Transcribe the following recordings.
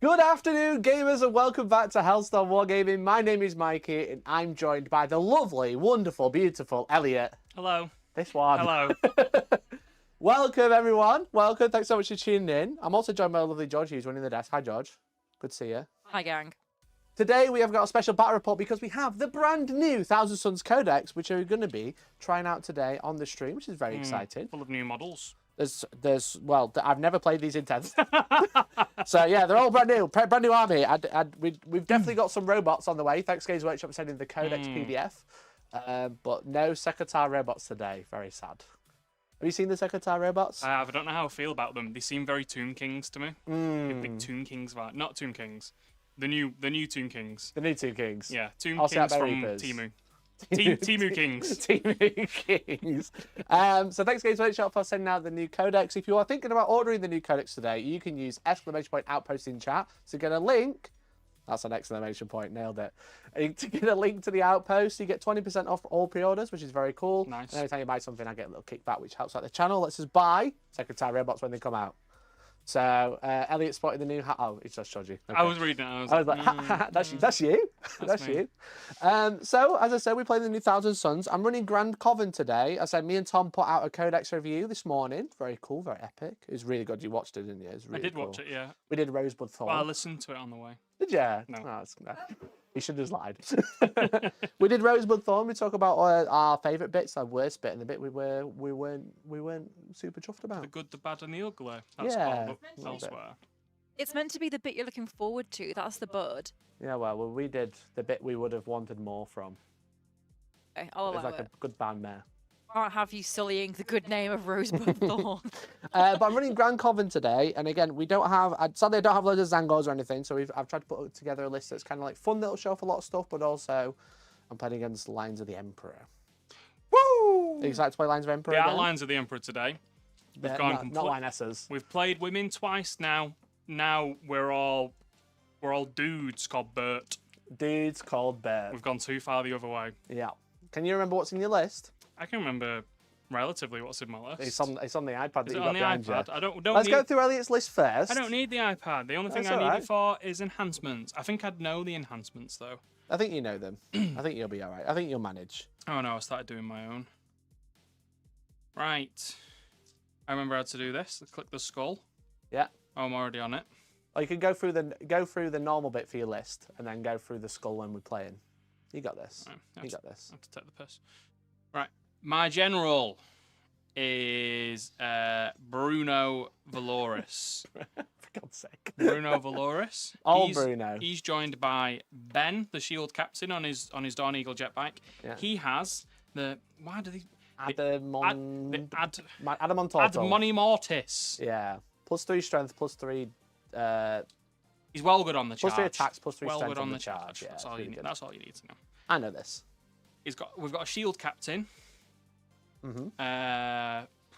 Good afternoon, gamers, and welcome back to Hellstormwargaming. My name is Mikey, and I'm joined by the lovely, wonderful, beautiful Elliot. Hello. This one. Hello. Welcome, everyone. Welcome. Thanks so much for tuning in. I'm also joined by the lovely George, who's running the desk. Hi, George. Good to see you. Hi, gang. Today, we have got a special battle report because we have the brand new Thousand Sons Codex, which we're going to be trying out today on the stream, which is very exciting. Full of new models. Well, I've never played these in 10th. So, yeah, they're all brand new army. We've definitely got some robots on the way. Thanks, Games Workshop, for sending the Codex PDF. But no Secretary robots today. Very sad. Have you seen the Secretary robots? I have. I don't know how I feel about them. They seem very Tomb Kings to me. Big Tomb Kings vibe. Not Tomb Kings. The new Tomb Kings. The new Tomb Kings. Yeah, Tomb Kings from Temu. Temu Kings. Temu Kings. So thanks, Games Workshop, for sending out the new Codex. If you are thinking about ordering the new Codex today, you can use !Outpost in chat to get a link. That's an exclamation point, nailed it. To get a link to the Outpost, you get 20% off all pre-orders, which is very cool. Nice. And every time you buy something, I get a little kickback, which helps out the channel. Let's just buy Secretary robots when they come out. So, Elliot spotted the new hat. Oh, it's just Shoji. Okay. I was reading it. I was like, that's you. That's you. So, as I said, we play the new Thousand Sons. I'm running Grand Coven today. I said me and Tom put out a Codex review this morning. Very cool, very epic. It was really good. You watched it, didn't you? It was really I did cool. watch it, yeah. We did Rosebud Thorn. Well, I listened to it on the way. Did you? No. No. You should have lied. We did Rosebud Thorn. We talk about our favourite bits, our worst bit, and the bit we weren't super chuffed about. The good, the bad, and the ugly. That's Yeah. called elsewhere. It's meant to be the bit you're looking forward to. That's the bud. Yeah, well, we did the bit we would have wanted more from. Okay, I'll It was allow like it. a good band there. Can't have you sullying the good name of Rosebud Thorn. But I'm running Grand Coven today, and again, we don't have. Sadly, I don't have loads of Zangors or anything, so I've tried to put together a list that's kind of like fun that'll show off a lot of stuff, but also I'm playing against Lines of the Emperor. Woo! Are you excited to play Lines of Emperor? The again? Outlines of the Emperor today. We've Yeah, gone not Linesses. We've played women twice now. Now we're all dudes called Bert. Dudes called Bear. We've gone too far the other way. Yeah. Can you remember what's in your list? I can remember relatively what's in my list. It's on the iPad that Is you it got on the behind iPad? you. I don't Let's need, go through Elliot's list first. I don't need the iPad. The only thing That's I need alright. it for is enhancements. I think I'd know the enhancements though. I think you know them. I think you'll be all right. I think you'll manage. Oh no, I started doing my own. Right. I remember how to do this. Click the skull. Yeah. Oh, I'm already on it. Or you can go through the normal bit for your list, and then go through the skull when we're playing. You got this. Right, You got this. I have to take the piss. Right. My general is Bruno Valoris. For God's sake. Bruno Valoris. Bruno. He's joined by Ben, the shield captain, on his Dawn Eagle jetbike. Yeah. He has the Adamontortal. Admoni Mortis. Yeah. +3 strength, +3. He's well good on the charge. +3 attacks, +3 well strength good on the the charge. Yeah, That's all you need. good. That's all you need to know. I know this. We've got a shield captain.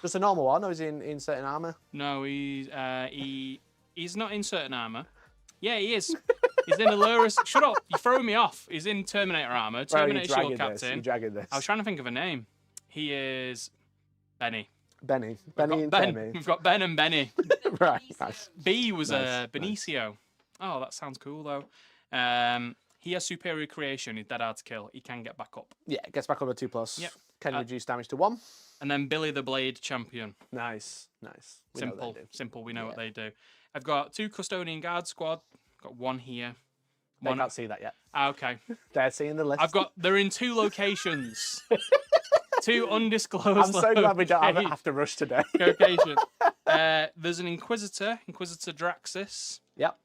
Just a normal one, or is he in certain armor? No, he's not in certain armor. Yeah, he is. He's in Allurus. Shut up! You're throwing me off. He's in Terminator armor. Terminator shield captain. You're dragging this. I was trying to think of a name. He is Benny. Benny We've and got Benny. We've got Ben and Benny. Right. Nice. B was Nice, Benicio. Oh, that sounds cool though. He has superior creation. He's dead hard to kill. He can get back up. Yeah, gets back up to 2+. Yep. Can reduce damage to 1. And then Billy the Blade champion. Nice. We know what they do. Simple. We know what they do. I've got 2 custodian guard squad. Got 1 here. They can't see that yet. Okay. They're seeing the list. They're in 2 locations. 2 undisclosed. I'm so glad we don't have to rush today. Location. There's an Inquisitor Draxus. Yep.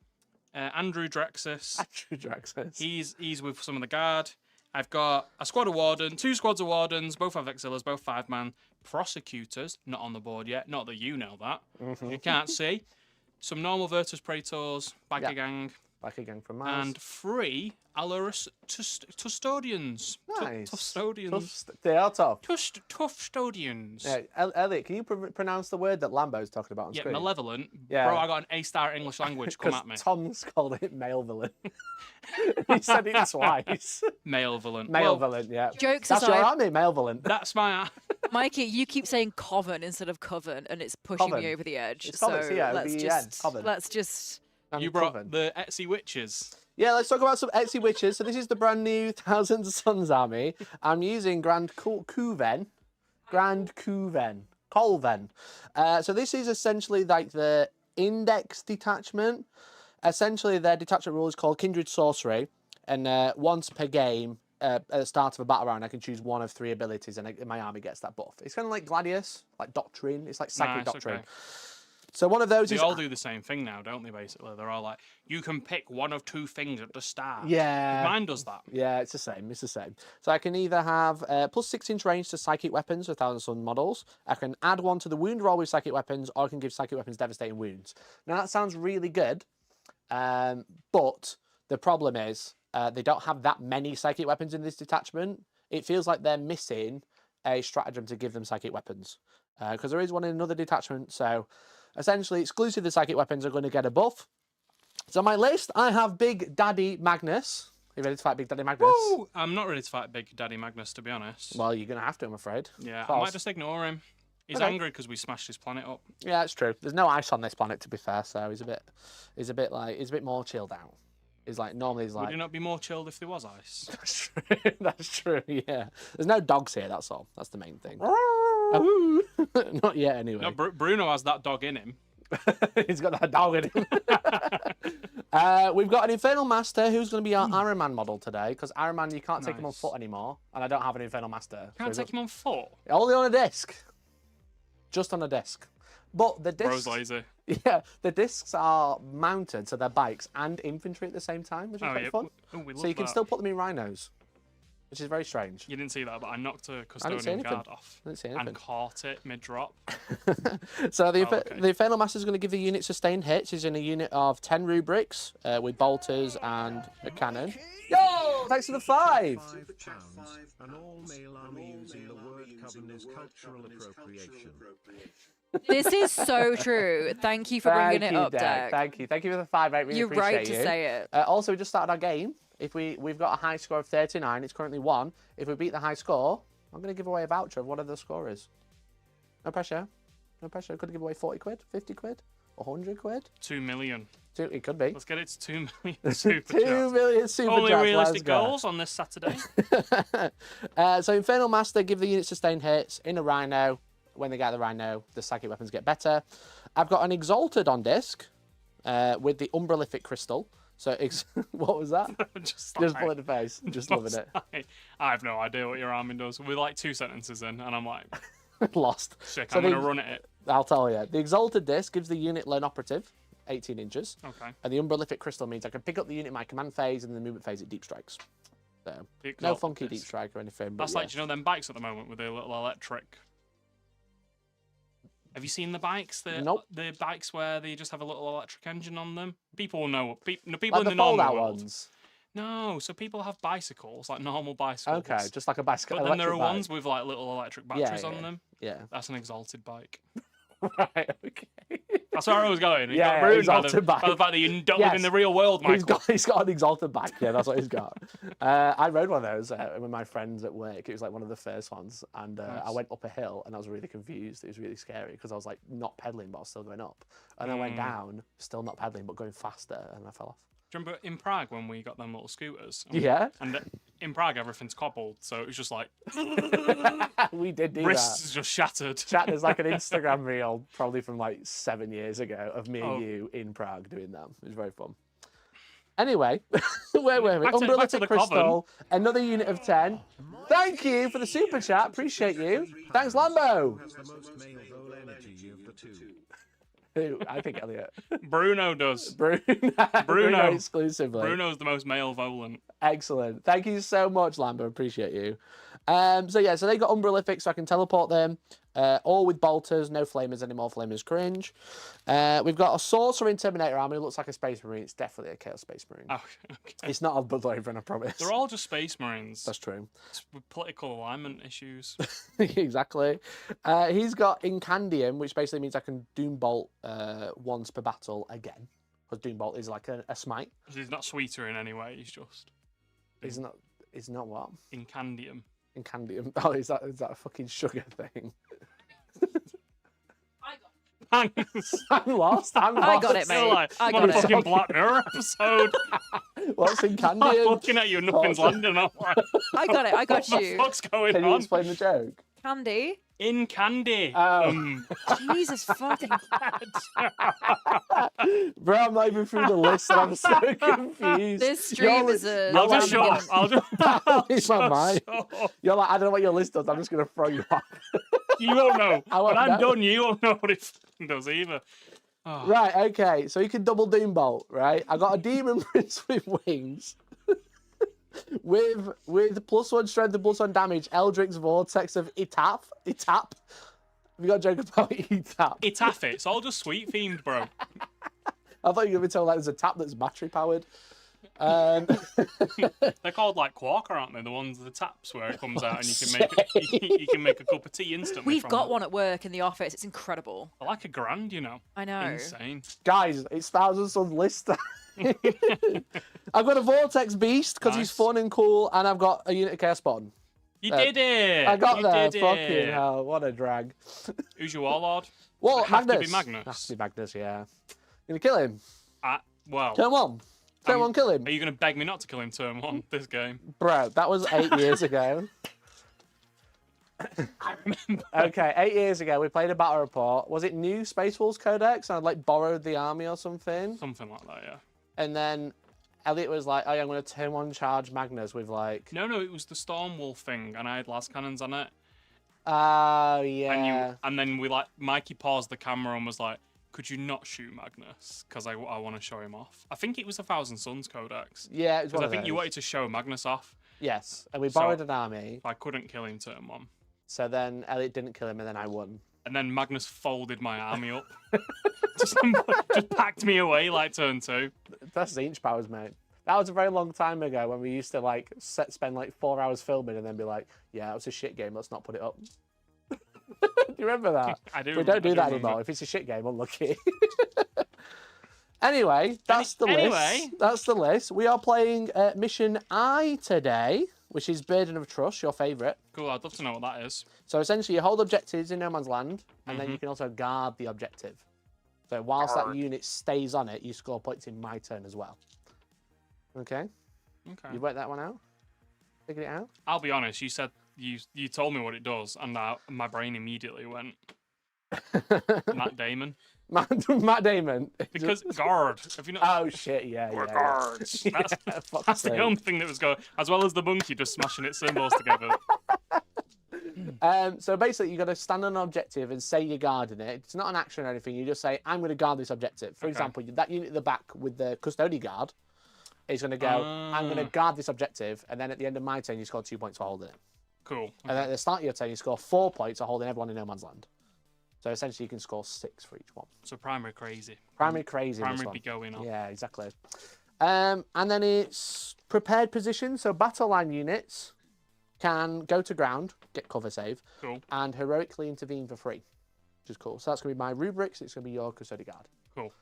Andrew Draxus. Andrew Draxus. He's with some of the guard. I've got a squad of warden, 2 squads of wardens, both have Exilas, both 5-man. Prosecutors, not on the board yet. Not that you know that. You can't see. Some normal Virtus Praetors, Biker Gang. Back again from Mars. And 3 Alurus Custodians. Nice. Custodians. They are tough. Custodians. Yeah, Elliot, can you pronounce the word that Lambo's talking about on screen? Malevolent. Yeah. Bro, I got an A-star English language. Come at me. Tom's called it male villain. He said it twice. Malevolent. Malevolent, yeah. Jokes That's aside, your army, malevolent. That's my... Mikey, you keep saying Coven instead of Coven, and it's pushing Coven. me over the edge. It's so Coven, yeah, let's OVEN, just Coven. let's just And You brought Coven. the Etsy witches. Yeah, let's talk about some Etsy witches. So this is the brand new Thousand Sons army. I'm using Coven. So this is essentially like the index detachment. Essentially, their detachment rule is called Kindred Sorcery, and once per game, at the start of a battle round, I can choose one of 3 abilities, and my army gets that buff. It's kind of like Gladius, like Doctrine. It's like Psychic Doctrine. Okay. So one of those They is... all do the same thing now, don't they, basically? They're all like, you can pick one of 2 things at the start. Yeah. Mine does that. Yeah, it's the same. It's the same. So I can either have plus 6-inch range to psychic weapons with Thousand Sun models. I can add 1 to the wound roll with psychic weapons, or I can give psychic weapons devastating wounds. Now that sounds really good, but the problem is they don't have that many psychic weapons in this detachment. It feels like they're missing a stratagem to give them psychic weapons, because there is one in another detachment. So essentially, exclusive the psychic weapons are going to get a buff. So on my list, I have Big Daddy Magnus. You ready to fight Big Daddy Magnus? Woo! I'm not ready to fight Big Daddy Magnus, to be honest. Well, you're going to have to, I'm afraid. Yeah, I False. might just ignore him. He's Okay. angry because we smashed his planet up. Yeah, it's true. There's no ice on this planet, to be fair, so he's a bit more chilled out. He's like, normally he's Would like... you not be more chilled if there was ice? That's true. That's true, yeah. There's no dogs here, that's all. That's the main thing. Oh. Not yet, anyway. No, Bruno has that dog in him. He's got that dog in him. We've got an Infernal Master who's going to be our Iron Man model today, because Iron Man, you can't take him on Nice. foot anymore, and I don't have an Infernal Master. Can't so take him on foot. only on a disc. Just on a disc. But the discs... Bro's lazy. Yeah, the discs are mounted, so they're bikes and infantry at the same time, which is quite fun. Oh, we love So you can that. still put them in rhinos, which is very strange. You didn't see that, but I knocked a I didn't see custodian anything. guard off I didn't see and anything. caught it mid-drop. So the, okay. the Infernal Master is going to give the unit sustained hits. He's in a unit of 10 rubrics with bolters and a cannon. Yo! Thanks for the 5! £5, an all-male army using the word Coven is cultural appropriation. This is so true. Thank you for bringing it up, Deck. Thank you. Thank you for the 5, mate. Really You're appreciate right to you. say it. Also, we just started our game. If we've got a high score of 39, it's currently 1. If we beat the high score, I'm going to give away a voucher of whatever the score is. No pressure. No pressure. Could give away 40 quid, 50 quid, 100 quid. 2 million. It could be. Let's get it to 2 million super 2 chats. million super Only chats, realistic let's go. goals on this Saturday. So Infernal Master, give the unit sustained hits in a Rhino. When they get the Rhino, the psychic weapons get better. I've got an Exalted on disc with the Umbralific Crystal. So what was that? Just Just like- full in the face. Just loving it. I have no idea what your army does. We're like 2 sentences in, and I'm like, Lost. sick, So I'm going to the- run at it. I'll tell you. The Exalted disc gives the unit lone operative, 18 inches. Okay. And the Umbralific Crystal means I can pick up the unit in my command phase, and in the movement phase it deep strikes. So The no Exalted funky disc. deep strike or anything. But That's yeah. like, you know, them bikes at the moment with their little electric. Have you seen the bikes? Nope. The bikes where they just have a little electric engine on them. People will know. People Like in the the normal fold-out world. ones. No, so people have bicycles, like normal bicycles. Okay, just like a bicycle. But then there are electric bike. ones with like little electric batteries yeah. on them. Yeah. That's an exalted bike. Right. Okay. That's where I was going. You Yeah, got ruined by exalted the fact bike. that you don't live in Yes. the real world, Michael. He's got an Exalted bike. Yeah, that's what he's got. I rode one of those with my friends at work. It was like one of the first ones, and I Nice. went up a hill, and I was really confused. It was really scary because I was like not pedaling, but I was still going up, and I went down, still not pedaling, but going faster, and I fell off. Do you remember in Prague when we got them little scooters? Yeah, And in Prague, everything's cobbled, so it was just like we did do wrists just shattered. Chat, there's like an Instagram reel, probably from like 7 years ago, of me Oh. and you in Prague doing that. It was very fun. Anyway, where were we? Back to Umbralific the Crystal, another unit of 10. Thank you for the super chat. Appreciate you. Thanks, Lambo. Has the most male vole energy of the 2. Who? I think Elliot. Bruno does. Bruno exclusively. Bruno's the most male volant. Excellent. Thank you so much, Lambo. Appreciate you. So they got Umbralific, so I can teleport them. All with bolters, no flamers anymore. Flamers cringe. We've got a Sorcerer in Terminator army. It looks like a Space Marine. It's definitely a Chaos Space Marine. Oh, okay. It's not a Bloodhaven, I promise. They're all just space marines. That's true. It's with political alignment issues. Exactly. He's got Incandeum, which basically means I can Doom Bolt once per battle again. Because Doom Bolt is like a smite. He's not sweeter in any way. He's just It's not what? Incandeum. Incandeum. Oh, is that a fucking sugar thing? Thanks. I'm lost. I'm lost. I got it, Still mate. like, I what got a it. fucking Black Mirror episode. What's in I'm Candy? looking at you and nothing's landing. I'm like, I got it. I got what the you. fuck's going Can you on? explain the joke? Candy. In Candy. Oh. Jesus fucking. Bro, I'm not even through the list and I'm so confused. This stream You're is a. I'll just You're shut up. I'll just, It's my mind. shut up. You're like, I don't know what your list does. I'm just going to throw you off. You won't know. I won't When I'm know. done, you won't know what it fucking does either. Oh. Right, okay. So you can double Doombolt, right? I got a Demon Prince with wings. with +1 strength and +1 damage, Eldritch Vortex of Etap. Have you got a joke about Etap? It's half it. It's all just sweet themed, bro. I thought you were going to tell like there's a tap that's battery powered. They're called like Quarker, aren't they? The ones, the taps where it comes out and you can make you can make a cup of tea instantly. We've from got it. one at work in the office. It's incredible. I like $1,000, you know. I know. Insane. Guys, it's Thousand Sons list. I've got a Vortex Beast because he's Nice. fun and cool, and I've got a unit of Chaos Spawn. You did it. I got you there. Did Fucking it. hell, what a drag. Who's your warlord? What? Does it have Magnus? to be Magnus? Has to be Magnus, yeah. Gonna kill him. Well, Turn one. Turn one, kill him. are you going to beg me not to kill him turn one this game? Bro, that was 8 years ago. I remember. Okay, 8 years ago, we played a battle report. Was it new Space Wolves Codex? And I like borrowed the army or something. Something like that, yeah. And then Elliot was like, oh yeah, I'm going to turn one charge Magnus with like... No, it was the Stormwolf thing, and I had last cannons on it. Oh, yeah. And then Mikey paused the camera and was like, could you not shoot Magnus? Because I want to show him off. I think it was a Thousand Sons Codex. Yeah, it was Because one I of think you those. wanted to show Magnus off. Yes, and we So- borrowed an army. I couldn't kill him turn one. So then Elliot didn't kill him, and then I won. And then Magnus folded my army up. just packed me away like turn two. That's the inch powers, mate. That was a very long time ago when we used to like spend like 4 hours filming and then be like, yeah, it was a shit game, let's not put it up. Do you remember that? I do. We don't do that remember. anymore. If it's a shit game, unlucky. Anyway, that's the list. That's the list. We are playing Mission I today, which is Burden of Trust, your favourite. Cool, I'd love to know what that is. So essentially, you hold objectives in no man's land, and then you can also guard the objective. So whilst that unit stays on it, you score points in my turn as well. Okay? Okay. You worked that one out? Figured it out? I'll be honest, you said you told me what it does, and my brain immediately went Matt Damon. Matt Damon. Because guard. Have you not? Oh shit! Yeah, We're yeah. guards. Yeah. That's Fuck's the sake. only thing that was going, as well as the monkey just smashing its symbols together. So basically, you got to stand on an objective and say you're guarding it. It's not an action or anything. You just say, "I'm going to guard this objective." For example, that unit at the back with the custodian guard is going to go, "I'm going to guard this objective," and then at the end of my turn, you score 2 points for holding it. Cool. And then at the start of your turn, you score 4 points for holding everyone in no man's land. So essentially, you can score 6 for each one. So primary crazy. Primary crazy. in this Primary one. be going on. Yeah, exactly. And then it's prepared position. So battle line units can go to ground, get cover save, Cool. and heroically intervene for free, which is cool. So that's going to be my rubrics. It's going to be your custodian guard. Cool.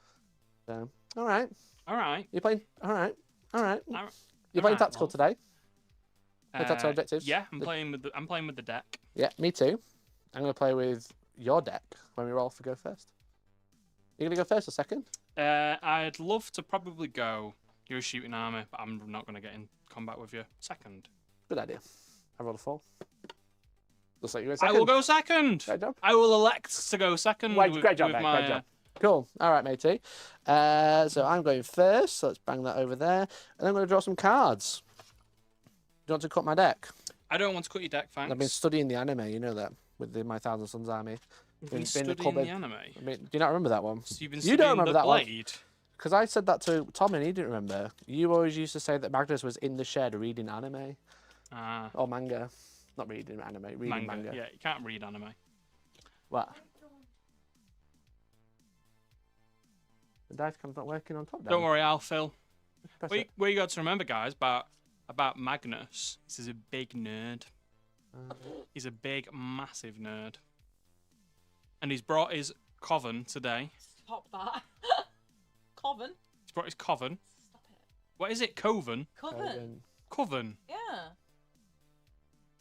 So, all right. All right. You're playing. All right. You're playing Alright, tactical well. today. Play tactical objectives. Yeah, I'm playing with the deck. Yeah, me too. I'm going to play with your deck when we roll for go first. You're going to go first or second? I'd love to probably go. You're a shooting army, but I'm not going to get in combat with you. Second. Good idea. I rolled a 4. Looks like you're I will go second. Great job. I will elect to go second. Great with, job, with mate. my, Great job. Cool. All right, matey. So I'm going first. So let's bang that over there. And I'm going to draw some cards. Do you want to cut my deck? I don't want to cut your deck, thanks. I've been studying the anime, you know that, with my Thousand Sons army. You've been in the studying cupboard. the anime. I mean, do you not remember that one? So you've been You studying don't remember the that one? Blade. Because I said that to Tom and he didn't remember. You always used to say that Magnus was in the shed reading anime. Ah, Or manga. Not reading anime, reading manga. Yeah, you can't read anime. What? The dice cam's not working on top down. Don't worry, I'll fill. Press What it. you got to remember, guys, about Magnus, he's a big nerd. He's a big, massive nerd. And he's brought his Coven today. Stop that. Coven. He's brought his Coven. Stop it. What is it? Coven? Coven. Coven. Yeah.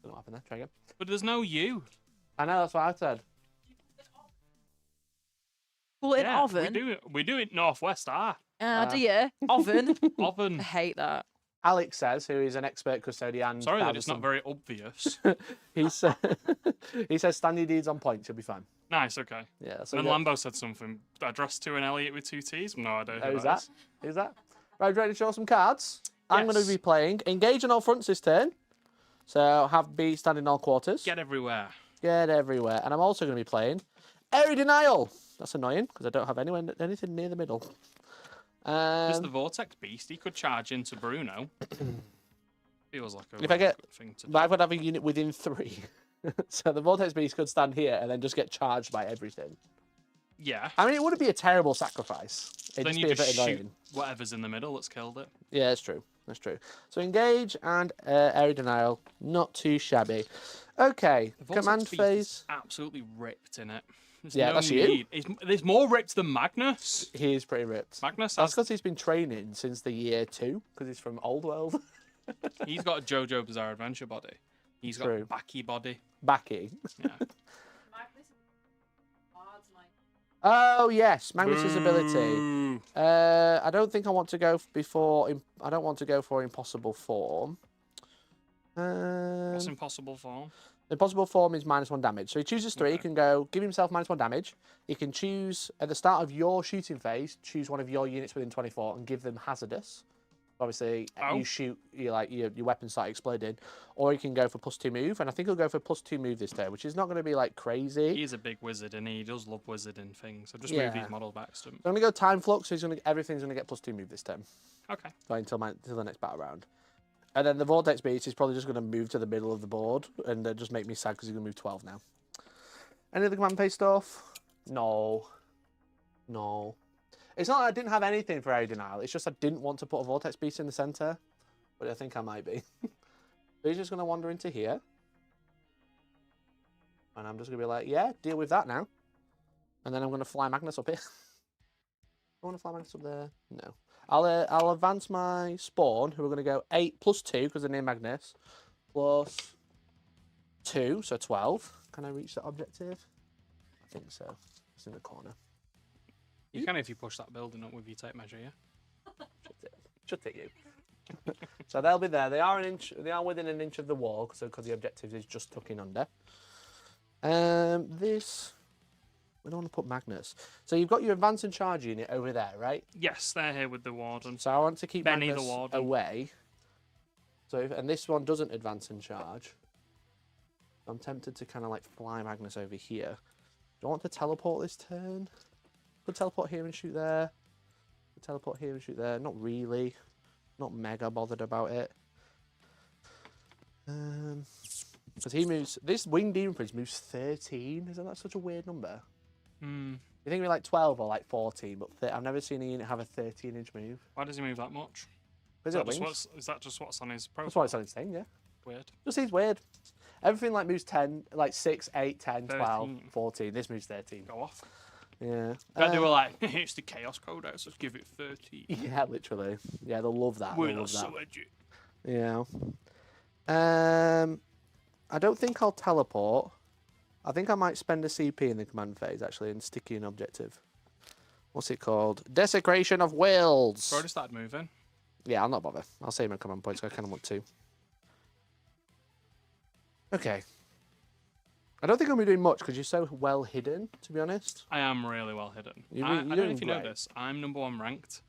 Don't know what happened there. Try again. But there's no U. I know, that's what I said. Call it an Yeah, oven. We do it Northwest Do you? Oven. oven. I hate that. Alex says, who is an expert custodian. Sorry that it's not very obvious. he says, he says, stand your deeds on point, you'll be fine. Nice, okay. Yeah. So And then Lambo said something. Addressed to an Elliot with 2 T's? No idea who who's that that? is. Who's that? Right, ready to show some cards? I'm going to Yes. be playing Engage on all fronts this turn. So have B stand in all quarters. Get everywhere. Get everywhere. And I'm also going to be playing Airy Denial. That's annoying because I don't have anything near the middle. There's the Vortex Beast. He could charge into Bruno. Feels like a If I get, good thing to do. but I've got to have a unit within 3. So the Vortex Beast could stand here and then just get charged by everything. Yeah. I mean, it wouldn't be a terrible sacrifice. It'd Then just you be a just bit shoot annoying. whatever's in the middle that's killed it. Yeah, that's true. That's true. So Engage and Airy Denial, not too shabby. Okay, The Vortex command Beast is phase. absolutely ripped in it. There's Yeah, no that's you. need. There's more ripped than Magnus. He is pretty ripped. Magnus That's has, because he's been training since the year 2, because he's from Old World. he's got a JoJo Bizarre Adventure body. He's got True. a backy body. Backy. Yeah. Oh yes, Magnus's ability. Boo. I don't think I want to go before. I don't want to go for Impossible Form. What's impossible form? Impossible Form is -1 damage. So he chooses 3. He Okay. can go give himself -1 damage. He can choose at the start of your shooting phase, choose one of your units within 24 and give them hazardous. Obviously, you shoot, your weapons start exploding, or he can go for +2 move, and I think he'll go for +2 move this turn, which is not going to be like crazy. He's a big wizard and he does love wizarding things. So just Yeah. move these models back to him. I'm going to go Time Flux, so everything's going to get +2 move this turn, Okay. going until the next battle round. And then the Vortex Beast is probably just going to move to the middle of the board and just make me sad because he's going to move 12 now. Any other command phase stuff? No. No. It's not that I didn't have anything for Airy Denial. It's just I didn't want to put a Vortex Beast in the centre. But I think I might be. So he's just going to wander into here. And I'm just going to be like, yeah, deal with that now. And then I'm going to fly Magnus up here. I want to fly Magnus up there. No. I'll advance my Spawn, who are going to go 8 + 2, because they're near Magnus. Plus 2, so 12. Can I reach that objective? I think so. It's in the corner. You can if you push that building up with your tape measure, yeah? Should take you. So they'll be there. They are within an inch of the wall, because the objective is just tucking under. This, we don't want to put Magnus. So you've got your advance and charge unit over there, right? Yes, they're here with the warden. So I want to keep Benny the Magnus Warden. away. So and this one doesn't advance and charge. I'm tempted to kind of like fly Magnus over here. Do I want to teleport this turn? Could teleport here and shoot there. Could teleport here and shoot there. Not really. Not mega bothered about it. Because he moves. This Winged Demon Prince moves 13. Isn't that such a weird number? Hmm. You think it'd be like 12 or like 14, but I've never seen a unit have a 13-inch move. Why does he move that much? Is That just what's on his profile? That's why it's on his thing, yeah. Weird. Just seems weird. Everything like moves 10, like 6, 8, 10, 12, 13. 14. This moves 13. Go off. Yeah. But they were like, it's the Chaos Codex, let's give it 30. Yeah, literally. Yeah, they'll love that. We're They'll not love so that. edgy. Yeah. I don't think I'll teleport. I think I might spend a CP in the command phase, actually, and sticky an objective. What's it called? Desecration of Wills. I've already started moving. Yeah, I'll not bother. I'll save my command points. I kind of want to. Okay. I don't think I'm going to be doing much because you're so well hidden, to be honest. I am really well hidden. You're I don't know doing if you know great. this. I'm #1 ranked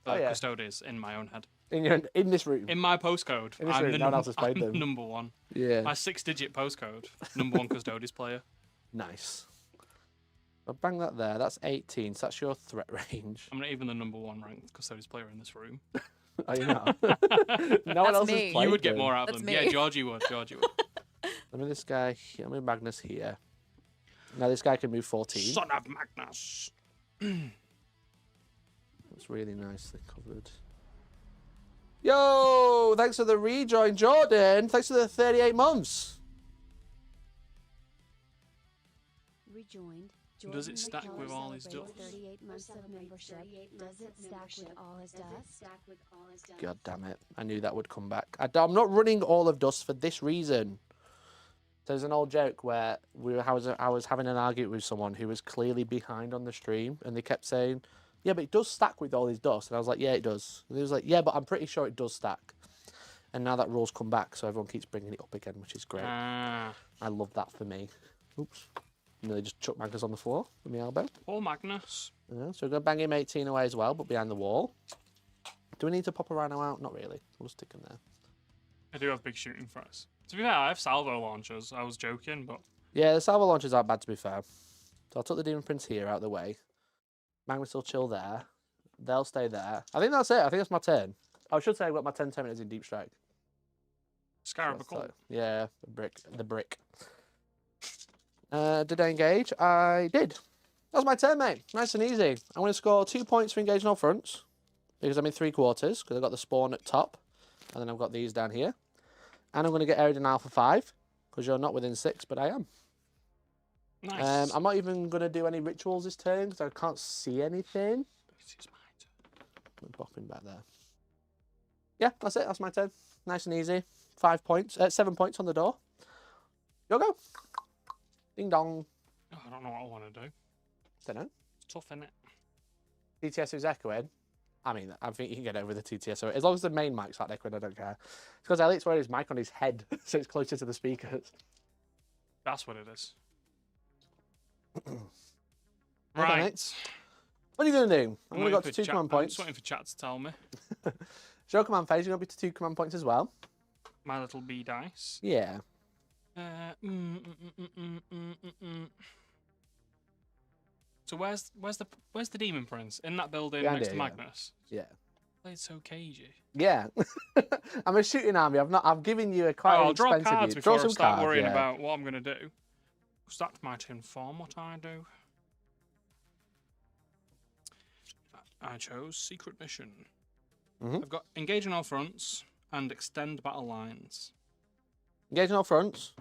for Oh, yeah. Custodes in my own head. In this room. In my postcode, In this I'm room, the no one else has played I'm them. #1. Yeah. My 6-digit postcode, #1 Custodes player. Nice. I'll bang that there. That's 18. So that's your threat range. I'm not even the #1 ranked Custodes player in this room. Oh, you know. No one That's else me. has played You would get them. more out of That's them. me. Yeah, Georgie would. Georgie would. Let me this guy here. Let me Magnus here. Now this guy can move 14. Son of Magnus. That's really nicely covered. Yo! Thanks for the rejoin, Jordan. Thanks for the 38 months. Rejoined. Does it stack with all his dust? 38 months of membership. Does it stack with all his dust? God damn it. I knew that would come back. I'm not running all of Dust for this reason. There's an old joke where I was having an argument with someone who was clearly behind on the stream, and they kept saying, "Yeah, but it does stack with all these dust." And I was like, "Yeah, it does." And he was like, "Yeah, but I'm pretty sure it does stack." And now that rule's come back, so everyone keeps bringing it up again, which is great. I love that for me. Oops. Nearly just chucked Magnus on the floor with my elbow. Poor Magnus. Yeah, so we're going to bang him 18 away as well, but behind the wall. Do we need to pop a Rhino out? Not really. We'll just stick him there. I do have big shooting threats. To be fair, I have salvo launchers. I was joking, but... Yeah, the salvo launchers aren't bad, to be fair. So I'll tuck the Daemon Prince here out of the way. Magnus will chill there. They'll stay there. I think that's it. I think that's my turn. I should say I've got my 10 Terminators in Deep Strike. Scarab. Yeah, the brick. Did I engage? I did. That was my turn, mate. Nice and easy. I'm going to score 2 points for engaging all fronts, because I'm in 3/4, because I've got the spawn at top, and then I've got these down here. And I'm going to get Area Denial for 5, because you're not within 6, but I am. Nice. I'm not even going to do any rituals this turn, because I can't see anything. I'm popping back there. Yeah, that's it. That's my turn. Nice and easy. 5 points. 7 points on the door. You'll go. Ding dong. Oh, I don't know what I want to do. Don't know. It's tough, isn't it? TTS is echoing. I mean, I think you can get over the TTS. So as long as the main mic's not echoing, I don't care. It's because Elliot's wearing his mic on his head, so it's closer to the speakers. That's what it is. Okay, Right. mate. What are you going to do? I'm going to go up to 2 command I'm points. just waiting for chat to tell me. Show command phase, you're going to be to 2 command points as well. My little bee dice. Yeah. So where's the Daemon Prince? In that building Behind next it, to yeah. Magnus. Yeah. Played so cagey. Yeah. I'm a shooting army. I've given you a quite I'll draw expensive cards unit. before Draw I some start cards, worrying yeah. about what I'm gonna do. Because that might inform what I do. I chose Secret Mission. Mhm. I've got Engage on all fronts and Extend battle lines. Engaging all fronts.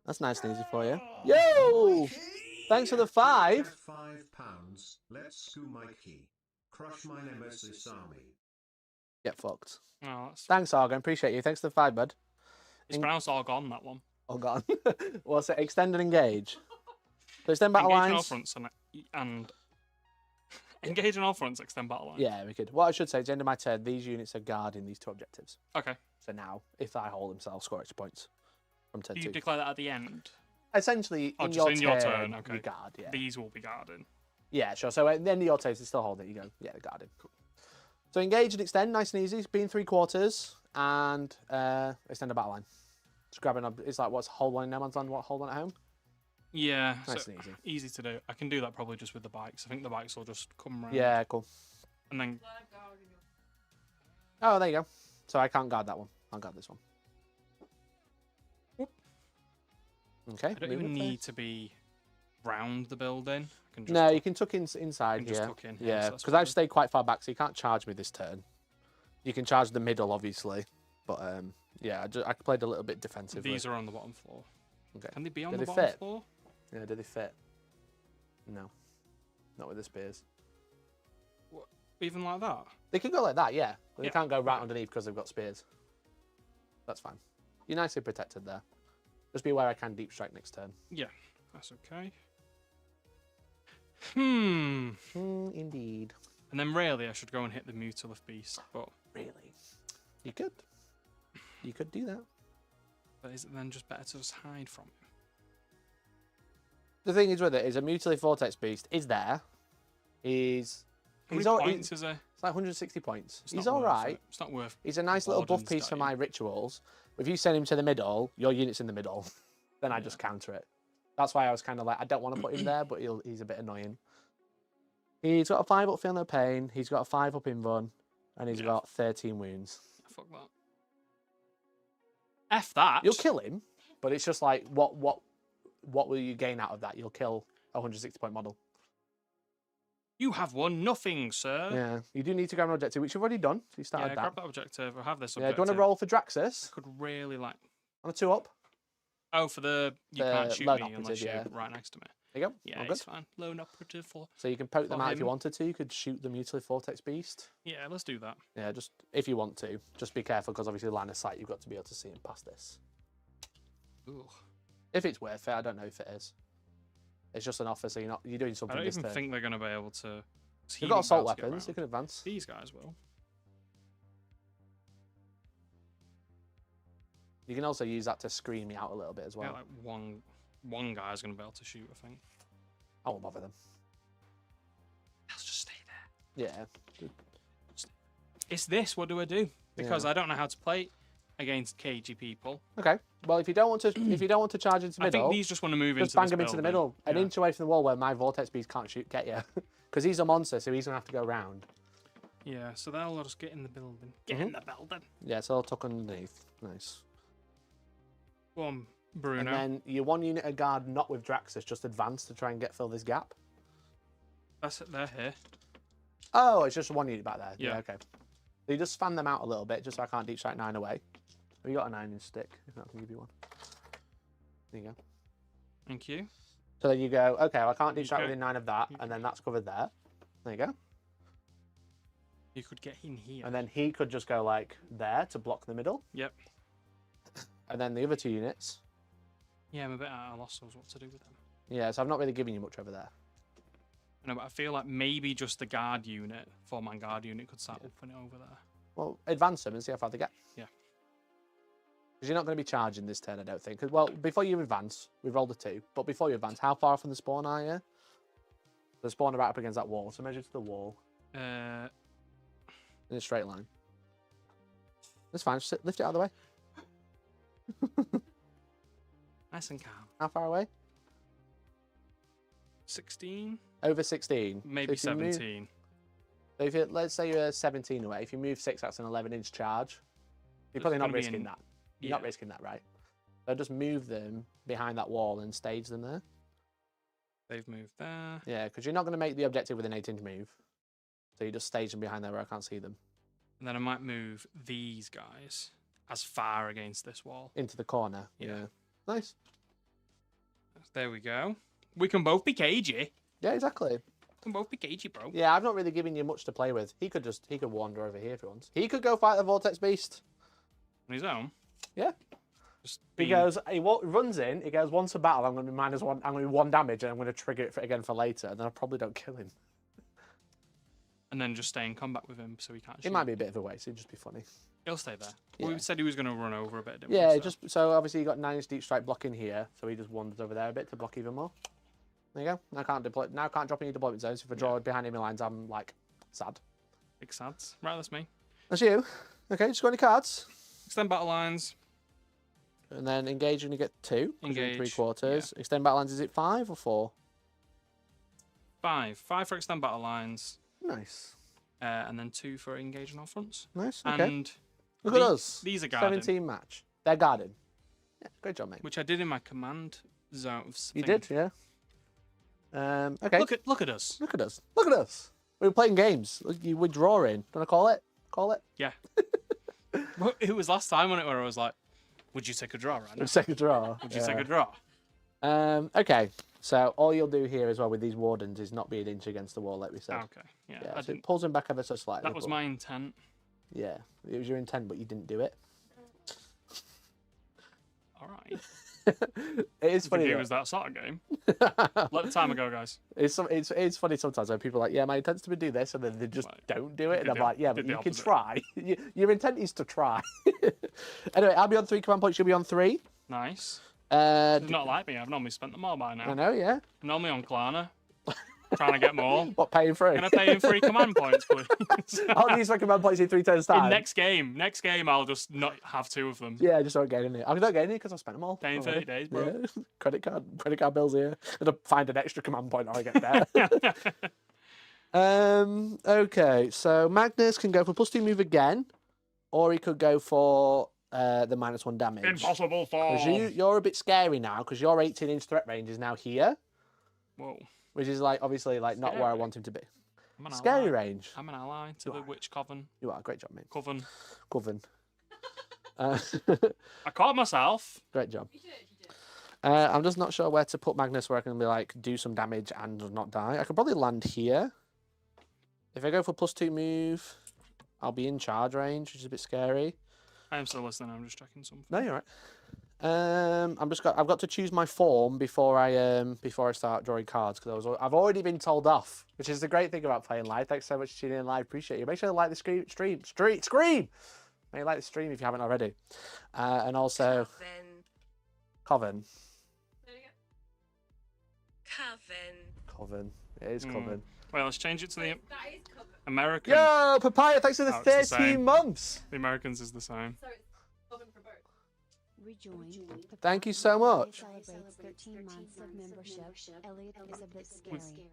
That's nice and easy for you. Yo! Thanks for the 5. £5. Let's go, Mikey. Crush my nemesis army. Get fucked. Oh, that's Thanks, Argon. Appreciate you. Thanks for the 5, bud. it's pronounced all gone, that one. Oh, gone. What's it? Extend and engage. So extend battle Engage on all lines. fronts and Engage on all fronts, extend battle lines. Yeah, we could. What I should say, at the end of my turn, these units are guarding these 2 objectives. Okay. So now, if I hold them, so I'll score extra points from turn Do 2. you declare that at the end? Essentially, Oh, in, just your, in turn, your turn, okay. you guard, yeah. These will be guarding. Yeah, sure. So at the end of your turn, you still hold it. You go, yeah, they're guarded. Cool. So engage and extend, nice and easy. Being 3/4 and extend a battle line. Just grabbing up. It's like what's hold one in no man's land, what hold one at home. Yeah, Nice so and easy. easy to do. I can do that probably just with the bikes. I think the bikes will just come around. Yeah, cool. And then Oh, there you go. So I can't guard that one. I'll guard this one. Okay. I don't moving even phase. need to be round the building. I can just No, tuck- you can tuck inside can just here. tuck in here, Yeah, so that's because fine. I've stayed quite far back, so you can't charge me this turn. You can charge the middle, obviously, but yeah, I played a little bit defensively. These are on the bottom floor. Okay. Can they be on Do the they bottom fit? floor? Yeah, do they fit? No, not with the spears. Even like that? They can go like that, yeah, but Yeah, they can't go right okay. underneath because they've got spears. That's fine. You're nicely protected there. Just be aware I can deep strike next turn. Yeah, that's okay. Indeed. And then really I should go and hit the Mutilith Beast, but Really? You could. You could do that. is it then just better to just hide from him? The thing is with it is a Mutilith Vortex Beast is there. He's How many all- points is it? It's like 160 points. It's He's not all worth right. it. It's not worth. He's a nice little buff Warden's piece for dying. my rituals. If you send him to the middle, your unit's in the middle. Then I just counter it. That's why I was kind of like, I don't want to put him there, but he's a bit annoying. He's got a 5 up Feel No Pain. He's got a 5 up in Run. And he's Yeah. got 13 wounds. Fuck that. F that. You'll kill him, but it's just like, what will you gain out of that? You'll kill a 160 point model. You have won nothing, sir. Yeah, you do need to grab an objective, which you've already done. So you started Yeah, that. grab that objective. I have this Yeah, do objective. you want to roll for Draxus? I could really like. On a 2 up? Oh, for the you The can't shoot lone me unless operative, you're yeah. right next to me. There you go. Yeah, All it's good. fine. Lone operative for. So you can poke them for out if you him. wanted to. You could shoot the Mutilated Vortex Beast. Yeah, let's do that. Yeah, just if you want to. Just be careful because obviously line of sight, you've got to be able to see him past this. Ooh. If it's worth it, I don't know if it is. It's just an offer, so you're doing I something don't this even turn. think they're going to be able to. You've got assault Healing weapons, bells you get can advance. These guys will. You can also use that to screen me out a little bit as well. Yeah, like one guy's going to be able to shoot, I think. I won't bother them. Let's just stay there. Yeah. It's this. What do I do? Because I don't know how to play against cagey people. Okay. Well, if you don't want to, charge into the I middle, think these just want to move just into bang this him into the building. middle, an Yeah. inch away from the wall where my Vortex Beast can't get you, because he's a monster, so he's gonna have to go round. Yeah, so they'll just get in the building. Get in the building. Yeah, so I'll tuck underneath. Nice. Go on, Bruno. And then your one unit of guard, not with Draxus, just advance to try and fill this gap. That's it. They're here. Oh, it's just one unit back there. Yeah. Okay. So you just fan them out a little bit, just so I can't deep strike 9 away. Have you got a 9-inch stick? If not, I can give you one. There you go. Thank you. So then you go, okay, well, I can't deep strike Okay. within 9 of that, and then that's covered there. There you go. You could get in here. And then he could just go like there to block the middle. Yep. And then the other 2 units. Yeah, I'm a bit at a loss as what to do with them. Yeah, so I've not really given you much over there. No, but I feel like maybe just the guard unit, 4-man guard unit, could start upping it over there. Well, advance them and see how far they get. Yeah. Because you're not going to be charging this turn, I don't think. 'Cause, well, before you advance, we've rolled a 2. But before you advance, how far from the spawn are you? The spawn are right up against that wall. So measure to the wall in a straight line. That's fine. Just lift it out of the way. Nice and calm. How far away? 16? Over 16. Maybe So if you move- 17. So if you, let's say you're 17 away, if you move 6, that's an 11-inch charge. You're It's probably not gonna be risking in- that. You're not yeah. risking that, right? So just move them behind that wall and stage them there. They've moved there. Yeah, because you're not going to make the objective with an 8-inch move. So you just stage them behind there where I can't see them. And then I might move these guys as far against this wall. Into the corner. Yeah. Nice. There we go. We can both be cagey. Yeah, exactly. We can both be cagey, bro. Yeah, I've not really given you much to play with. He could wander over here if he wants. He could go fight the Vortex Beast. On his own. Yeah. Just He being- goes, runs in, he goes, once a battle, I'm going to be -1, I'm going to be 1 damage, and I'm going to trigger it again for later, and then I probably don't kill him. And then just stay in combat with him so he can't shoot. It might be a bit of a waste, it'd just be funny. He'll stay there. Yeah. We said he was going to run over a bit, didn't Yeah, we? just so obviously you got 9-inch deep strike blocking here, so he just wanders over there a bit to block even more. There you go. Now can't deploy. Now can't drop any deployment zones. If I draw behind enemy lines, I'm like sad. Big sads. Right, that's me. That's you. Okay, just got any cards, Extend battle lines. and then engage when you get 2. 'Cause you're in Engage, 3/4. Extend battle lines. Is it 5 or 4? 5. 5 for extend battle lines. Nice. And then 2 for engage on all fronts. Nice. Okay. And Look at us. these are guarded. 17 match. They're guarded. Yeah, great job, mate. Which I did in my command zone. You thing. did, yeah. Okay. Look at us. Look at us. Look at us. We're playing games. We're drawing. Do you want to call it? Call it? Yeah. It was last time on it where I was like, would you take a draw right now? Second draw. Would you take a draw? Okay. So all you'll do here as well with these wardens is not be an inch against the wall, like we said. Okay. Yeah. Yeah, I so it didn't, pulls them back ever so slightly. that was but- my intent. Yeah, it was your intent, but you didn't do it. All right. It is funny. It though. was that sort of game. Let the timer go, guys. It's funny sometimes when people are like, yeah, my intent's to do this, and then they just Right. don't do it, and Did I'm the- like, yeah, did but the you can opposite. try. Your intent is to try. Anyway, I'll be on 3 command points. You'll be on 3. Nice. Uh, It's not like me. I've normally spent them all by I now. know, yeah. I'm normally on Klarna. Trying to get more. What, paying free? Can I pay in 3 command points, please? I'll use my command points in 3 turns time. In next game, I'll just not have 2 of them. Yeah, just don't get in it. I'm not getting it because I spent them all. Paying already. 30 days, bro. Yeah. Credit card bills here. Gonna find an extra command point or I get there. Okay, so Magnus can go for +2 move again, or he could go for the -1 damage. Impossible 'Cause form. you're a bit scary now because your 18-inch threat range is now here, Whoa. which is like obviously like not where I Scary. want him to be. I'm an Scary ally. range. I'm an ally to You the are. witch coven. You are. Great job, mate. Coven. Coven. I caught myself. Great job. I'm just not sure where to put Magnus where I can be like do some damage and not die. I could probably land here. If I go for +2 move, I'll be in charge range, which is a bit scary. I am still listening. I'm just checking something. No, you're right. I've got to choose my form before I start drawing cards because I've already been told off, which is the great thing about playing live. Thanks so much for tuning in live. Appreciate you. Make sure to like the scream. Make you like the stream if you haven't already. And also Coven. Coven. It is Coven. Well, let's change it to the American. Yo, Papaya, thanks for the Oh, it's the 13 same. months. The Americans is the same. Thank you so much. Celebrates 13 months of membership. Elliot is a bit scary.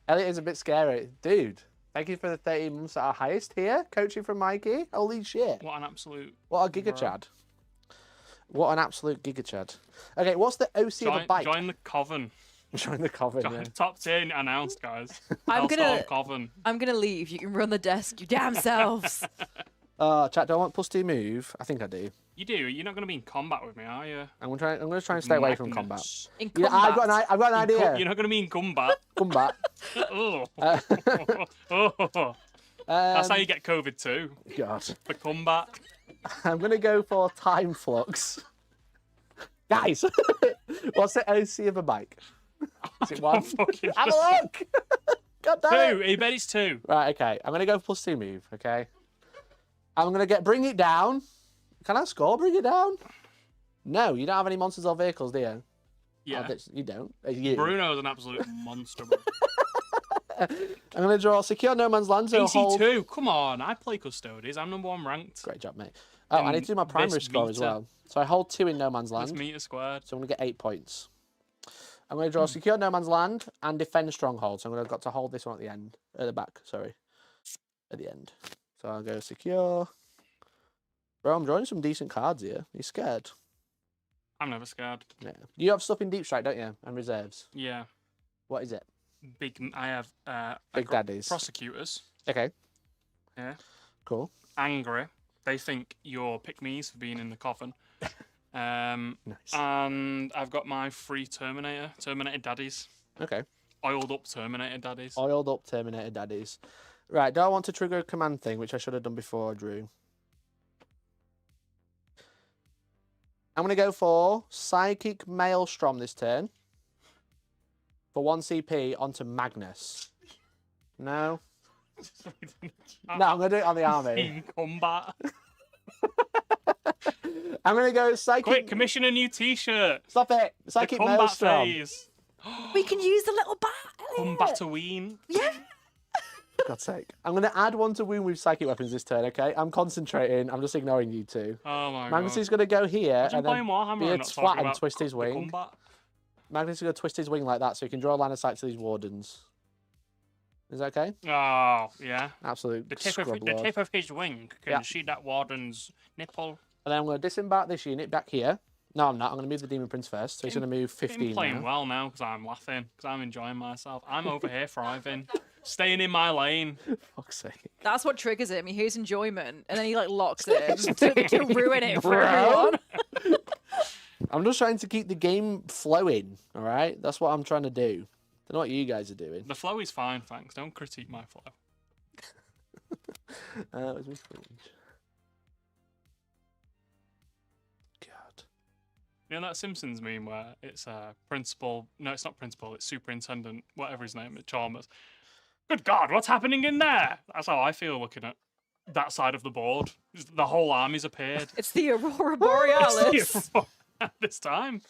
Elliot is a bit scary. Dude, thank you for the 13 months at our highest here. Coaching from Mikey. Holy shit. What an absolute. What a giga chad. What an absolute giga chad. Okay, what's the OC of the bike? Join the Coven. Join the Coven, Join yeah. the top 10 announced, guys. I'm Hellstorm Coven. gonna leave. You can run the desk, you damn selves. Chat, do I want +2 move? I think I do. You do. You're not going to be in combat with me, are you? I'm gonna try and stay away from combat. Magnus. In Yeah, I've combat. got an idea. You're not going to be in combat. Combat. Oh. Um, That's how you get COVID too. God. For combat. I'm gonna go for time flux. Guys, what's the OC of a bike? Is it one? Fucking Have a look. God damn it. 2. I bet it's 2. Right, okay. I'm gonna go for +2 move. Okay. I'm gonna bring it down. Can I score? Bring it down? No, you don't have any monsters or vehicles, do you? Yeah. Oh, you don't. You. Bruno's an absolute monster. Bro. I'm gonna draw secure no man's land. So hold... AC2. Come on. I play Custodes. I'm #1 ranked. Great job, mate. Oh, I need to do my primary this score as meter. well. So I hold 2 in no man's Let's land. meter squared. So I'm gonna get 8 points. I'm gonna draw secure no man's land and defend stronghold. So I'm gonna got to hold this one at the end, at the back. Sorry, at the end. So I'll go secure. Bro, I'm drawing some decent cards here. Are you scared? I'm never scared. Yeah. You have stuff in deep strike, don't you? And reserves. Yeah. What is it? I have Big daddies. prosecutors. Okay. Yeah. Cool. Angry. They think you're pick-me's for being in the coffin. Nice. And I've got my free Terminator daddies. Okay. Oiled up Terminator daddies. Oiled up Terminator daddies. Right. Do I want to trigger a command thing, which I should have done before I drew? I'm going to go for Psychic Maelstrom this turn. For 1 CP onto Magnus. No? No, I'm going to do it on the army. In combat. I'm going to go Psychic... Quick, commission a new t-shirt. Stop it! The Psychic combat Maelstrom. phase. We can use the little bat. Elliot. Combatoween. Yeah. For God's sake. I'm going to add 1 to wound with psychic weapons this turn, okay? I'm concentrating. I'm just ignoring you two. Oh my Magnus god. is going to go here Imagine and then playing Warhammer be a and not twat talking and about twist his the wing. combat. Magnus is going to twist his wing like that so he can draw a line of sight to these wardens. Is that okay? Oh, yeah. Absolute The tip scrub of his wing can Yeah. see that warden's nipple. And then I'm going to disembark this unit back here. No, I'm not. I'm going to move the Daemon Prince first. So he's going to move 15 I'm playing now. well now because I'm laughing, because I'm enjoying myself. I'm over here thriving, staying in my lane. Fuck's sake. That's what triggers him. He hears enjoyment, and then he like locks it to ruin it for Bro. everyone. I'm just trying to keep the game flowing, all right? That's what I'm trying to do. Don't know what you guys are doing. The flow is fine, thanks. Don't critique my flow. Where's my fringe? God. You know that Simpsons meme where it's principal? No, it's not principal. It's superintendent, whatever his name is, Chalmers. Good God, what's happening in there? That's how I feel looking at that side of the board. The whole army's appeared. It's the Aurora Borealis. This time.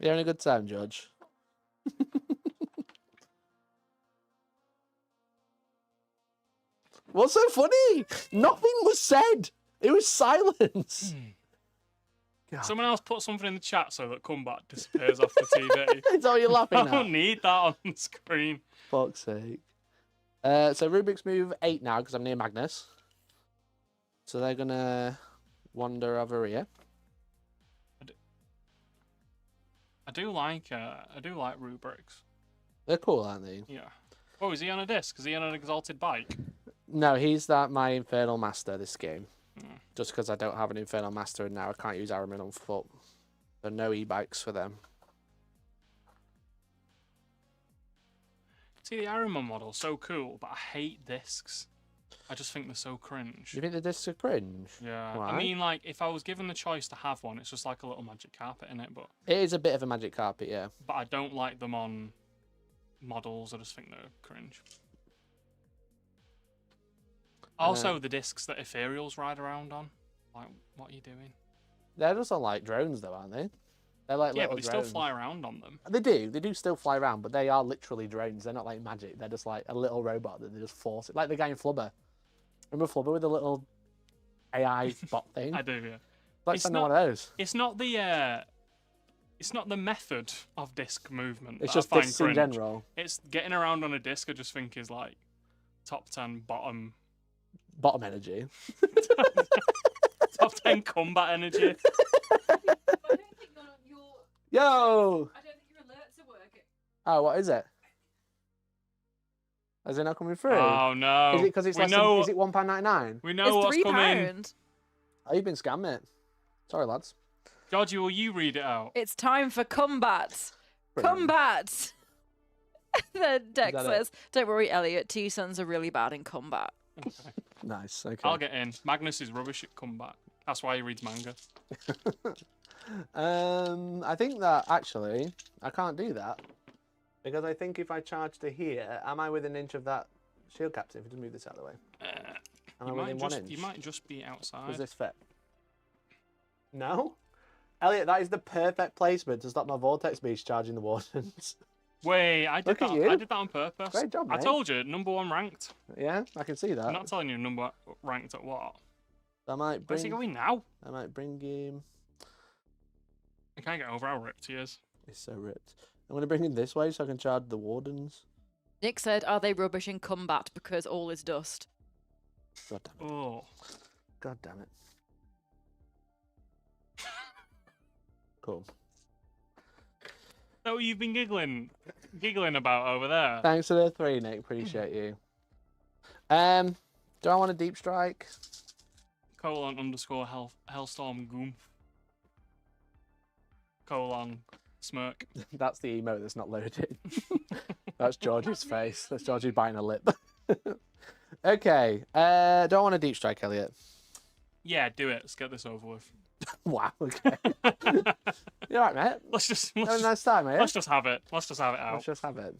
You having a good time, George? What's so funny? Nothing was said. It was silence. God. Someone else put something in the chat so that combat disappears off the TV. It's all you're laughing I at. don't need that on the screen. Fuck's sake. So Rubric's move 8 now because I'm near Magnus. So they're gonna wander over here. I do like rubrics. They're cool, aren't they? Yeah. Oh, is he on a disc? Is he on an exalted bike? No, he's my Infernal Master this game. just because I don't have an Infernal Master and now I can't use Armour on foot. There are no e-bikes for them. See, the Armour model's so cool, but I hate discs. I just think they're so cringe. Do you think the discs are cringe? Yeah. Why? I mean, like, if I was given the choice to have one, it's just like a little magic carpet in it, but It is a bit of a magic carpet, yeah. I don't like them on models. I just think they're cringe. Also, the discs that Ethereals ride around on. Like, what are you doing? They're just on like drones though, aren't they? They're like Yeah, little but they drones. still fly around on them. They do still fly around, but they are literally drones. They're not like magic. They're just like a little robot that they just force it. Like the guy in Flubber. Remember Flubber with the little AI bot thing? I do, yeah. Like It's sending not- one of those. It's not the method of disc movement. It's that just I find discs in cringe. general. It's getting around on a disc. I just think is like top 10 bottom, Bottom energy. top 10 combat energy. I don't think your Yo! I don't think your alerts are working. Oh, what is it? Is it not coming through? Oh no! Is it because it's we less know, than, is it £1.99? we know what's It's coming. £3. Oh, you've been scammed, mate. Sorry, lads. Georgie, will you read it out? It's time for combat. Brilliant. Combat. The deck that it? says, "Don't worry, Elliot. Two sons are really bad in combat." Nice, okay. I'll get in. Magnus is rubbish at combat. That's why he reads manga. I think that, actually, I can't do that. Because I think if I charge to here, am I within an inch of that shield captain? If I just move this out of the way. Am I You within might 1 just inch? you might just be outside. Does this fit? No? Elliot, that is the perfect placement to stop my Vortex beast charging the Wardens. Wait, I did Look at that. you. I did that on purpose. Great job, I mate. told you, #1 ranked. Yeah, I can see that. I'm not telling you number ranked at what. I might Where's he bring. going now? I might bring him. I can't get over how ripped he is. He's so ripped. I'm gonna bring him this way so I can charge the Wardens. Nick said, "Are they rubbish in combat because all is dust?" God damn it! Oh, God damn it! Cool. so you've been giggling about over there. Thanks for the 3, Nick. Appreciate you. Do I want a deep strike? _Hellstorm goof. Smirk. That's the emote that's not loaded. That's Georgie's face. That's Georgie biting a lip. Okay. Do I want a deep strike, Elliot? Yeah, do it. Let's get this over with. Wow. Okay. You alright, mate? Let's just Have a nice time, mate. let's just have it. Let's just have it Let's out. just have it.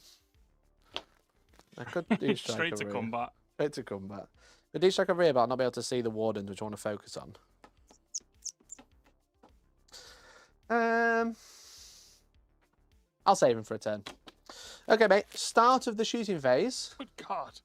I could deep strike Straight to over here. combat. Straight to combat. The deep strike over here, but I'll not be able to see the Wardens, which I want to focus on. I'll save him for a turn. Okay, mate. Start of the shooting phase. Good God.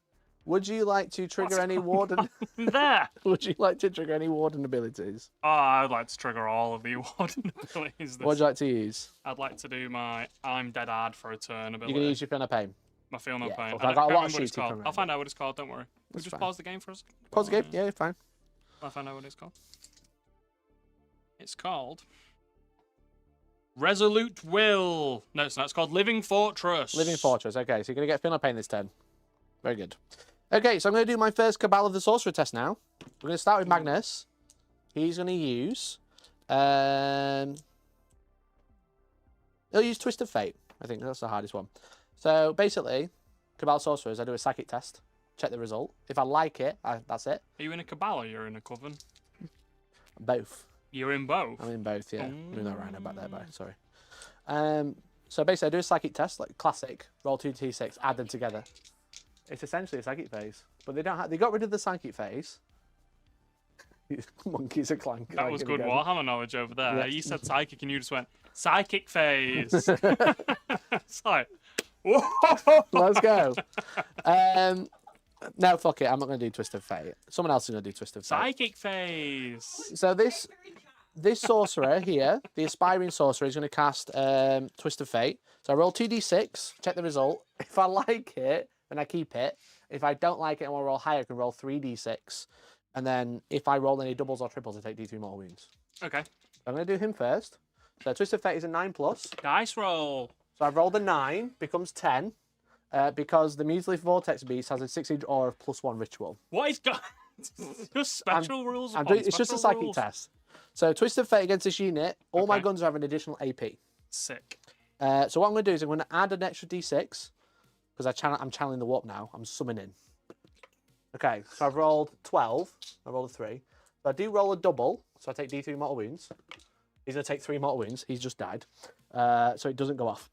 Would you like to trigger What's any Warden? There. Would you like to trigger any Warden abilities? Oh, I'd like to trigger all of the Warden abilities. What would you like to use? I'd like to do my I'm dead hard for a turn You ability. can use your Feel No Pain. My Feel No Yeah, Pain. cool. I I've got a can't lot of remember what it's shooting called. coming I'll around find out what it's called, don't worry. That's Just fine. pause the game for us. Pause the game. Yeah, fine. I'll find out what it's called. It's called Resolute Will. No, it's not. It's called Living Fortress. Living Fortress. Okay, so you're going to get Feel No Pain this turn. Very good. Okay, so I'm going to do my first Cabal of the Sorcerer test now. We're going to start with Magnus. He's going to use... he'll use Twist of Fate. I think that's the hardest one. So basically, Cabal Sorcerers, I do a Psychic test. Check the result. If I like it, that's it. Are you in a Cabal or you're in a Coven? Both. You're in both. I'm in both, yeah. Moving that Rhino back there, bye. Sorry. So basically, I do a Psychic test, like classic. Roll 2d6, add them together. It's essentially a Psychic phase. But they don't have... They got rid of the Psychic phase. Monkeys are clanking. That was good Warhammer knowledge over there. Yeah. You said psychic and you just went, psychic phase. It's like, whoa. Let's go. No, fuck it. I'm not going to do Twist of Fate. Someone else is going to do Twist of Fate. Psychic phase. So this sorcerer here, the aspiring sorcerer, is going to cast Twist of Fate. So I roll 2d6, check the result. If I like it, then I keep it. If I don't like it and want to roll higher, I can roll 3d6. And then if I roll any doubles or triples, I take d3 more wounds. Okay. I'm going to do him first. So Twist of Fate is a 9+. Dice roll. So I've rolled a 9, becomes 10. Because the Mutilate Vortex Beast has a 6-inch aura of +1 ritual. What is Just special rules. It's just a psychic test. So Twisted Fate against this unit, all my Okay. guns have an additional AP. Sick. So what I'm going to do is I'm going to add an extra D6 because I'm channeling the warp now. I'm summoning. Okay, so I've rolled 12. I rolled a 3. So I do roll a double, so I take D3 mortal wounds. He's going to take 3 mortal wounds. He's just died. So it doesn't go off.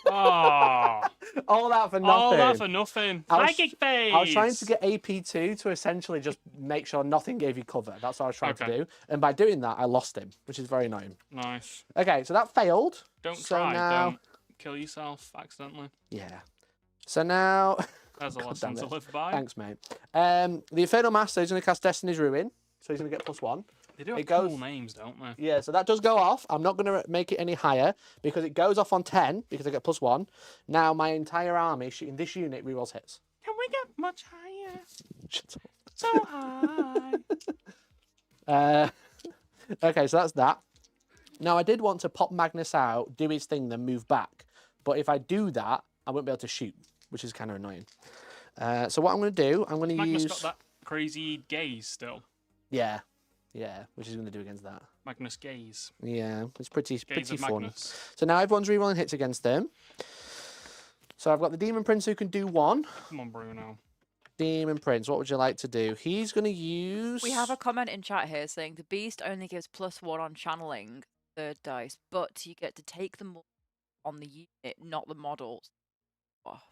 Oh, All that for nothing. all that for nothing. Psychic phase. I was trying to get AP2 to essentially just make sure nothing gave you cover. That's what I was trying to do. And by doing that, I lost him, which is very annoying. Nice. Okay, so that failed. Don't So try. now- Don't kill yourself accidentally. Yeah. So now... There's a God lesson damn to it. live by. Thanks, mate. The Infernal Master is going to cast Destiny's Ruin, so he's going to get +1. They do have It cool goes- names, don't they? Yeah, so that does go off. I'm not going to make it any higher because it goes off on 10 because I get +1. Now my entire army shooting this unit rerolls hits. Can we get much higher? Shut up. So high. Okay, so that's that. Now I did want to pop Magnus out, do his thing, then move back. But if I do that, I won't be able to shoot, which is kind of annoying. So what I'm going to do, I'm going to Magnus use... got that crazy gaze still. Yeah, which is going to do against that. Magnus gaze. Yeah, it's pretty Gaze of fun. Magnus. So now everyone's rerolling hits against them. So I've got the Demon Prince who can do 1. Come on, Bruno. Demon Prince, what would you like to do? He's going to use... We have a comment in chat here saying the beast only gives +1 on channeling third dice, but you get to take them on the unit, not the models. Off.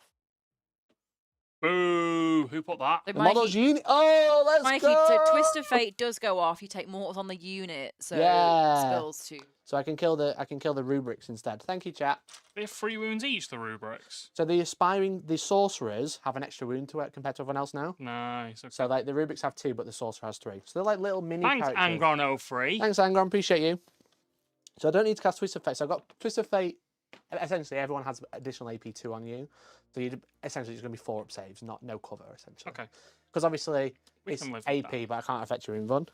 Boo! Who put that? So The model's unit. Oh, let's Mikey, go! so Twist of Fate does go off. You take mortals on the unit, so Yeah. spills too. So I can kill the rubrics instead. Thank you, chat. They have 3 wounds each, the rubrics. So the sorcerers have an extra wound to it compared to everyone else now. Nice. Okay. So like the rubrics have 2, but the sorcerer has 3. So they're like little mini Thanks, characters. Angron03. Thanks, Angron. Appreciate you. So I don't need to cast Twist of Fate. So I've got Twist of Fate. Essentially, everyone has additional AP2 on you. So you essentially it's going to be 4-up saves, no cover, essentially. Okay. Because obviously We it's can live with AP, that. but I can't affect your run.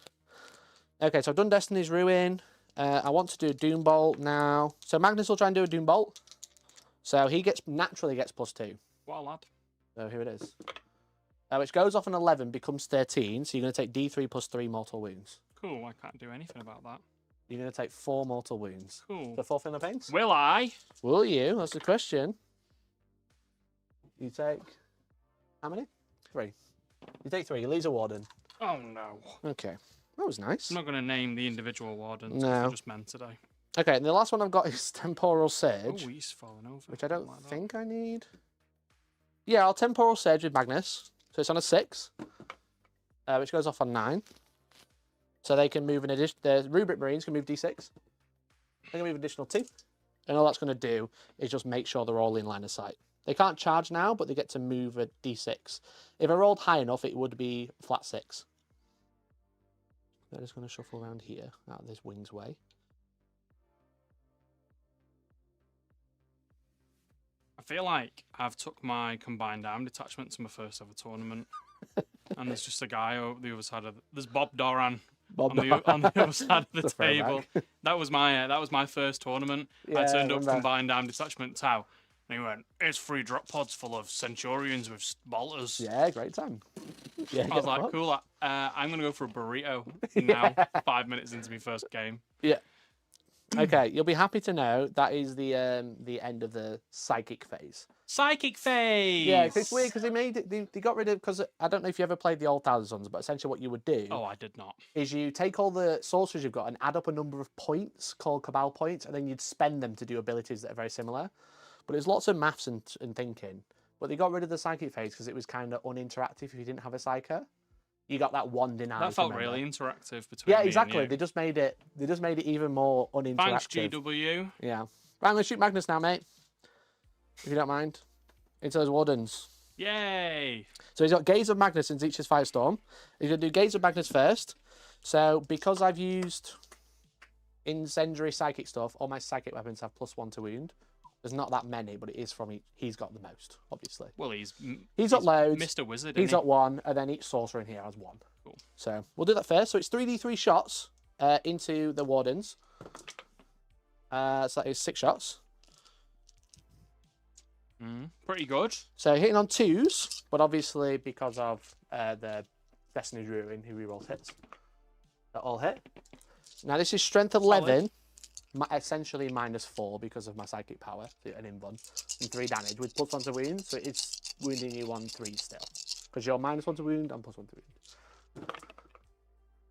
Okay, so I've done Destiny's Ruin. I want to do a Doom Bolt now. So Magnus will try and do a Doom Bolt. So he naturally gets +2. What a lad. So here it is. Which goes off an 11, becomes 13. So you're going to take D3 plus 3 mortal wounds. Cool, I can't do anything about that. You're going to take 4 mortal wounds. Cool. The 4 Finland Pains? Will I? Will you? That's the question. You take... How many? 3. You take 3. You lose a warden. Oh no. Okay. That was nice. I'm not going to name the individual wardens. No. I just meant today. Okay, and the last one I've got is Temporal Oh, Surge, he's fallen over. which I don't like that. think I need. Yeah, I'll Temporal Surge with Magnus. So it's on a 6, which goes off on 9. So they can move an addition. The Rubric Marines can move D6. They can move additional 2. And all that's going to do is just make sure they're all in line of sight. They can't charge now, but they get to move a D6. If I rolled high enough, it would be flat 6. They're just going to shuffle around here, out of this wing's way. I feel like I've took my combined arm detachment to my first ever tournament. And there's just a guy over the other side of there's Bob Doran on the other side of the It's a table. throwback. That was my first tournament. Yeah, I I turned up remember. combined arm detachment Tau. And he went, it's 3 drop pods full of centurions with bolters. Yeah, great time. Yeah, I was get like, fucked. cool. I'm gonna go for a burrito now. 5 minutes into my first game. Yeah. Okay, you'll be happy to know that is the end of the psychic phase. Psychic phase. Yeah, 'cause it's weird because they got rid of, because I don't know if you ever played the old Thousand Sons, but essentially what you would do Oh, I did not. is you take all the sorcerers you've got and add up a number of points called Cabal points, and then you'd spend them to do abilities that are very similar. But there's lots of maths and thinking. But they got rid of the psychic phase because it was kind of uninteractive if you didn't have a psyker. You got that one deny. That felt really interactive between Yeah, me exactly. and They you. just made it even more uninteractive. Thanks, GW. Yeah. Right, I'm gonna shoot Magnus now, mate. If you don't mind. Into those wardens. Yay! So he's got Gaze of Magnus into each his Firestorm. He's going to do Gaze of Magnus first. So because I've used incendiary psychic stuff, all my psychic weapons have +1 to wound. There's not that many, but it is from each. He's got the most, obviously. Well, he's got loads. Mr. Wizard. He's isn't got 1, and then each sorcerer in here has 1. Cool. So we'll do that first. So it's 3d3 shots into the wardens. So that is 6 shots. Pretty good. So hitting on 2s, but obviously because of the Destiny's Ruin, who rerolls hits. That all hit. Now this is strength 11, essentially -4 because of my psychic power, an invuln, and 3 damage with +1 to wound, so it's wounding you on 3 still. Because you're -1 to wound and +1 to wound.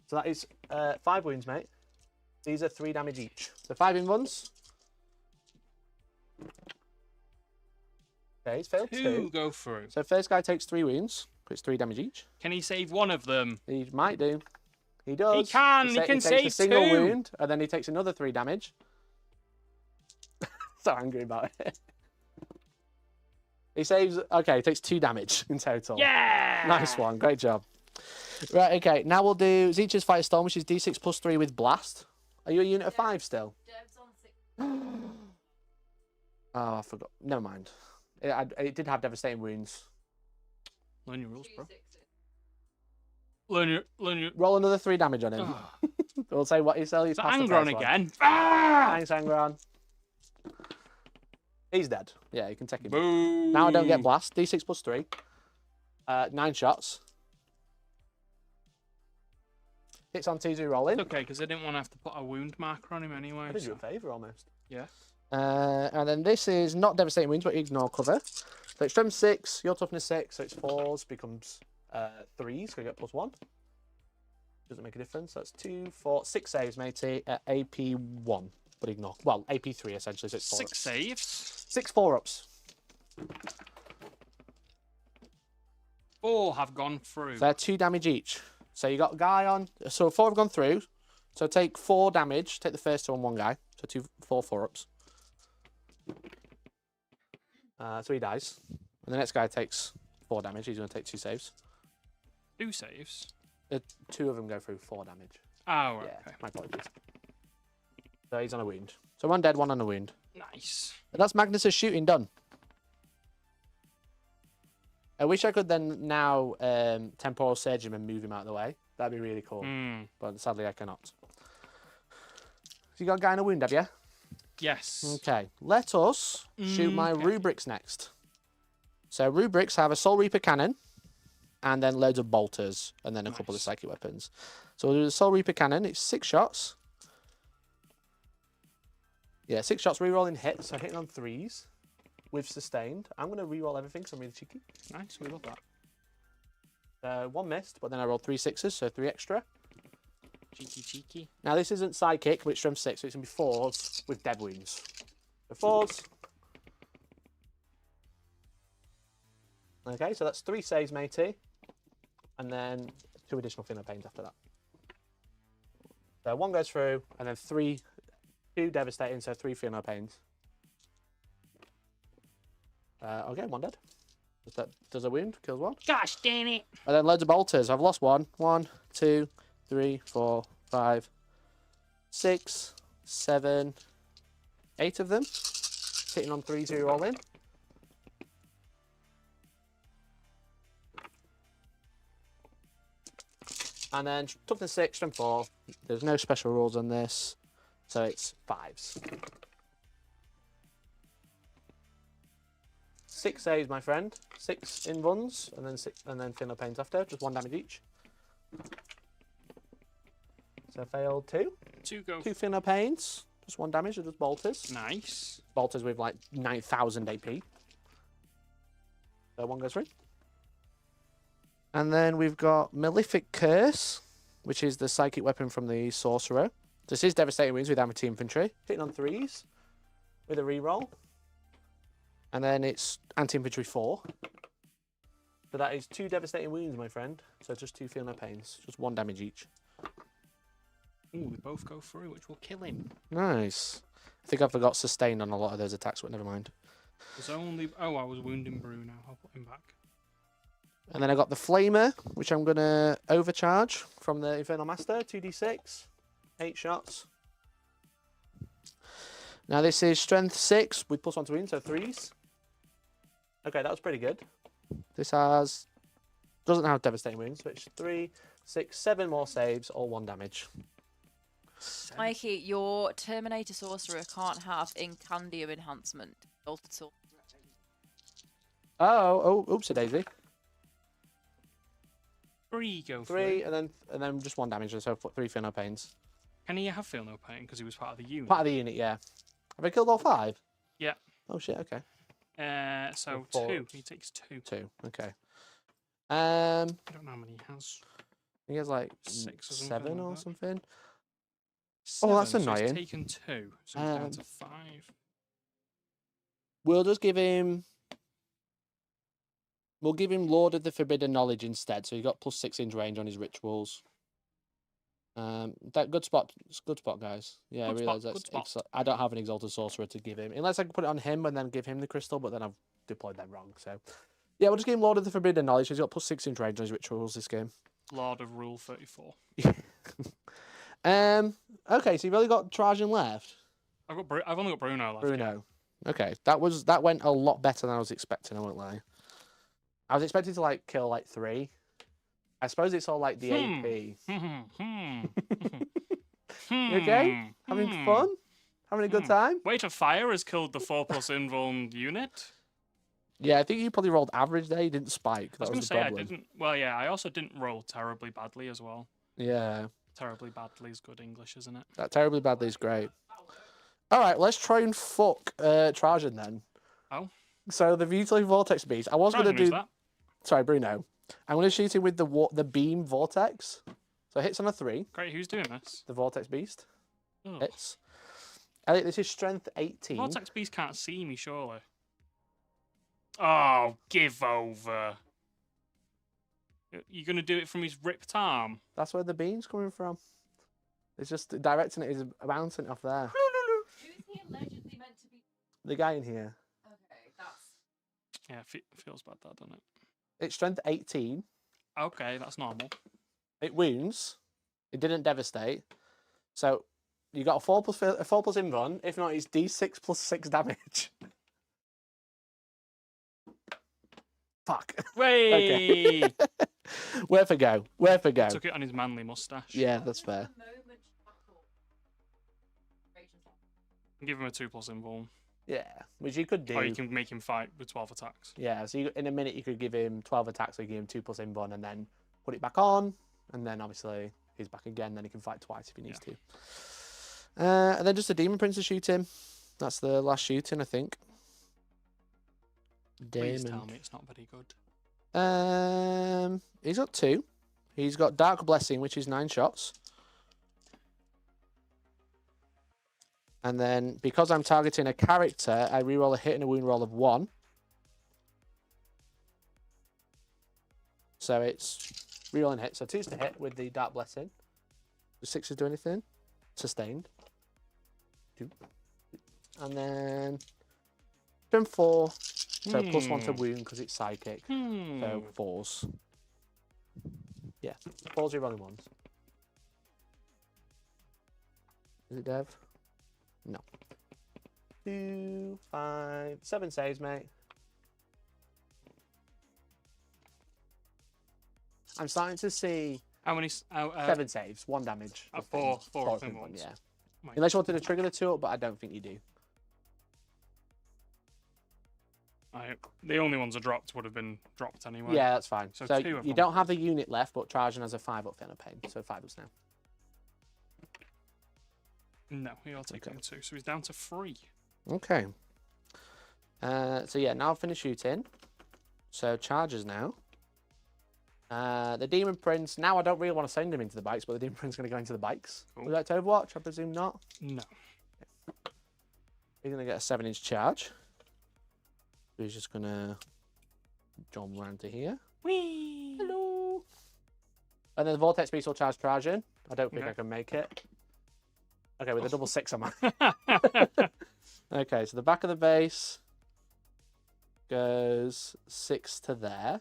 So that is 5 wounds, mate. These are 3 damage each. So 5 invulns. Okay, he's failed 2. Go through. So first guy takes 3 wounds. It's 3 damage each. Can he save one of them? He might do. He does. He can. He can takes save a single 2. wound, and then he takes another 3 damage. So angry about it. He saves. Okay, he takes 2 damage in total. Yeah. Nice one. Great job. Right. Okay. Now we'll do Zeech's Firestorm, which is D6 +3 with blast. Are you a unit of 5 still? Oh, I forgot. Never mind. It did have devastating wounds. Learn your rules, bro. Learn your. Roll another 3 damage on him. Oh. We'll say what he's selling. Is that Angron again? Thanks, Angron. He's dead. Yeah, you can take him. Boom. Now I don't get blast. D6 +3. 9 shots. Hits on T2 rolling. Okay, because I didn't want to have to put a wound marker on him anyway. I did you so- a favour almost. Yeah. And then this is not devastating wounds, but ignore cover. So it's strength 6, your toughness 6, so it's 4s becomes 3s, so you get +1. Doesn't make a difference. That's 2, 4, 6 saves, matey, at AP 1, but ignore. Well, AP 3 essentially, so it's 4 6 ups. saves. 6 4-ups. 4 have gone through. They're 2 damage each. So you got a guy on. So 4 have gone through. So take 4 damage. Take the first 2 on one guy. So 2, 4 4-ups. So he dies. And the next guy takes 4 damage. He's going to take 2 saves. 2 saves. 2 of them go through 4 damage. Oh, right, Yeah, okay. my apologies. So he's on a wound. So 1 dead, 1 on a wound. Nice. And that's Magnus's shooting done. I wish I could then now temporal surge him and move him out of the way. That'd be really cool. But sadly I cannot. So you got a guy in a wound, have you? Yes. Okay. Let us shoot my rubrics next. So rubrics have a Soul Reaper cannon, and then loads of bolters, and then a couple of psychic weapons. So we'll do the Soul Reaper cannon. It's 6 shots. Yeah, 6 shots re-rolling hits, so hitting on 3s with sustained. I'm going to re-roll everything because I'm really cheeky. Nice. We love that. 1 missed, but then I rolled 3 6s, so 3 extra. Cheeky. Now this isn't psychic, but it's strength 6, so it's going to be 4s with dead wounds. So 4s. Okay, so that's 3 saves, matey. And then 2 additional Finno Pains after that. So 1 goes through, and then 2 devastating, so 3 Finno Pains. Okay, 1 dead. Does a wound, kills 1. Gosh dang it. And then loads of bolters. I've lost 1. 1, 2, 3, 4, 5, 6, 7, 8 of them. Hitting on 3s who roll in. And then toughness 6, strength 4. There's no special rules on this, so it's 5s. 6 saves, my friend. 6 invuns, and then Finno Pains after. Just 1 damage each. So failed 2. 2 go. 2 Finno Pains. Just 1 damage, or just bolters. Nice. Bolters with like 9,000 AP. So 1 goes through. And then we've got Malefic Curse, which is the psychic weapon from the Sorcerer. This is devastating wounds with Amity Infantry. Hitting on 3s with a reroll. And then it's anti-infantry 4. So that is 2 devastating wounds, my friend. So just 2 feel no pains. Just 1 damage each. Ooh, we both go through, which will kill him. Nice. I think I forgot sustained on a lot of those attacks, but never mind. There's only... Oh, I was wounding Brew now. I'll put him back. And then I got the Flamer, which I'm going to overcharge from the Infernal Master. 2d6. 8 shots. Now this is strength 6 with +1 to wound, so 3s. Okay, that was pretty good. This doesn't have devastating wounds, so it's 3, 6, 7 more saves, all 1 damage. Mikey, your Terminator Sorcerer can't have Incandeum enhancement. Exalted Sorcerer. Oh, oopsie daisy. 3 go Three, through. and then just 1 damage, so 3 Feel No Pains. Can he have Feel No Pain because he was part of the unit? Part of the unit, yeah. Have I killed all 5? Yeah. Oh shit, okay. So Four. 2. He takes 2. 2, okay. I don't know how many he has. He has like 6 or something 7 like or that. something. 7, that's so he's annoying. taken 2, so he's down to 5. We'll just give him... We'll give him Lord of the Forbidden Knowledge instead, so he got +6 inch range on his rituals. That good spot, guys. Yeah, Good I spot, realise good that's. spot. I don't have an Exalted Sorcerer to give him, unless I can put it on him and then give him the crystal. But then I've deployed them wrong. So, yeah, we'll just give him Lord of the Forbidden Knowledge. He's got +6 inch range on his rituals this game. Lord of Rule 34. Okay, so you've only got Trajan left. I've only got Bruno left. Bruno. Okay, that went a lot better than I was expecting. I won't lie. I was expecting to like kill like 3. I suppose it's all like the AP. You okay? Having fun? Having a good time? Weight of Fire has killed the 4+ invuln unit. Yeah, I think you probably rolled average there. You didn't spike. I was That going was to the say problem. I didn't. Well, yeah, I also didn't roll terribly badly as well. Yeah, Terribly badly is good English, isn't it? that terribly badly is great. All right, let's try and fuck Trajan then. Oh. So the Utility Vortex Beast. I was going to Trajan, who's do. that? Sorry, Bruno. I'm going to shoot him with the beam Vortex. So it hits on a 3. Great, who's doing this? The Vortex Beast. Oh. Hits. Elliot, this is Strength 18. Vortex Beast can't see me, surely. Oh, give over. You're going to do it from his ripped arm? That's where the beam's coming from. It's just directing it is bouncing it off there. Who is he allegedly meant to be? The guy in here. Okay, that's. Yeah, feels bad, that, doesn't it? It's Strength 18. Okay, that's normal. It wounds. It didn't devastate. So you got a 4+ invuln. If not, it's D6 +6 damage. Fuck. Way! Okay. Worth a go. Worth a go. Took it on his manly mustache. Yeah, that's fair. Give him a 2+ invuln. Yeah, which you could do. Or you can make him fight with 12 attacks. Yeah, so in a minute you could give him 12 attacks, or you give him 2+ invuln, and then put it back on, and then obviously he's back again. Then he can fight twice if he needs to. And then just a Daemon Prince to shoot him. That's the last shooting, I think. Please Daemon. tell me it's not very good. He's got 2. He's got Dark Blessing, which is 9 shots. And then, because I'm targeting a character, I reroll a hit and a wound roll of 1. So it's rerolling hit. So 2's to hit with the Dark Blessing. Does 6s do anything? Sustained. 2. And then, trim 4. So +1 to wound because it's psychic. So 4s. Yeah, 4s rerolling 1s. Is it Dev? No. 2, 5, 7 saves, mate. I'm starting to see How many? 7 saves, 1 damage. Four of of one, invulns. yeah. My Unless you wanted to trigger the 2 up, but I don't think you do. The only ones I dropped would have been dropped anyway. Yeah, that's fine. So So 2 of you them. don't have a unit left, but Trajan has a 5 up Feel No Pain. So 5 ups now. No, he'll take Okay. on 2. So he's down to 3. Okay. So yeah, now I've finished shooting. So charges now. The Daemon Prince. Now I don't really want to send him into the bikes, but the Daemon Prince is going to go into the bikes. Cool. Would you like to Overwatch? I presume not. No. He's going to get a 7-inch charge. So he's just going to jump around to here. Whee! Hello. And then the Vortex Beast will charge Trajan. I don't think Okay. I can make it. Okay, with a double 6 on my. Okay, so the back of the base goes 6 to there.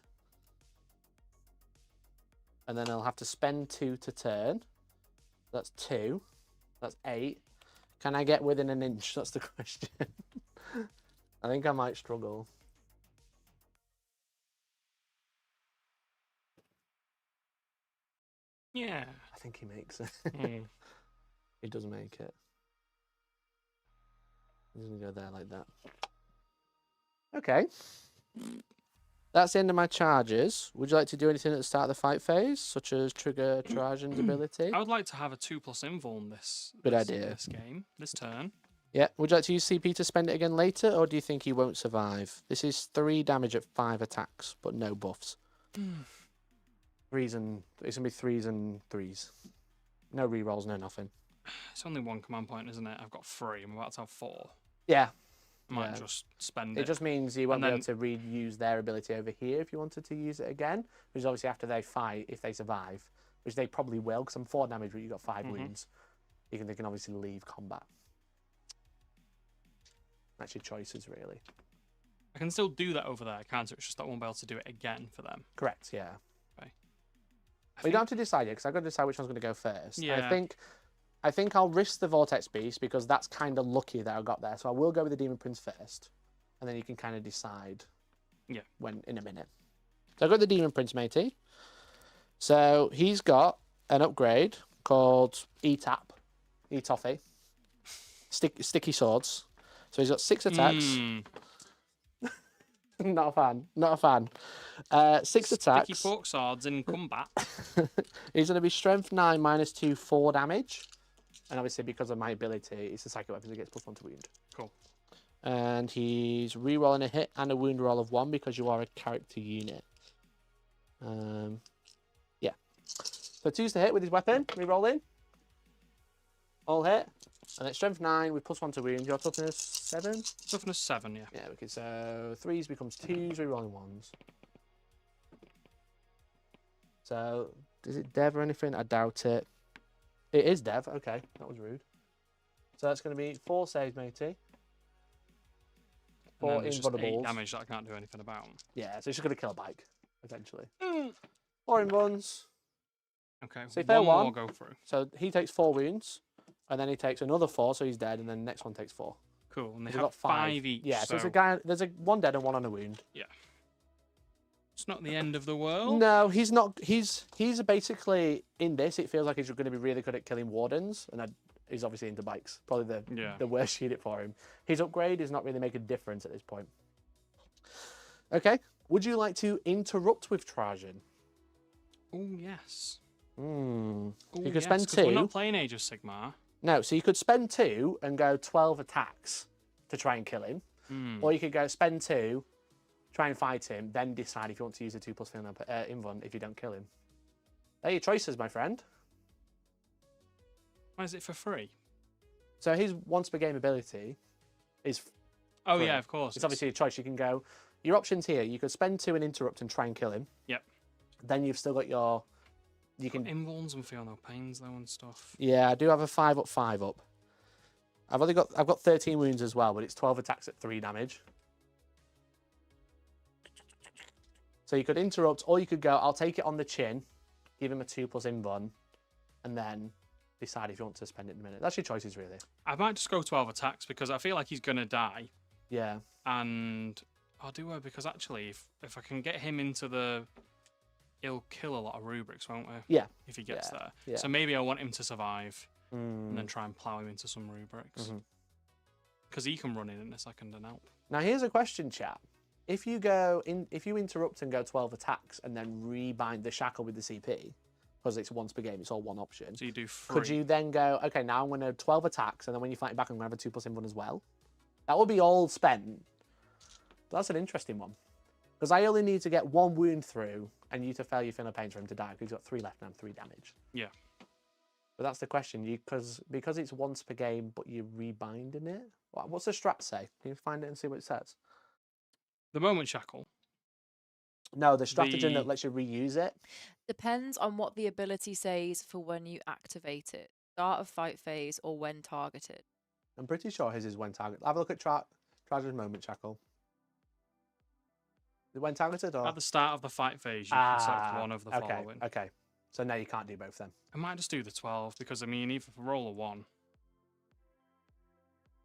And then I'll have to spend 2 to turn. That's 2. That's 8. Can I get within an inch? That's the question. I think I might struggle. Yeah. I think he makes it. Mm. He does make it. He's going to go there like that. Okay. that's the end of my charges. Would you like to do anything at the start of the fight phase, such as trigger Trajan's ability? I would like to have a 2+ invuln this idea. This game, this turn. Yeah. Would you like to use CP to spend it again later, or do you think he won't survive? This is 3 damage at 5 attacks, but no buffs. It's gonna be 3s and 3s. No rerolls, no nothing. It's only 1 command point, isn't it? I've got 3. I'm about to have 4. Yeah. I might Yeah. just spend it. It just means you won't And be able to reuse their ability over here if you wanted to use it again. Which is obviously after they fight, if they survive, which they probably will, because I'm 4 damage, but you've got 5 wounds. They can obviously leave combat. That's your choices, really. I can still do that over there, can't I? It's just that I won't be able to do it again for them. Correct, yeah. Okay. But you don't have to decide yet, because I've got to decide which one's going to go first. Yeah. I think I'll risk the Vortex Beast, because that's kind of lucky that I got there. So I will go with the Daemon Prince first, and then you can kind of decide when in a minute. So I've got the Daemon Prince, matey. So he's got an upgrade called E-Tap, E-Toffee, Sticky Swords. So he's got 6 attacks. Not a fan. Not a fan. 6 attacks. Sticky fork swords in combat. He's going to be Strength 9 -2, 4 damage. And obviously, because of my ability, it's a psychic weapon that gets +1 to wound. Cool. And he's rerolling a hit and a wound roll of 1 because you are a character unit. Yeah. So 2's to hit with his weapon. Rerolling. All hit. And it's Strength 9 with +1 to wound. Your toughness 7? Toughness 7, yeah. Yeah, okay, so 3s becomes 2s, rerolling 1s. So, is it Dev or anything? I doubt it. It is Dev. Okay, that was rude. So that's going to be 4 saves, matey. 4 8 invulnerables. damage that I can't do anything about. Yeah, so he's just going to kill a bike, essentially. 4 invuns. Okay, So you fail one more one. go through. So he takes 4 wounds, and then he takes another 4, so he's dead, and then the next one takes 4. Cool, and they We've have got 5 each. Yeah, so so it's a guy. There's a 1 dead and 1 on a wound. Yeah. It's not the end of the world. No, he's not. He's basically in this. It feels like he's going to be really good at killing wardens, and he's obviously into bikes. Probably the worst unit for him. His upgrade is not really making a difference at this point. Okay, would you like to interrupt with Trajan? Oh yes. You Ooh, could yes, spend 'cause 2. We're not playing Age of Sigmar. No, so you could spend 2 and go 12 attacks to try and kill him, or you could go spend 2. Try and fight him, then decide if you want to use a 2+ invuln if you don't kill him. They're your choices, my friend. Why is it for free? So his once per game ability is. Oh free. yeah, of course. It's obviously a choice. You can go. Your options here. You could spend 2 and interrupt and try and kill him. Yep. Then you've still got your. You can. Invulns and feel no pains though and stuff. Yeah, I do have a 5 up, 5 up. I've got 13 wounds as well, but it's 12 attacks at 3 damage. So you could interrupt, or you could go, I'll take it on the chin, give him a 2+ invuln, and then decide if you want to spend it in a minute. That's your choices, really. I might just go 12 attacks because I feel like he's gonna die. Yeah. And I'll do it because actually, if I can get him into the, he'll kill a lot of rubrics, won't we? Yeah. If he gets there. Yeah. So maybe I want him to survive, and then try and plow him into some rubrics. Because he can run in a second and help. Now here's a question, chat. If you interrupt and go 12 attacks and then rebind the shackle with the CP, because it's once per game, it's all one option. So you do 3. Could you then go, okay, now I'm going to 12 attacks, and then when you fight back, I'm going to have a 2+ invuln as well? That would be all spent. But that's an interesting one. Because I only need to get 1 wound through, and you to fail your Infernal Pains for him to die, because he's got 3 left and I'm 3 damage. Yeah. But that's the question. Because it's once per game, but you're rebinding it? What's the strat say? Can you find it and see what it says? The moment shackle. No, the stratagem that lets you reuse it. Depends on what the ability says for when you activate it. Start of fight phase or when targeted. I'm pretty sure his is when targeted. Have a look at Trajan's moment shackle. Is it when targeted or? At the start of the fight phase, you can select one of the following. Okay. So now you can't do both then. I might just do the 12 because I mean, even if I roll a 1,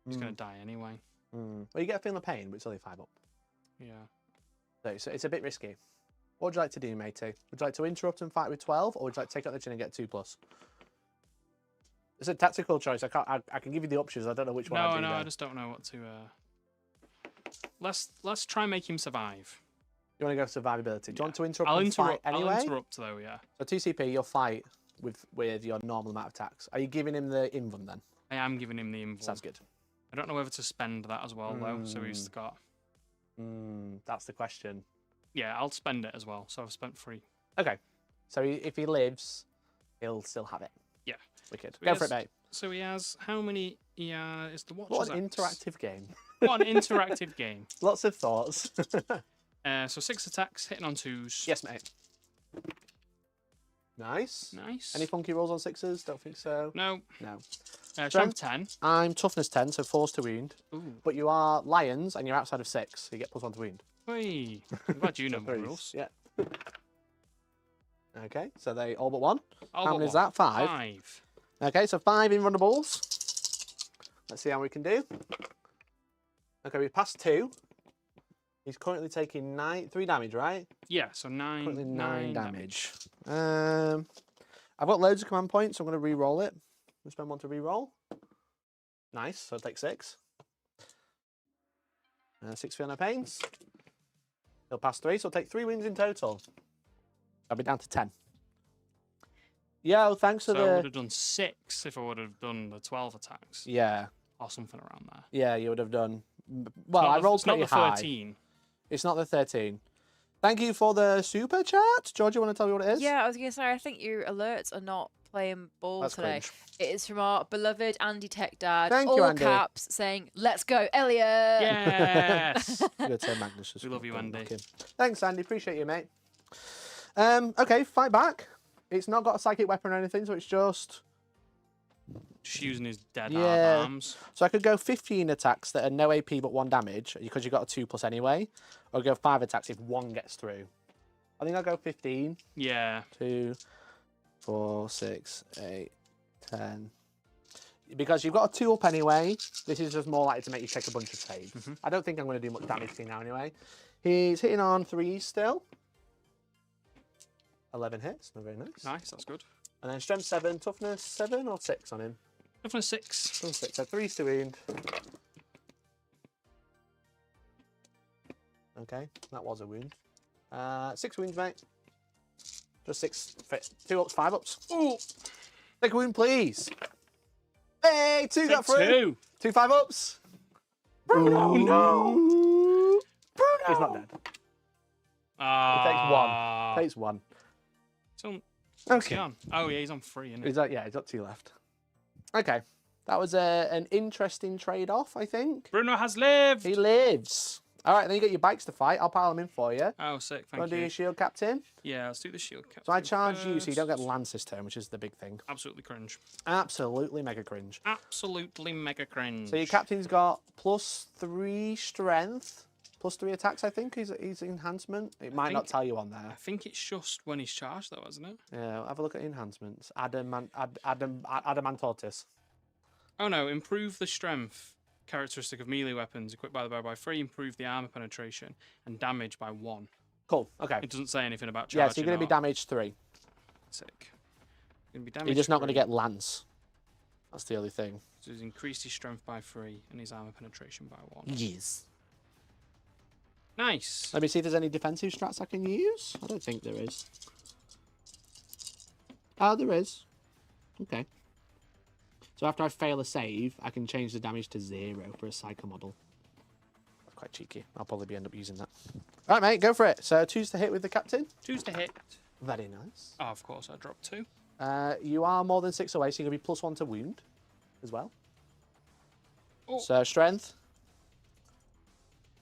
he's gonna die anyway. Well, you get a feeling of pain, but it's only 5 up. Yeah. So it's a bit risky. What would you like to do, matey? Would you like to interrupt and fight with 12, or would you like to take out the chin and get 2+? It's a tactical choice. I can give you the options. I don't know which one. No, I just don't know what to. Let's try and make him survive. You want to go survivability? Do you want to interrupt I'll and fight interrupt. anyway? I'll interrupt though. Yeah. So 2 CP, you'll fight with your normal amount of attacks. Are you giving him the invuln then? I am giving him the invuln. Sounds good. I don't know whether to spend that as well though. So he's got. That's the question. Yeah, I'll spend it as well. So I've spent 3. Okay. So if he lives, he'll still have it. Yeah. Wicked. So Go for it, mate. So he has how many? Yeah, is the Watcher's What an Axe. interactive game. What an interactive game. Lots of thoughts. So 6 attacks, hitting on 2s. Yes, mate. Nice. Nice. Any funky rolls on 6s? Don't think so. No. No. Strength 10. I'm toughness 10, so force to wound. Ooh. But you are lions and you're outside of 6, so you get +1 to wound. Hey. I'm glad you know the Threes, rules. Yeah. Okay, so they all but 1. All How but many is one. that? 5. 5. Okay, so 5 invulnerables. Let's see how we can do. Okay, we passed 2. He's currently taking 3 damage, right? Yeah, so 9. Currently 9 damage. I've got loads of command points, so I'm going to re-roll it. We'll spend 1 to re-roll. Nice, so take 6. 6 feel no pains. He'll pass 3, so I'll take 3 wounds in total. I'll be down to 10. Yo, thanks for So I the... would have done 6 if I would have done the 12 attacks. Yeah, Or something around there. yeah, you would have done... Well, I rolled It's not pretty the high. 13. It's not the 13. Thank you for the super chat. George, you want to tell me what it is? Yeah, I was going to say, I think your alerts are not playing ball That's today. cringe. It is from our beloved Andy Tech Dad, Thank all you, Andy. caps, saying, "Let's go, Elliot!" Yes! Good to say Magnus. We love you, Andy. Thanks, Andy. Appreciate you, mate. Okay, fight back. It's not got a psychic weapon or anything, so it's just... Just using his dead Yeah. arms. So I could go 15 attacks that are no AP but 1 damage, because you've got a 2+ anyway. Or go 5 attacks if 1 gets through. I think I'll go 15. Yeah. 2, 4, 6, 8, 10. Because you've got a 2 up anyway, this is just more likely to make you take a bunch of saves. I don't think I'm going to do much damage to you now anyway. He's hitting on 3s still. 11 hits, not very nice. Nice, that's good. And then strength 7, toughness 7 or 6 on him. Definitely 6. 6, so 3s to wound. Okay, that was a wound. 6 wounds, mate. Just 6, 2 ups, 5 ups. Ooh! Take a wound, please. Hey, 2 got through. 2. 2 5 ups. Bruno, no! Bruno! He's not dead. Ah. Takes 1. What's he Okay. on? Oh, yeah, he's on 3, isn't he? He's yeah, he's got 2 left. Okay. That was an interesting trade-off, I think. Bruno has lived! He lives. All right, then you get your bikes to fight. I'll pile them in for you. Oh, sick, thank Want to do you. your shield captain? Yeah, let's do the shield cap. So I charge you, so you don't get lance this turn, which is the big thing. Absolutely cringe. Absolutely mega cringe. Absolutely mega cringe. So your captain's got +3 strength, +3 attacks, I think, is enhancement. It might not think- tell you on I there. think it's just when he's charged, though, isn't it? Yeah, have a look at enhancements. Adamantortis. Oh no, improve the strength characteristic of melee weapons equipped by the bow by 3, improve the armor penetration and damage by 1. Cool, okay. It doesn't say anything about charging. Yeah, so you're going to be or- damaged 3. Sick. Gonna be damaged You're just not going to 3. get lance. That's the only thing. So he's increased his strength by 3 and his armor penetration by 1. Yes. Nice. Let me see if there's any defensive strats I can use. I don't think there is. Oh, there is. Okay. So after I fail a save, I can change the damage to 0 for a psycho model. That's quite cheeky. I'll probably end up using that. All right, mate, go for it. So 2's to hit with the captain. 2's to hit. Very nice. Oh, of course, I dropped 2. You are more than 6 away, so you're going to be +1 to wound as well. Oh. So strength.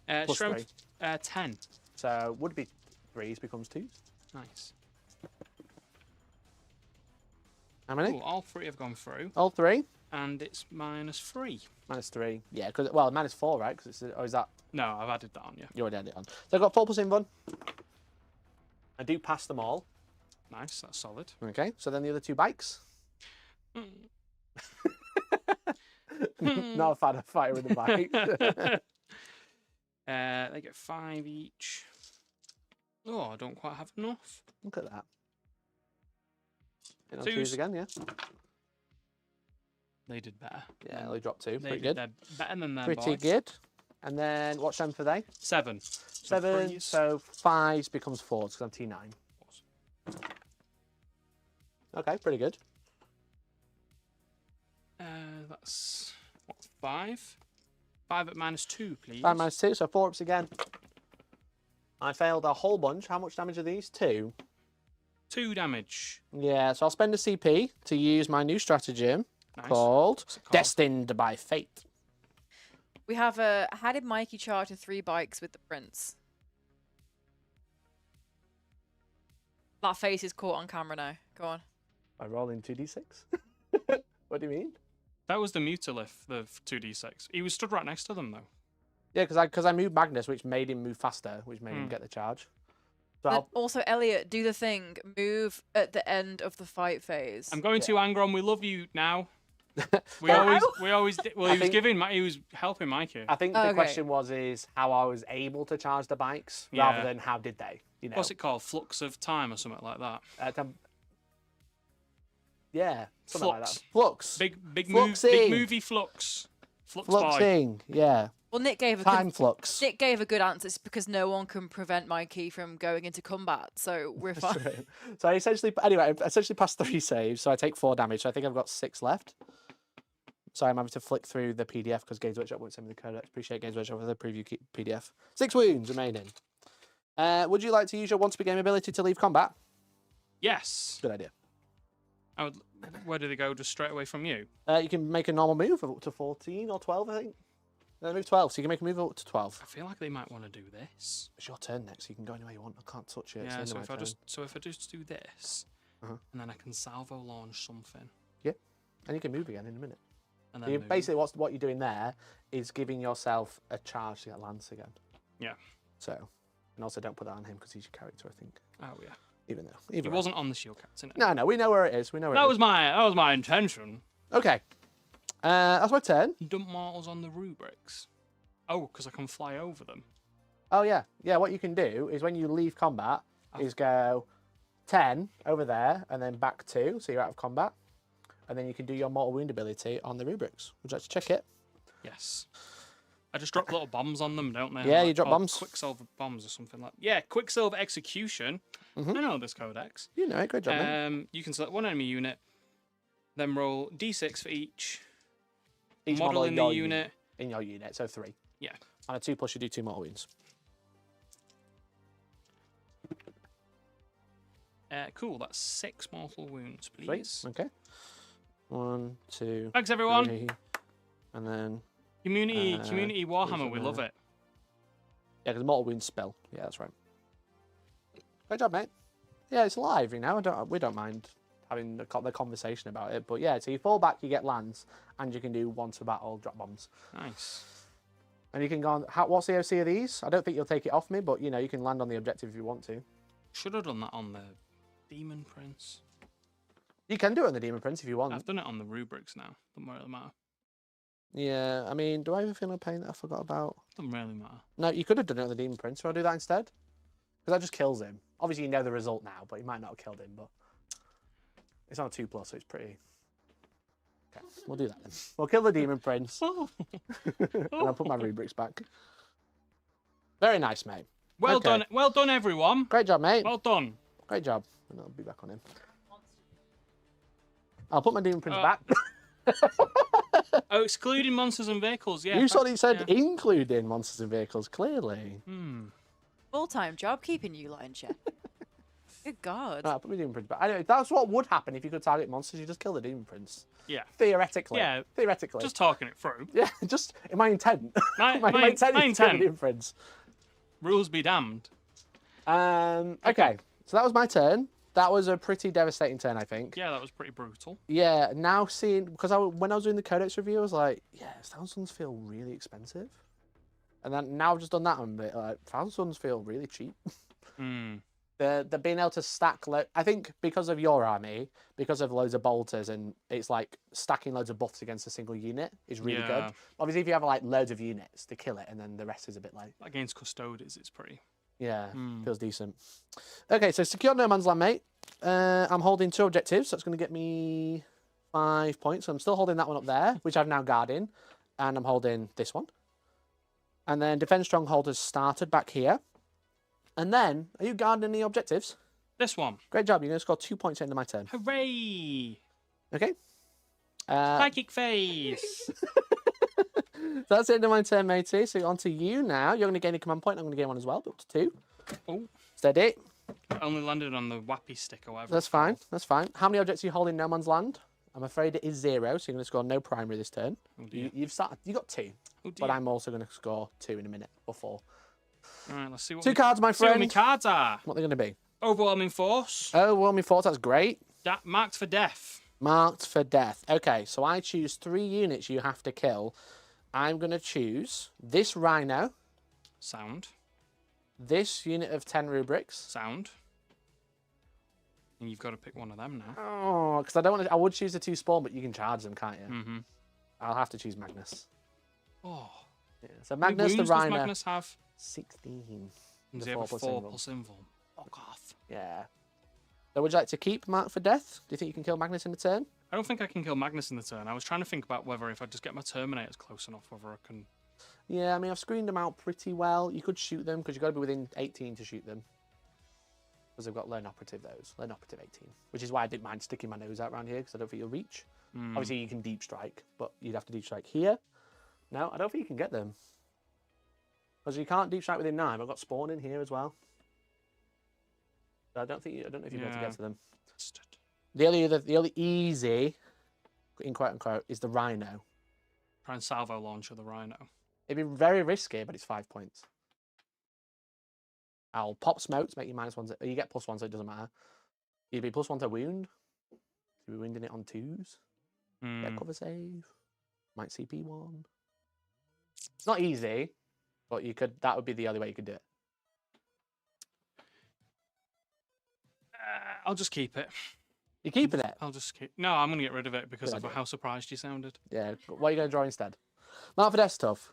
Plus Strength 10. So would be 3s becomes 2s. Nice. How many? Ooh, all 3 have gone through, All 3. and it's -3. -3. Yeah, because well, -4, right? Because or is that No, I've added that on, yeah. you already had it on? So I've got 4 plus invuln. I do pass them all. Nice, that's solid. Okay, so then the other 2 bikes. Not a fan of fighting with the bike. They get 5 each. Oh, I don't quite have enough. Look at that. Hit on 2s. 2s again, yeah. They did better. Yeah, they dropped 2. They Pretty did good. better than their Pretty boy. good. And then what strength are they? 7. 7. threes. So 5 becomes 4 because I'm T9. Okay, pretty good. That's what, 5? 5 at -2, please. 5 minus 2, so 4 ups again. I failed a whole bunch. How much damage are these? 2. 2 damage. Yeah, so I'll spend a CP to use my new stratagem Nice. called What's it called? Destined by Fate. We have a. How did Mikey charge the 3 bikes with the prince? That face is caught on camera now. Go on. By rolling 2d6? What do you mean? That was the Mutalith, the 2d6. He was stood right next to them, though. Yeah, because I moved Magnus, which made him move faster, which made him get the charge. So But also, Elliot, do the thing. Move at the end of the fight phase. I'm going to Angron. We love you now. We Well, always did. Well, I he was he was helping Mikey. I think the Okay. question is how I was able to charge the bikes Yeah. rather than how did they, you know. What's it called? Flux of time or something like that. Yeah, something like Flux. that. Flux. Big Fluxing. movie Flux. Flux boy. Fluxing, yeah. Well, Nick gave a Time flux. Nick gave a good answer. It's because no one can prevent Mikey from going into combat, so we're fine. So I essentially passed 3 saves, so I take 4 damage. So I think I've got 6 left. So I'm having to flick through the PDF because Games Workshop won't send me the codex. Appreciate Games Workshop for the preview PDF. 6 wounds remaining. Would you like to use your once per game ability to leave combat? Yes. Good idea. I would. Where do they go? Just straight away from you? You can make a normal move of up to 14 or 12, I think. No, move 12, so you can make a move up to 12. I feel like they might want to do this. It's your turn next, so you can go anywhere you want. I can't touch it. It's Yeah. the So end if of I my turn. just do this, Uh-huh. and then I can salvo launch something, And you can move again in a minute. and So then you, move. basically, what you're doing there is giving yourself a charge to get Lance again. Yeah. So, and also don't put that on him because he's your character, I think. Oh yeah. Even though. He wasn't on the shield captain. No, we know where it is. We know where That it was my intention. is. Okay. That's my turn. Dump mortals on the rubrics. Oh, because I can fly over them. Oh, yeah. Yeah, what you can do is when you leave combat, is go 10 over there and then back 2, so you're out of combat. And then you can do your mortal wound ability on the rubrics. Would you like to check it? Yes. I just drop little bombs on them, don't they? Yeah, you drop called bombs. Quicksilver bombs or something like. Yeah, Quicksilver execution. Mhm. I know this codex. You know it. Great job, mate. You can select one enemy unit, then roll d6 for each. Each model in the your unit. In your unit, so 3. Yeah. On a 2+, you do 2 mortal wounds. Cool. That's 6 mortal wounds, please. Sweet. Okay. 1, 2, Thanks, everyone. 3, and then Community Warhammer. We isn't love there? it. yeah, because mortal wounds spell. Yeah, that's right. Great job, mate. Yeah, it's live, you know. We don't mind having the conversation about it, but yeah. So you fall back, you get lands, and you can do once per battle drop bombs. Nice. And you can go on. What's the OC of these? I don't think you'll take it off me, but you know you can land on the objective if you want to. Should have done that on the Daemon Prince. You can do it on the Daemon Prince if you want. I've done it on the rubrics now. Doesn't really matter. Yeah, I mean, do I have a feeling of pain that I forgot about? Doesn't really matter. No, you could have done it on the Daemon Prince. Shall I do that instead? Because that just kills him. Obviously, you know the result now, but you might not have killed him. But it's on a 2+, so it's pretty. Okay, we'll do that then. We'll kill the Daemon Prince, and I'll put my rubrics back. Very nice, mate. Well Okay. done. Well done, everyone. Great job, mate. Well done. Great job. And I'll be back on him. I'll put my Daemon Prince Oh. back. Oh, excluding monsters and vehicles. Yeah. You suddenly said yeah. including monsters and vehicles, clearly. Full-time job keeping you lot in check. Good God. Right, I'll put my Daemon Prince back. Anyway, that's what would happen if you could target monsters. You just kill the Daemon Prince. Yeah. Theoretically. Yeah. Theoretically. Just talking it through. Yeah, just in my intent. My my intent my is to kill the intent. Daemon Prince. Rules be damned. Okay, so that was my turn. That was a pretty devastating turn, I think. Yeah, that was pretty brutal. Yeah, now seeing, because when I was doing the Codex review, I was like, yeah, Thousand Sons feel really expensive. And then now I've just done that, and like, Thousand Sons feel really cheap. The being able to stack, I think because of your army, because of loads of bolters, and it's like stacking loads of buffs against a single unit is really Yeah. good. Obviously, if you have like loads of units to kill it, and then the rest is a bit like, Against Custodes, it's pretty. yeah, feels decent. Okay, so secure no man's land, mate. I'm holding 2 objectives, so it's going to get me 5 points. So I'm still holding that one up there, which I've now guarded, and I'm holding this one. And then Defense Stronghold has started back here. And then, are you guarding any objectives? This one. Great job. You're going to score 2 points into my turn. Hooray! Okay. Psychic phase. So that's the end of my turn, matey. So on to you now. You're going to gain a command point. I'm going to gain one as well, but up to 2. Oh, Steady. I only landed on the wappy stick or whatever. That's it's fine. called. That's fine. How many objects are you holding in no man's land? I'm afraid it is 0, so you're going to score no primary this turn. Oh dear. You've got 2, Oh dear. but I'm also going to score 2 in a minute or 4. All right, let's see what 2 cards, my see what my friend. cards are. What are they going to be? Overwhelming force. Overwhelming force. That's great. Marked for death. Marked for death. Okay, so I choose 3 units you have to kill. I'm going to choose this Rhino, Sound. this unit of 10 rubrics. Sound. And you've got to pick one of them now. Oh, because I don't want to. I would choose the 2 spawn, but you can charge them, can't you? Mm-hmm. I'll have to choose Magnus. Oh. Yeah. So How many Magnus the wounds does Rhino. Magnus have? 16. Does The he have a 4 plus 4 invuln. plus invuln? Fuck off. Yeah. So would you like to keep Mark for death? Do you think you can kill Magnus in a turn? I don't think I can kill Magnus in the turn. I was trying to think about whether if I just get my Terminators close enough, whether I can... Yeah, I mean, I've screened them out pretty well. You could shoot them, because you've got to be within 18 to shoot them. Because they've got Learn Operative, those. Learn Operative 18. Which is why I didn't mind sticking my nose out around here, because I don't think you'll reach. Obviously, you can Deep Strike, but you'd have to Deep Strike here. No, I don't think you can get them. Because you can't Deep Strike within 9. I've got Spawn in here as well. So I don't know if you'll be able to get to them. The only easy, in quote unquote, is the Rhino. Try and salvo launcher the Rhino. It'd be very risky, but it's 5 points. I'll pop smokes, make you -1. You get +1, so it doesn't matter. You'd be +1 to wound. You'd be wounding it on 2s. Get cover save. Might CP1. It's not easy, but you could. That would be the only way you could do it. I'll just keep it. You're keeping it? I'll just keep... No, I'm going to get rid of it because Good of idea. how surprised you sounded. Yeah. What are you going to draw instead? Mark for Death stuff.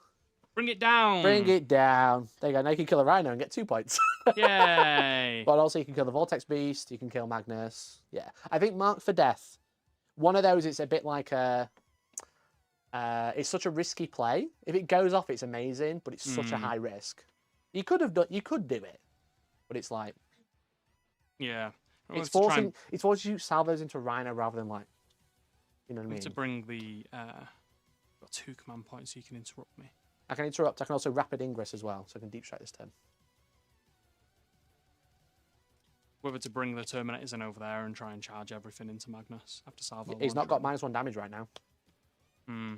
Bring it down! Bring it down. There you go. Now you can kill a Rhino and get 2 points. Yay! But also you can kill the Vortex Beast. You can kill Magnus. Yeah. I think Mark for Death. One of those. It's a bit like a. It's such a risky play. If it goes off, it's amazing, but it's such a high risk. You could have done. You could do it, but it's like. Yeah. It's forcing you salvos into Rhino rather than like. You know what I mean? To bring the. Got 2 command points, so you can interrupt me. I can interrupt. I can also rapid ingress as well, so I can deep strike this turn. Whether to bring the Terminators in over there and try and charge everything into Magnus after salvo. He's not got launcher. -1 damage right now. Hmm.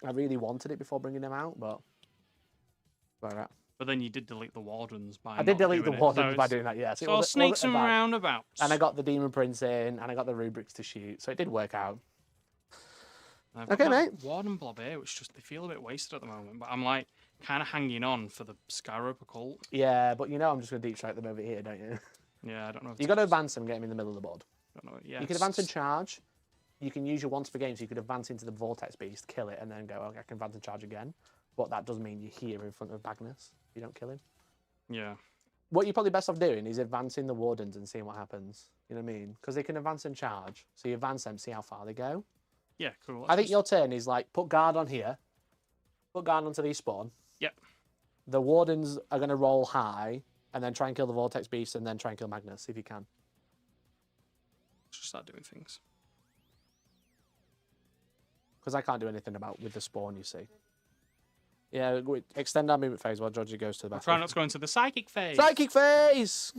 I really wanted it before bringing him out, but. Right. But then you did delete the Wardens by. I did not delete the doing it, Wardens so by it's- doing that, yes. So snakes and roundabouts. And I got the Daemon Prince in, and I got the Rubrics to shoot, so it did work out. I've got Okay, that mate. Warden blob here, which just they feel a bit wasted at the moment. But I'm like kind of hanging on for the Scarab occult. Yeah, but you know I'm just going to deep strike them over here, don't you? Yeah, I don't know. If You got to advance them, get them in the middle of the board. Don't know. Yeah, You can advance and charge. You can use your once per game, so you could advance into the Vortex Beast, kill it, and then go, okay, I can advance and charge again. But that does mean you're here in front of Magnus if you don't kill him. Yeah. What you're probably best off doing is advancing the Wardens and seeing what happens. You know what I mean? Because they can advance and charge. So you advance them, see how far they go. Yeah, cool. I think your turn is like, put guard on here. Put guard onto these spawn. Yep. The Wardens are going to roll high, and then try and kill the Vortex Beast, and then try and kill Magnus if you can. Just start doing things. Because I can't do anything with the spawn, you see. Yeah, extend our movement phase while Georgie goes to the back. Try not to go into the psychic phase. Psychic phase!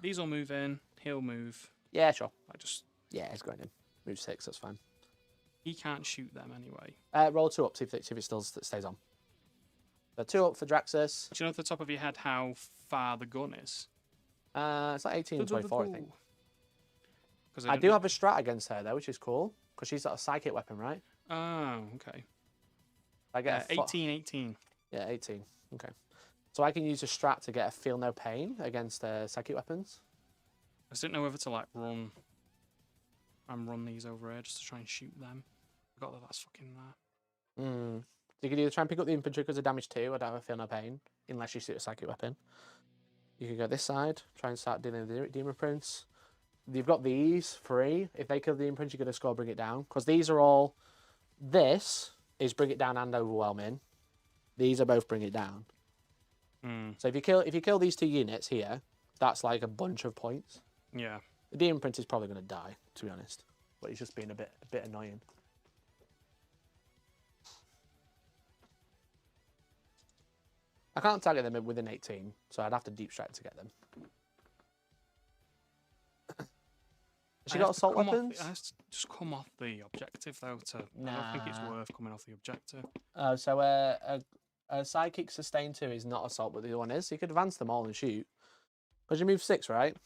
These will move in. He'll move. Yeah, sure. I just. Yeah, it's going in. Move 6, that's fine. He can't shoot them anyway. Roll 2 up, see if it still stays on. So 2 up for Draxus. Do you know off the top of your head how far the gun is? It's like 18 and 24, I think. Because I do have a strat against her, though, which is cool. Because she's got a psychic weapon, right? Oh, okay. I get 18. Yeah, 18. Okay. So I can use a strat to get a feel no pain against psychic weapons. I just didn't know whether to like run these over here just to try and shoot them. I forgot that that's fucking there. So you can either try and pick up the infantry because of damage 2. I don't have a feel no pain unless you shoot a psychic weapon. You can go this side, try and start dealing with the Daemon Prince. You've got these 3. If they kill the Daemon Prince, you're going to score bring it down. Because these are all... This is bring it down and overwhelming. These are both bring it down. So if you kill these 2 units here, that's like a bunch of points. Yeah. The Daemon Prince is probably going to die, to be honest, but he's just being a bit annoying. I can't target them within 18, so I'd have to deep strike to get them. Has she got assault weapons? I have to just come off the objective though. I don't think it's worth coming off the objective. So a psychic sustain 2 is not assault, but the other one is. So you could advance them all and shoot. Because you move 6, right?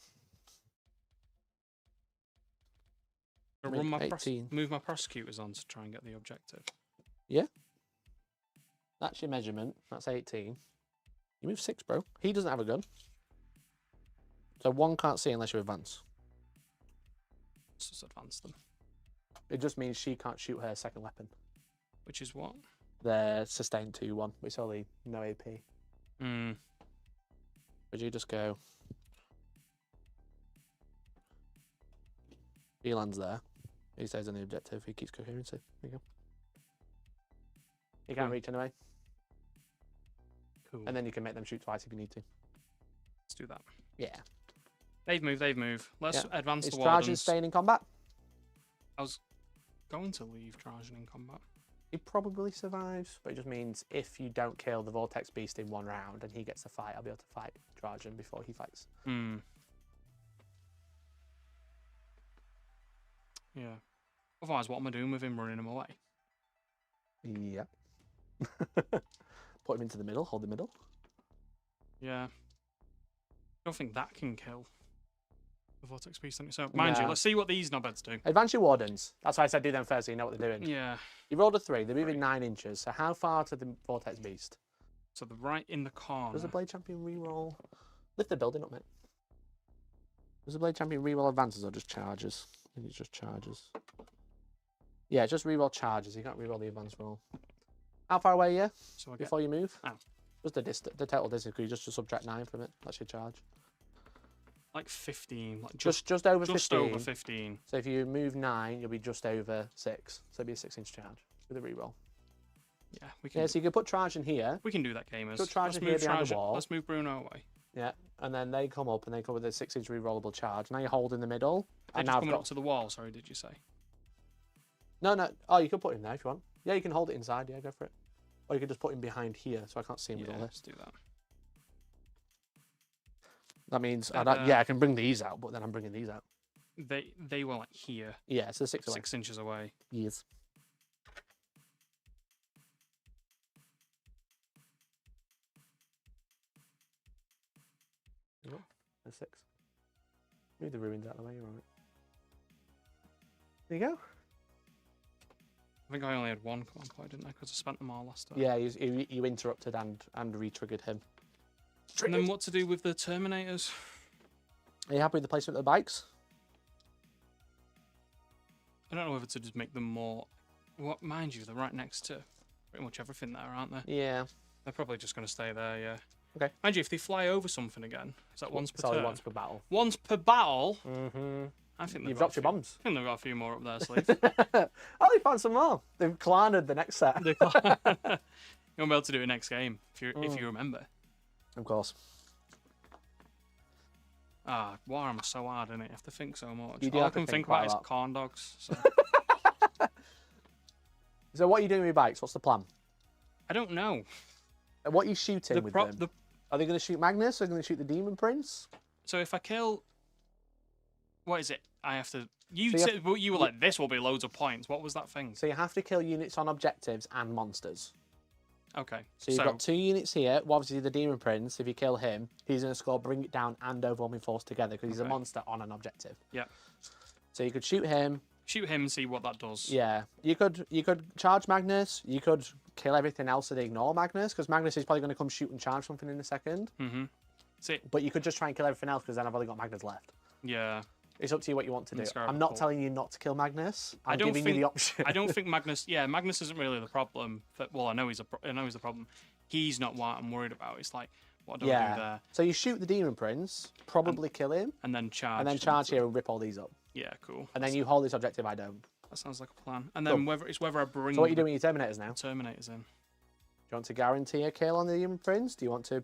Move my prosecutors on to try and get the objective. Yeah. That's your measurement. That's 18. You move 6, bro. He doesn't have a gun. So 1 can't see unless you advance. Let's just advance them. It just means she can't shoot her second weapon. Which is what? The sustain 2 one. It's only no AP. Would you just go? He lands there. He stays on the objective. He keeps coherency. There you go. He can't reach anyway. Cool. And then you can make them shoot twice if you need to. Let's do that. Yeah. They've moved. Let's advance Is the Trajan wardens. staying in combat? I was going to leave Trajan in combat. He probably survives, but it just means if you don't kill the Vortex Beast in 1 round and he gets to fight, I'll be able to fight Trajan before he fights. Yeah. Otherwise, what am I doing with him running him away? Yeah. Put him into the middle, hold the middle. Yeah. I don't think that can kill the Vortex Beast. So, mind you, let's see what these knobheads do. Advance your Wardens. That's why I said do them first so you know what they're doing. Yeah. You rolled a 3, they're moving 9 inches. So how far to the Vortex Beast? So they're right in the corner. Does the Blade Champion reroll? Lift the building up, mate. Does the Blade Champion reroll advances or just charges? I think it's just charges. Yeah, just reroll charges. You can't reroll the advance roll. How far away are you So before you move? Oh. Just the total distance. You just subtract 9 from it. That's your charge. Like 15. Like Just over 15. Just over 15. So if you move 9, you'll be just over 6. So it'll be a 6-inch charge with a reroll. Yeah, we can. Yeah, so you can put Trajan here. We can do that, gamers. Put Trajan here behind the wall. Let's move Bruno away. Yeah, and then they come up and they come with a 6-inch rerollable charge. Now you hold in the middle. They're And just now coming up to the wall. Sorry, did you say? No. Oh, you can put him there if you want. Yeah, you can hold it inside. Yeah, go for it. Or you could just put him behind here, so I can't see him with all this. Let's do that. That means, I can bring these out, but then I'm bringing these out. They were like here. Yeah, so 6 away. 6 inches away. Yes. There's 6. Move the ruins out of the way, you're alright. There you go. I think I only had 1 command point, didn't I? Because I spent them all last time. Yeah, you interrupted and re-triggered him. And then what to do with the Terminators? Are you happy with the placement of the bikes? I don't know whether to just make them more... What, mind you, they're right next to pretty much everything there, aren't they? Yeah. They're probably just going to stay there, yeah. Okay. Mind you, if they fly over something again, is that once per turn? Once per battle. Once per battle? Mm-hmm. I think You've dropped your bombs. I think they've got a few more up their sleeve. Oh, they found some more. They've claned the next set. You won't be able to do it next game, if you remember. Of course. Warhammer's so hard, isn't it? You have to think so much. You do All I have to can think think quite about a lot. is corn dogs. So. So what are you doing with your bikes? What's the plan? I don't know. And what are you shooting with them? Are they going to shoot Magnus? Or are they going to shoot the Daemon Prince? So if I kill... What is it? I have to... So You were like, this will be loads of points. What was that thing? So you have to kill units on objectives and monsters. Okay. So you've got 2 units here. Well, obviously the Daemon Prince, if you kill him, he's going to score Bring It Down and Overwhelming Force together because he's a monster on an objective. Yeah. So you could shoot him. Shoot him and see what that does. Yeah. You could charge Magnus. You could kill everything else so they ignore Magnus because Magnus is probably going to come shoot and charge something in a second. Mm-hmm. See. But you could just try and kill everything else because then I've only got Magnus left. Yeah. It's up to you what you want to do. Scarab I'm not telling you not to kill Magnus. I'm giving you the option. I don't think Magnus... Yeah, Magnus isn't really the problem. Well, I know he's the problem. He's not what I'm worried about. It's like, what do I do there? So you shoot the Demon Prince, probably kill him. And then charge. And then charge here and rip all these up. Yeah, cool. And then you hold this objective, I don't. That sounds like a plan. And then whether I bring... So what are you doing with your Terminators now? Terminators in. you want to guarantee a kill on the Daemon Prince? Do you want to?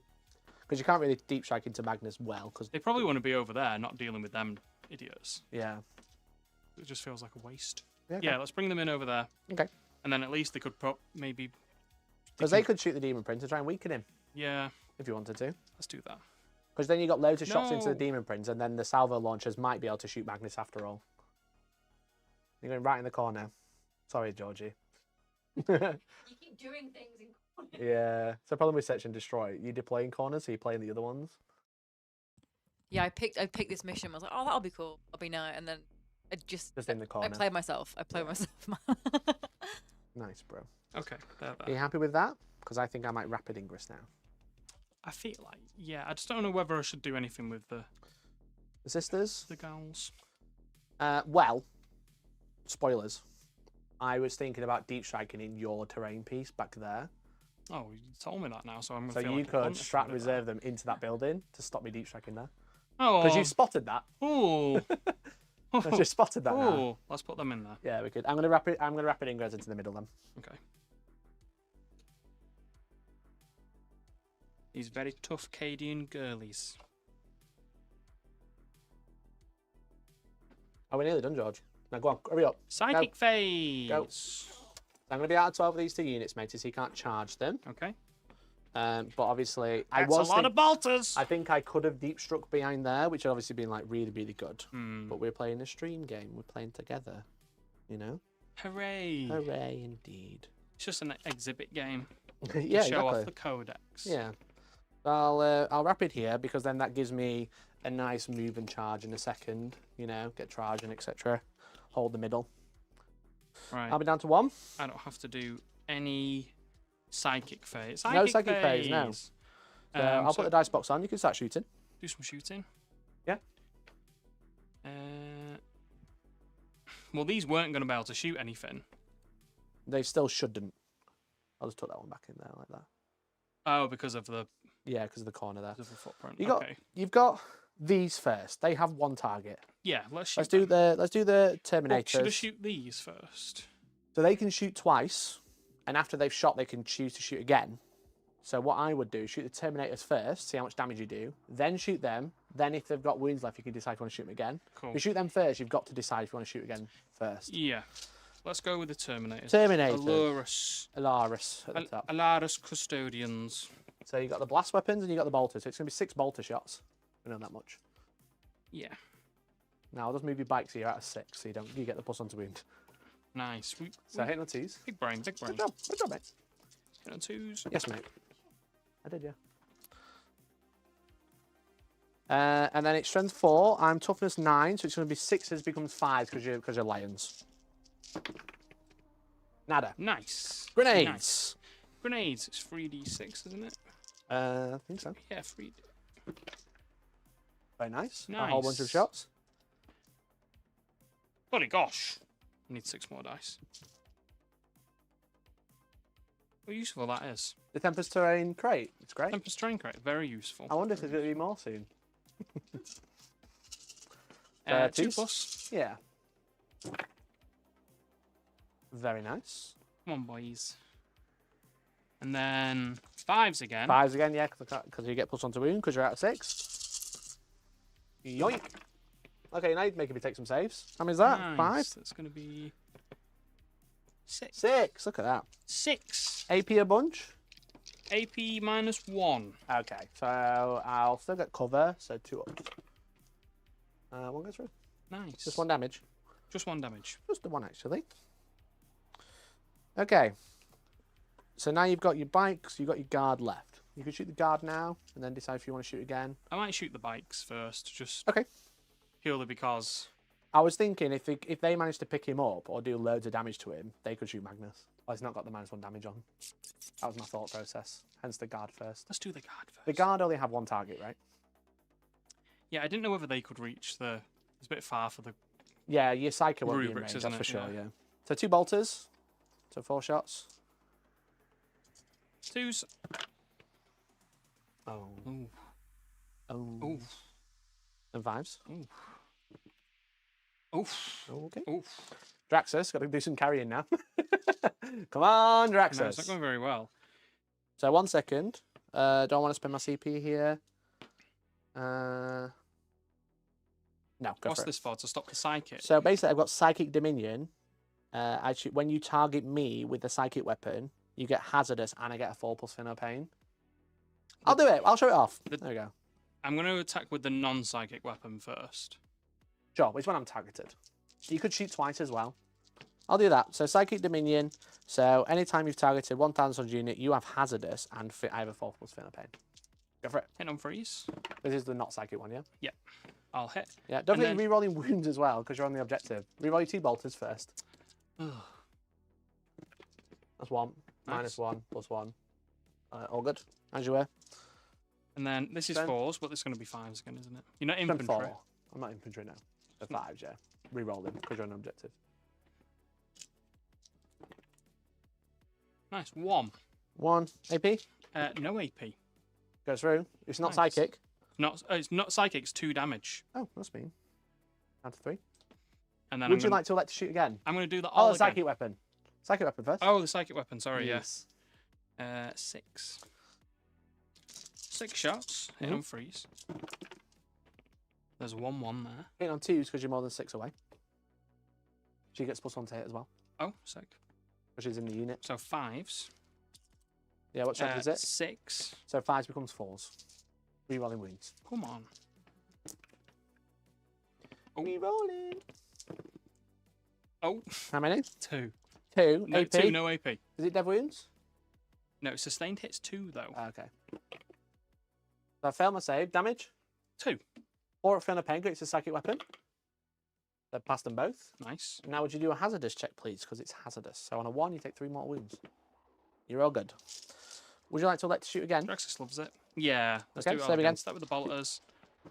Because you can't really deep strike into Magnus well. Because They probably want to be over there, not dealing with them idiots. yeah. It just feels like a waste. Yeah, Yeah, let's bring them in over there. Okay. And then at least they could maybe. Because they could shoot the Daemon Prince and try and weaken him Yeah, if you wanted to. let's do that. Because then you got loads of shots into the No. Daemon Prince, and then the salvo launchers might be able to shoot Magnus after all. You're going right in the corner. Sorry, Georgie. You keep doing things in corners. Yeah. It's the problem with Search and Destroy. You deploy in corners, so you play in the other ones. Yeah, I picked this mission. I was like, oh, that'll be cool. I'll be nice. And then I just In the corner. I play myself. myself. Nice, bro. Okay, there. Are you happy with that? Because I think I might Rapid Ingress now. I feel like, yeah, I just don't know whether I should do anything with the Sisters? gals. Well, spoilers. I was thinking about deep striking in your terrain piece back there. Oh, you told me that now, so I'm So gonna feel you like a could cunt if I strat did that. reserve them into that building to stop me deep striking there. Oh, Because you spotted that. ooh. I just spotted that now. Ooh, let's put them in there. Yeah, we could. I'm gonna rapid ingress into the middle then. Okay. These very tough Cadian girlies. Oh, we're nearly done, George. Now go on, hurry up. Psychic phase. Go. I'm gonna be out of 12 of these 2 units, matey, so you can't charge them. Okay. But obviously, That's a lot of bolters. I think I could have deep struck behind there, which had obviously been like really, really good. Hmm. But we're playing a stream game. We're playing together. You know? Hooray. Hooray, indeed. It's just an exhibit game. Yeah, to show exactly. off the codex. Yeah. I'll rapid here because then that gives me a nice move and charge in a second. You know, get charge and etc. Hold the middle. Right. I'll be down to 1. I don't have to do any psychic phase. No psychic phase, no. So I'll so put the dice box on. You can start shooting. do some shooting. Yeah. Well, these weren't going to be able to shoot anything. They still shouldn't. I'll just put that one back in there like that. Oh, because of the Yeah, because of the corner there. footprint. Okay. You've got these first. They have 1 target. Yeah, let's shoot. Let's do the Well, Terminators. should I shoot these first? So they can shoot twice, and after they've shot, they can choose to shoot again. So what I would do is shoot the Terminators first, see how much damage you do, then shoot them. Then if they've got wounds left, you can decide if you want to shoot them again. Cool. If you shoot them first, you've got to decide if you want to shoot again first. Yeah. Let's go with the Terminators. Terminator. Alaris. Alaris at the top. Alaris Custodians. So you've got the blast weapons and you've got the bolters. So it's going to be 6 bolter shots. We know that much. Yeah. Now I'll just move your bike so you're out of 6, so you get the plus onto wound. Nice. So hitting on 2s. Big brain, big brain. Good job, mate. Hit on 2s. Yes, mate. I did, yeah. And then it's strength 4. I'm toughness 9, so it's going to be 6s becomes 5 because you're lions. Nada. Nice. Grenades. Nice. Grenades. It's 3d6, isn't it? I think so. Yeah, 3d. Very nice. A whole bunch of Nice. shots. Bloody gosh. I need 6 more dice. What useful that is. The Tempest Terrain crate. It's great. Tempest Train Crate. Very useful. I wonder if there's going to be more soon. 2 twos? plus. Yeah. Very nice. Come on, boys. And then 5s again. 5s again, yeah, because you get plus onto wound because you're out of 6. Yoink. Okay, now you making me take some saves. How many is that? Nice. 5? That's going to be 6. 6. Look at that. 6. AP a bunch. AP -1. Okay, so I'll still get cover, so 2 ups. 1 goes through. Nice. Just 1 damage. Just 1 damage. Just the 1, actually. Okay. So now you've got your bikes, you've got your guard left. You can shoot the guard now, and then decide if you want to shoot again. I might shoot the bikes first, just Okay. purely because. I was thinking if they manage to pick him up or do loads of damage to him, they could shoot Magnus. Oh, he's not got the -1 damage on. That was my thought process. Hence the guard first. Let's do the guard first. The guard only have 1 target, right? Yeah, I didn't know whether they could reach the. It's a bit far for the. Yeah, your Psycho won't be in Rubrics, range, isn't that's for it? sure, Yeah. yeah. So 2 bolters. So 4 shots. 2s. Oh. Ooh. Oh. Ooh. And 5s. Ooh. Oof. Oh, okay. Oof. Draxus, got to do some carrying now. Come on, No, it's not Draxus. going very well. So 1 second. Don't want to spend my CP here. No, go What's for it. this for? To stop the psychic? So basically, I've got Psychic Dominion. Actually, when you target me with the Psychic weapon, you get Hazardous and I get a 4+ Finno Pain. I'll do it. I'll show it off. There we go. I'm going to attack with the non-psychic weapon first. Sure, which one I'm targeted. You could shoot twice as well. I'll do that. So Psychic Dominion. So anytime you've targeted 1,000 Sons unit, you have Hazardous and I have a 4+ Finno Pain. Go for it. Hit on freeze. This is the not Psychic one, yeah? Yeah. I'll hit. Yeah, don't forget you're rerolling wounds as well because you're on the objective. Reroll your 2 bolters first. That's 1. Nice. -1, +1. All good. As you were. And then this is Then- 4s, but this is going to be 5s again, isn't it? You're not Strength infantry. 4. I'm not infantry now. So 5s, yeah. Reroll them because you're on objective. Nice. 1. 1 AP. No AP. Goes through. It's not Nice. psychic. It's not psychic, it's 2 damage. Oh, that's mean. Down to 3. And then Would you like to elect to shoot again? I'm going to do the Oh, all the again. psychic weapon. Psychic weapon first. Oh, the psychic weapon, sorry, Yes. yeah. 6. 6 shots. Hit on freeze. There's a 1-1 there. Hitting on 2s because you're more than 6 away. She gets +1 to hit as well Oh, sick. because she's in the unit. So 5s. Yeah, what strength is it? 6. So 5s becomes 4s. Rerolling wounds. Come on. Rerolling. Oh, How many? 2. 2. No, AP. 2, no AP. Is it dev wounds? No, sustained hits 2, though. Okay. So I failed my save. Damage? 2. 4 at Finno Pain. It's a psychic weapon. They passed them both. Nice. Now would you do a hazardous check, please? Because it's hazardous. So on a 1, you take 3 more wounds. You're all good. Would you like to elect to shoot again? Draxus loves it. Yeah. Let's Okay, do it all save again. again. Start with the bolters.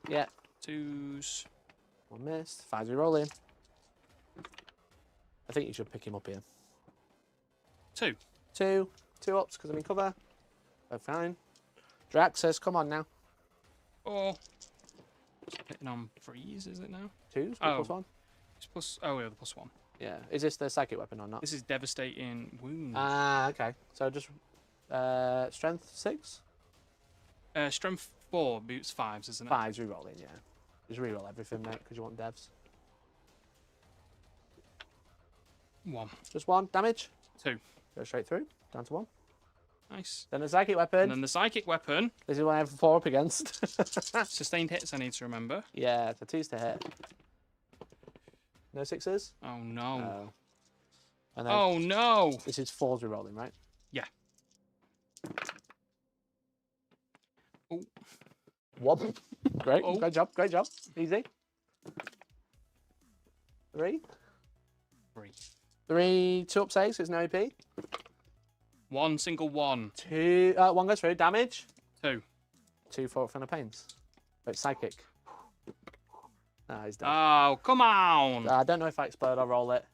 Yeah. 2s. 1 missed. 5s rerolling. I think you should pick him up here. 2. 2. 2 ups because I'm in cover. Oh, fine. Draxus, come on now. 4. Hitting on freeze, is it now? 2s? Oh. +1? It's plus. Oh, yeah, the +1. Yeah. Is this the psychic weapon or not? This is devastating wounds. Ah, okay. So just strength 6? Strength 4 boots 5s, isn't it? 5s rerolling, yeah. Just reroll everything, mate, because you want devs. 1. Just 1 damage. 2. Go straight through. Down to 1. Nice. Then the psychic weapon. And then the psychic weapon. This is what I have 4 up against. Sustained hits, I need to remember. Yeah, it's a 2s to hit. No 6s? Oh, no. Oh. And then Oh, no. this is 4s rerolling, right? Yeah. Oh. One. Great. Oh. Great job. Great job. Easy. 3. 3. 3 2 up saves, so it's no AP. 1 single 1. 2 1 goes through. Damage. 2. 2 4 Finno Pains. But it's psychic. Ah, he's dead. Oh, come on. I don't know if I explode or roll it.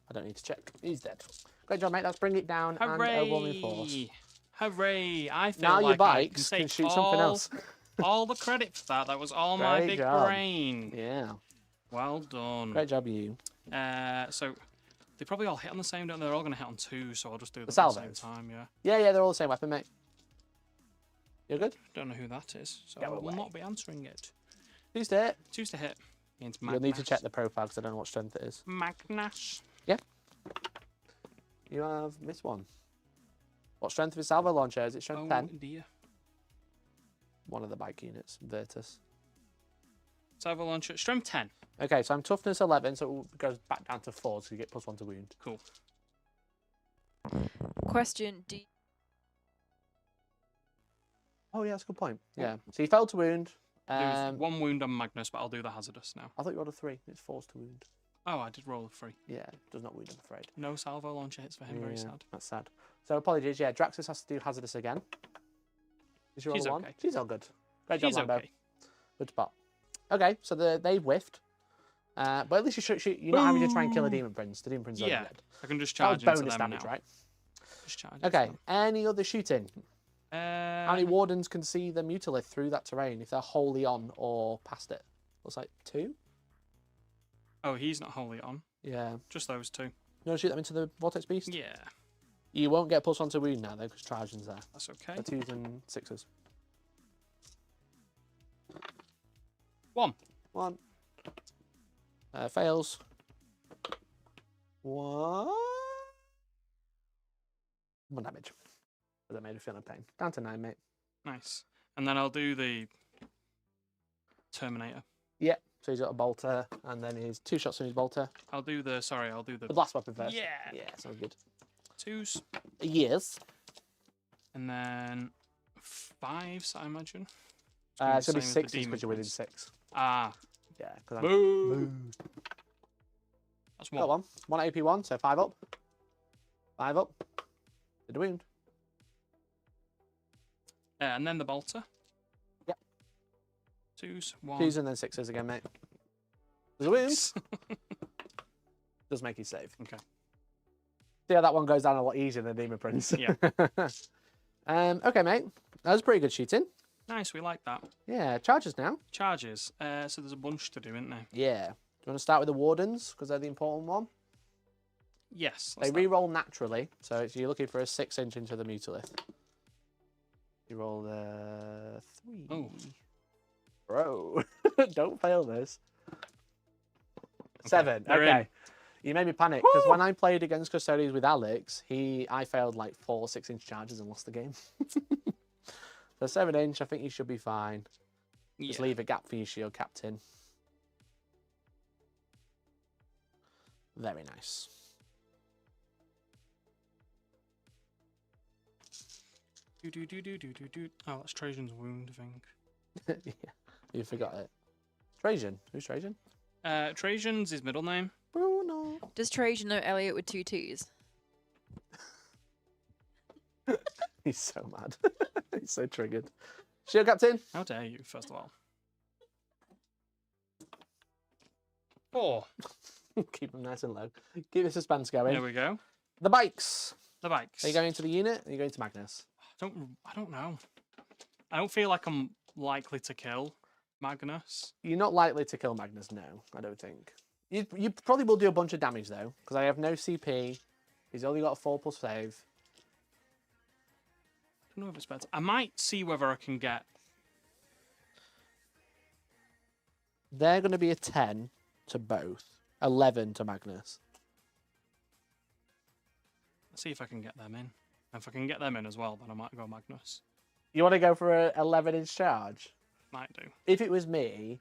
I don't need to check. He's dead. Great job, mate. Let's bring it down and overwhelming force. Hooray. Hooray. I feel Now like your I bikes can can take shoot something else. all the credit for that. That was all my Great big job. brain. Yeah. Well done. Great job, you. So they probably all hit on the same, don't they? They're all going to hit on 2, so I'll just do them The at the same salvos? time, yeah. Yeah, they're all the same weapon, mate. You're good? Don't know who that is, so Go I will away. not be answering it. Who's there? 2's to hit. Against You'll need to Magnus. check the profile because I don't know what strength it is. Magnus. You have missed 1. What strength of his salvo launcher? Is it strength Oh 10? dear. One of the bike units, Virtus. Salvo launcher. Strength 10. Okay, so I'm toughness 11, so it goes back down to 4, so you get +1 to wound. Cool. Question: Oh, yeah, that's a good point. Yeah. So you failed to wound. There's 1 wound on Magnus, but I'll do the hazardous now. I thought you rolled a 3. It's 4s to wound. Oh, I did roll a 3. Yeah, does not wound, I'm afraid. No salvo launcher hits for him. Very Yeah, sad. That's sad. So apologies. Yeah, Draxus has to do hazardous again. Is your She's other one? okay. She's all good. Great She's job, Lambo. okay. Good spot. Okay, so they've whiffed. But at least you're not having to try and kill a Demon Prince. The Demon Prince is already Yeah. dead. I can just That was charge into bonus them damage, now. right? Just charge Okay, into any other shooting? them. How many wardens can see the Mutalith through that terrain if they're wholly on or past it? Looks like 2? Oh, he's not wholly on. Yeah. Just those 2. You want to shoot them into the Vortex Beast? Yeah. You won't get +1 to wound now, though, because Trajan's there. That's okay. So 2s and 6s. 1. 1. Fails. 1. 1 damage. But that made me feel no pain. Down to 9, mate. Nice. And then I'll do the Terminator. Yeah. So he's got a bolter, and then he's 2 shots on his bolter. I'll do the The blast weapon first. Yeah. Yeah, sounds good. 2s. Yes. And then 5s, I imagine. It's going to be same as 6 the Daemon because you're within Prince. 6. Ah. Yeah. Because Boo. That's got 1. 1 AP1, so 5 up. 5 up. Did a wound. And then the bolter. Yep. 2s, 1. 2s and then 6s again, mate. There's a wound. Does make you save. Okay. See how that one goes down a lot easier than Daemon Prince. Yeah. Okay, mate. That was pretty good shooting. Nice, we like that. Yeah, charges now. Charges. So there's a bunch to do, isn't there? Yeah. Do you want to start with the Wardens, because they're the important one? Yes. They re-roll naturally, so if you're looking for a 6-inch into the Mutilith. You roll the 3. Oh. Bro, don't fail this. 7. they're Okay. in. You made me panic, because when I played against Custodes with Alex, I failed like 4 6-inch charges and lost the game. So 7-inch, I think you should be fine. Just Yeah. leave a gap for your shield captain. Very nice. Do. Oh, that's Trajan's wound, I think. Yeah, you forgot it. Trajan. Who's Trajan? Trajan's his middle name. Bruno. Does Trajan know Elliot with 2 T's? He's so mad. He's so triggered. Shield captain. How dare you, first of all. 4. Keep them nice and low. Keep the suspense going. There we go. The bikes. The bikes. Are you going to the unit? Or are you going to Magnus? I don't know. I don't feel like I'm likely to kill Magnus. You're not likely to kill Magnus, no, I don't think. You probably will do a bunch of damage, though, because I have no CP. He's only got a 4+ save. I don't know if it's better. I might see whether I can get... They're going to be a 10 to both. 11 to Magnus. Let's see if I can get them in. If I can get them in as well, then I might go Magnus. You want to go for a 11-inch charge? Might do. If it was me,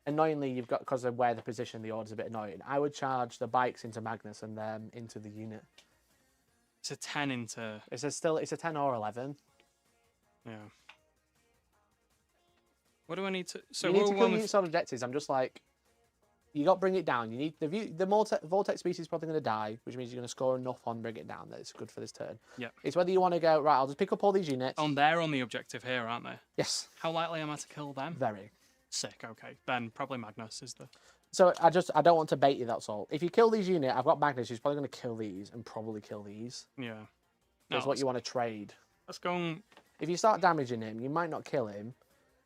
annoyingly, you've got, because of where the position the order's a bit annoying, I would charge the bikes into Magnus and them into the unit. It's a 10 into... It's a 10 or 11. Yeah. What do I need to... So you need to we're kill one with- units on objectives. I'm just like, you got to bring it down. You need the Vortex species is probably going to die, which means you're going to score enough on bring it down that it's good for this turn. Yep. It's whether you want to go, right, I'll just pick up all these units. Oh, they're on the objective here, aren't they? Yes. How likely am I to kill them? Very. Sick, okay. Then probably Magnus is the... So I don't want to bait you, that's all. If you kill these units, I've got Magnus, who's probably going to kill these and probably kill these. Yeah. That's what you want to trade. Let's go and... If you start damaging him, you might not kill him,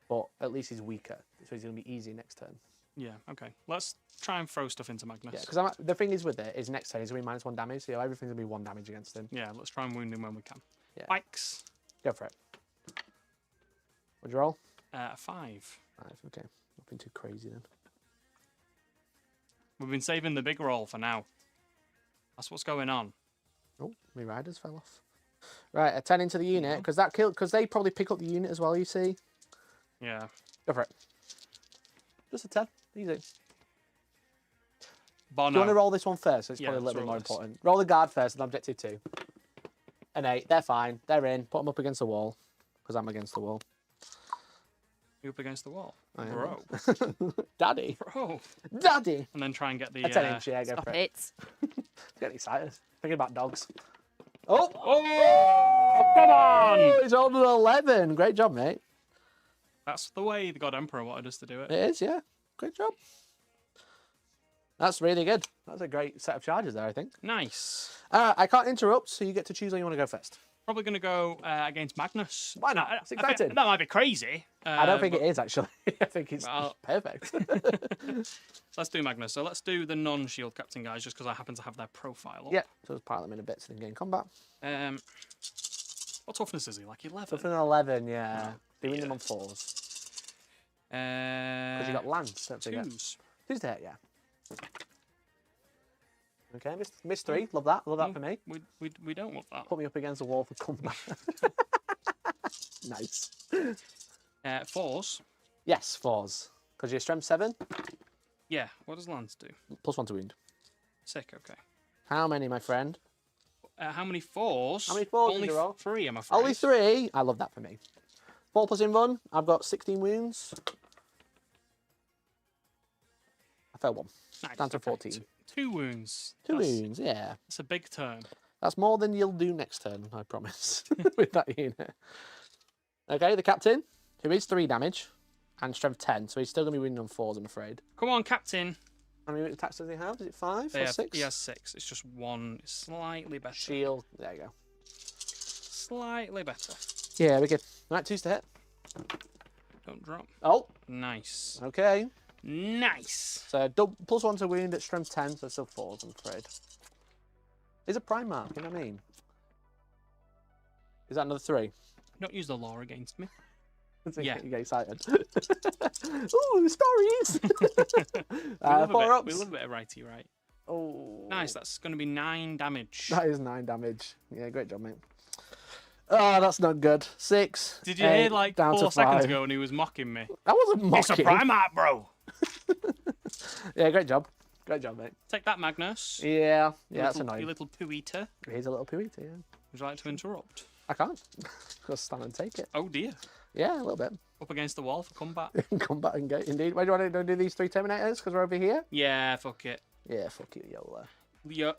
but at least he's weaker. So he's going to be easy next turn. Yeah, okay. Let's try and throw stuff into Magnus. Yeah, because the thing is with it is next turn he's going to be -1 damage, so everything's going to be 1 damage against him. Yeah, let's try and wound him when we can. Yeah. Bikes. Go for it. What'd you roll? 5. 5, okay. Nothing too crazy then. We've been saving the big roll for now. That's what's going on. Oh, my riders fell off. Right, a 10 into the unit, because they probably pick up the unit as well, you see. Yeah. Go for it. Just a 10. Easy. Bono. Do you want to roll this one first? It's Yeah, probably a let's little bit roll more this. important. Roll the guard first and objective 2. An 8. They're fine. They're in. Put them up against the wall, because I'm against the wall. You up against the wall. I am. Bro. Daddy. Bro. Daddy. And then try and get the... A 10-inch, yeah, go Stop for it. it. Getting excited. Thinking about dogs. Oh! Oh! Come on! Oh, he's on an 11. Great job, mate. That's the way the God Emperor wanted us to do it. It is, yeah. Great job. That's really good. That's a great set of charges there, I think. Nice. I can't interrupt, so you get to choose where you want to go first. Probably going to go against Magnus. Why not? It's exciting. That might be crazy. I don't think but- it is, actually. I think it's Well- perfect. So let's do Magnus. So let's do the non-shield captain guys, just because I happen to have their profile up. Yeah, so let's pile them in a bit so they can get in combat. What toughness is he? Like 11? Something 11, yeah. Oh, Doing dear. them on 4s. Because you got Lance, don't forget. 2s. 2's there, yeah. Okay, miss 3. Love that. Love that for me. We don't want that. Put me up against the wall for combat. Nice. 4s. Yes, 4s. Because you're strength 7, Yeah. What does Lance do? +1 to wound. Sick. Okay. How many, my friend? How many 4s? How many 4s did Only you roll? 3, I'm afraid. Only 3. I love that for me. 4 plus in run. I've got 16 wounds. I failed 1. Nice, Down to okay. 14. 2 wounds. 2 That's- wounds, yeah. That's a big turn. That's more than you'll do next turn, I promise, with that unit. Okay, the captain, who is 3 damage and strength 10, so he's still going to be winning on 4s, I'm afraid. Come on, Captain. How many attacks does he have? Is it 5 or 6? He has 6. It's just 1. It's slightly better. Shield, there you go. Slightly better. Yeah, we're good. Right, 2s to hit. Don't drop. Oh, Nice. okay. Nice. So +1 to wound at strength 10, so still 4s, I'm afraid. Is a prime mark, you know what I mean? Is that another 3? Don't use the law against me. Yeah. You get excited. Ooh, stories! We love 4 ups. We love a bit of righty right. Oh. Nice. That's going to be 9 damage. That is 9 damage. Yeah, great job, mate. Oh, that's not good. 6. Did you hear like down 4 to seconds 5. ago when he was mocking me? That wasn't It's a mocking. Primarch, bro. Yeah, great job. Great job, mate. Take that, Magnus. Yeah, that's You annoying. little poo eater. He's a little poo eater, yeah. Would you like to interrupt? I can't. Just stand and take it. Oh dear. Yeah, a little bit. Up against the wall for combat. Come back and get indeed. Why do you want to do these 3 Terminators? Because we're over here? Yeah, fuck it. Yeah, fuck you, YOLO. You,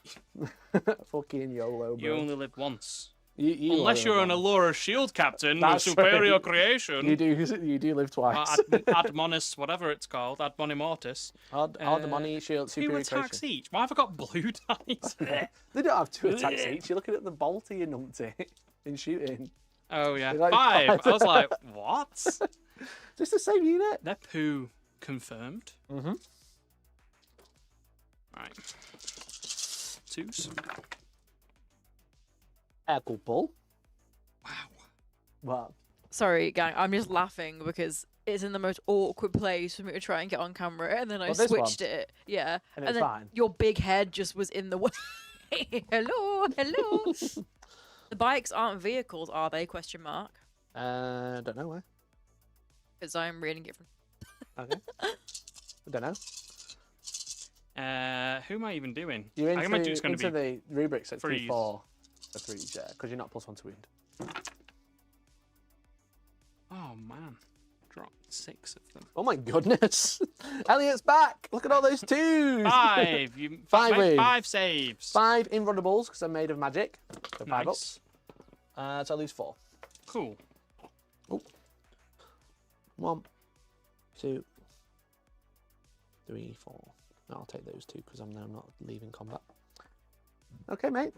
Fucking YOLO, bro. you only live once. You Unless only you're an live Allura shield captain with That's superior right. creation. once. You do live twice. Admonis, whatever it's called, Admonimortis. Odd the money, shield, 2 superior attacks creation. each. Why have I got blue dice? They don't have 2 attacks each. You're looking at the bolt of your numpty in shooting. Oh yeah, They're like 5. I was like, what? Just the same unit. They're poo confirmed. Mm-hmm. Right. 2s. Air couple. Wow. Well, Sorry, gang. I'm just laughing because it's in the most awkward place for me to try and get on camera, and then I Well, this one? switched it. Yeah, And it's then fine. your big head just was in the way. Hello, hello. The bikes aren't vehicles, are they? Question mark. don't know why. Because I'm reading it from. Okay. I don't know. Who am I even doing? You're I imagine into, it's going to into be. the rubrics at threes. 3-4 for 3s, yeah, because you're not +1 to wound. Oh man, dropped 6 of them. Oh my goodness. Elliot's back. Look at all those 2s. 5. You 5 make wins. 5 saves. 5 invulnerables because I'm made of magic. So 5 Nice. ups. So I lose 4. Cool. 1, 2, 3, 4. I'll take those 2 because I'm now not leaving combat. Okay, mate.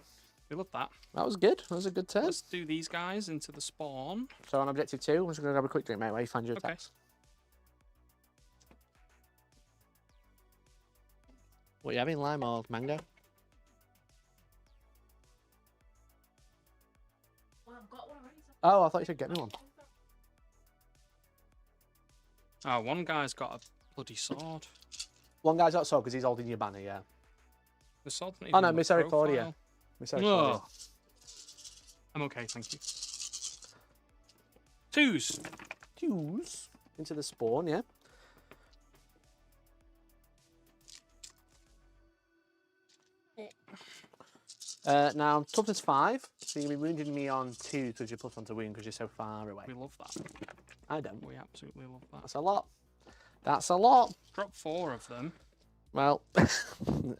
We love that. That was good. That was a good turn. Let's do these guys into the spawn. So on objective 2, I'm just going to grab a quick drink, mate, while you find your Okay. attacks. What are you having, lime or mango? Oh, I thought you said get me one. Oh, one guy's got a bloody sword. One guy's outside because he's holding your banner, yeah. The sword's not Oh even no, on the Misericordia. profile. Misericordia. Oh. I'm okay, thank you. 2s. 2s into the spawn, yeah. Now, toughness 5, so you're going to be wounding me on 2 because you're +1 to wound because you're so far away. We love that. I don't. We absolutely love that. That's a lot. That's a lot. Drop 4 of them. Well,